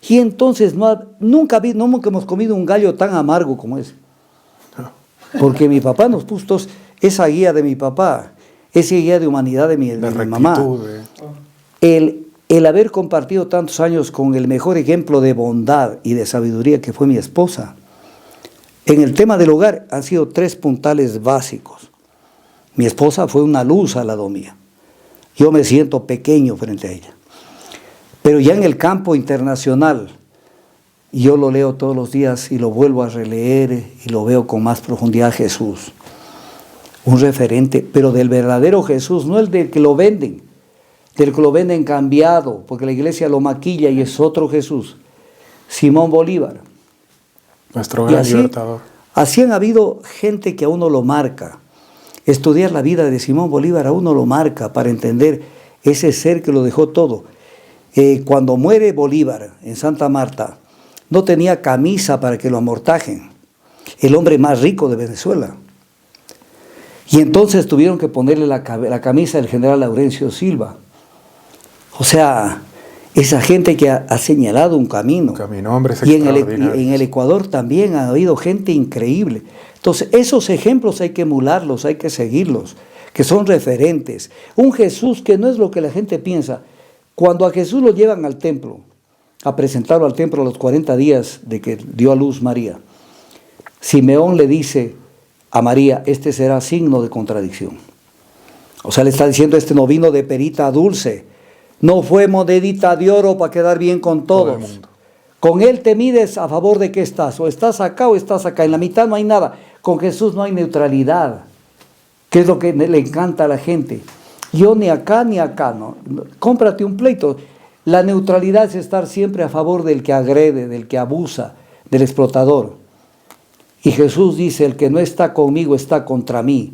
Y entonces nunca hemos comido un gallo tan amargo como ese. Porque mi papá nos puso esa guía de mi papá, esa guía de humanidad de mi mamá. El haber compartido tantos años con el mejor ejemplo de bondad y de sabiduría que fue mi esposa. En el tema del hogar han sido 3 puntales básicos. Mi esposa fue una luz al lado mía. Yo me siento pequeño frente a ella. Pero ya en el campo internacional, yo lo leo todos los días y lo vuelvo a releer y lo veo con más profundidad a Jesús. Un referente, pero del verdadero Jesús, no el del que lo venden, del que lo venden cambiado, porque la iglesia lo maquilla y es otro Jesús. Simón Bolívar. Nuestro gran libertador. Así han habido gente que a uno lo marca. Estudiar la vida de Simón Bolívar a uno lo marca para entender ese ser que lo dejó todo. Cuando muere Bolívar en Santa Marta, no tenía camisa para que lo amortajen. El hombre más rico de Venezuela. Y entonces tuvieron que ponerle la camisa del general Laurencio Silva. O sea, esa gente que ha señalado un camino. Hombres y en el Ecuador también ha habido gente increíble. Entonces, esos ejemplos hay que emularlos, hay que seguirlos, que son referentes. Un Jesús que no es lo que la gente piensa. Cuando a Jesús lo llevan al templo, a presentarlo al templo a los 40 días de que dio a luz María, Simeón le dice a María, este será signo de contradicción. O sea, le está diciendo, este no vino de perita dulce, no fue monedita de oro para quedar bien con todos. Con él te mides a favor de qué estás, o estás acá o estás acá, en la mitad no hay nada. Con Jesús no hay neutralidad, que es lo que le encanta a la gente. Yo ni acá, no. Cómprate un pleito. La neutralidad es estar siempre a favor del que agrede, del que abusa, del explotador. Y Jesús dice, el que no está conmigo está contra mí.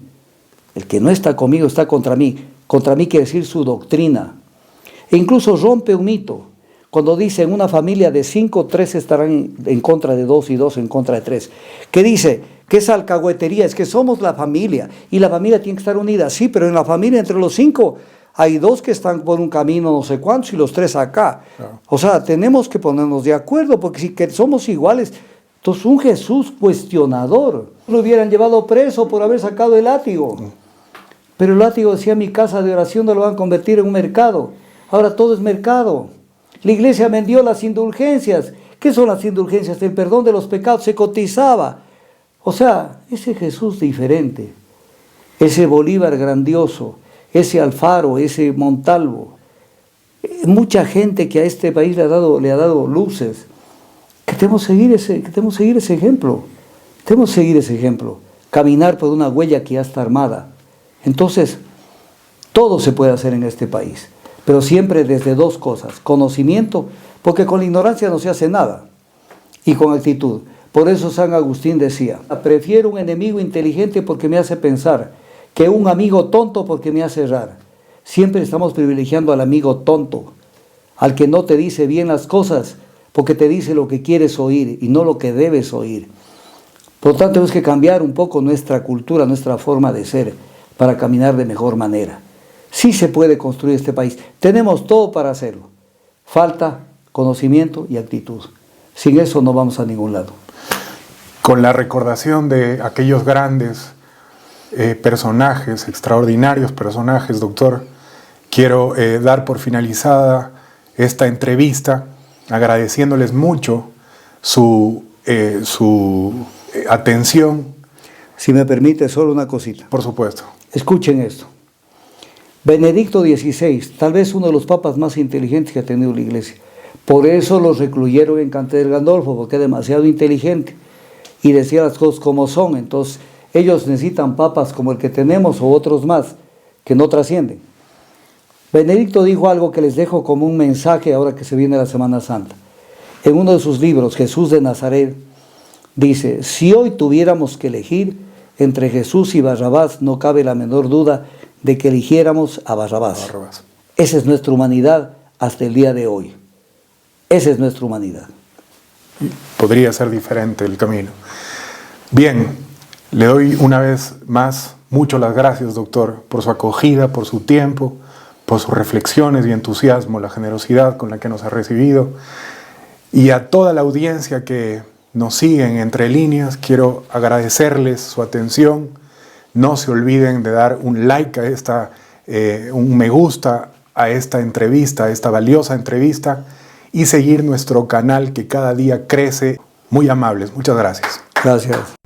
El que no está conmigo está contra mí. Contra mí quiere decir su doctrina. E incluso rompe un mito. Cuando dice, en una familia de 5, 3 estarán en contra de 2 y 2 en contra de 3. ¿Qué dice? Que esa alcahuetería es que somos la familia y la familia tiene que estar unida. Sí, pero en la familia entre los 5 hay 2 que están por un camino no sé cuántos y los 3 acá. Claro. O sea, tenemos que ponernos de acuerdo porque si que somos iguales. Entonces un Jesús cuestionador. Lo hubieran llevado preso por haber sacado el látigo. Pero el látigo decía, mi casa de oración no lo van a convertir en un mercado. Ahora todo es mercado. La iglesia vendió las indulgencias. ¿Qué son las indulgencias? El perdón de los pecados se cotizaba. O sea, ese Jesús diferente, ese Bolívar grandioso, ese Alfaro, ese Montalvo, mucha gente que a este país le ha dado luces. Que tenemos que seguir ese ejemplo. Tenemos que seguir ese ejemplo. Caminar por una huella que ya está armada. Entonces, todo se puede hacer en este país. Pero siempre desde 2 cosas. Conocimiento, porque con la ignorancia no se hace nada. Y con actitud. Por eso San Agustín decía, prefiero un enemigo inteligente porque me hace pensar, que un amigo tonto porque me hace errar. Siempre estamos privilegiando al amigo tonto, al que no te dice bien las cosas, porque te dice lo que quieres oír y no lo que debes oír. Por lo tanto, tenemos que cambiar un poco nuestra cultura, nuestra forma de ser, para caminar de mejor manera. Sí se puede construir este país. Tenemos todo para hacerlo. Falta conocimiento y actitud. Sin eso no vamos a ningún lado. Con la recordación de aquellos grandes personajes, extraordinarios personajes, doctor, quiero dar por finalizada esta entrevista agradeciéndoles mucho su atención. Si me permite, solo una cosita. Por supuesto. Escuchen esto. Benedicto XVI, tal vez uno de los papas más inteligentes que ha tenido la Iglesia. Por eso los recluyeron en Castel Gandolfo, porque es demasiado inteligente y decía las cosas como son. Entonces, ellos necesitan papas como el que tenemos o otros más que no trascienden. Benedicto dijo algo que les dejo como un mensaje ahora que se viene la Semana Santa. En uno de sus libros, Jesús de Nazaret, dice: si hoy tuviéramos que elegir entre Jesús y Barrabás, no cabe la menor duda de que eligiéramos a Barrabás. Esa es nuestra humanidad hasta el día de hoy. Esa es nuestra humanidad. Podría ser diferente el camino. Bien, le doy una vez más muchas las gracias, doctor, por su acogida, por su tiempo, por sus reflexiones y entusiasmo, la generosidad con la que nos ha recibido. Y a toda la audiencia que nos sigue en Entre Líneas, quiero agradecerles su atención. No se olviden de dar un like a un me gusta a esta entrevista, a esta valiosa entrevista, y seguir nuestro canal que cada día crece. Muy amables. Muchas gracias. Gracias.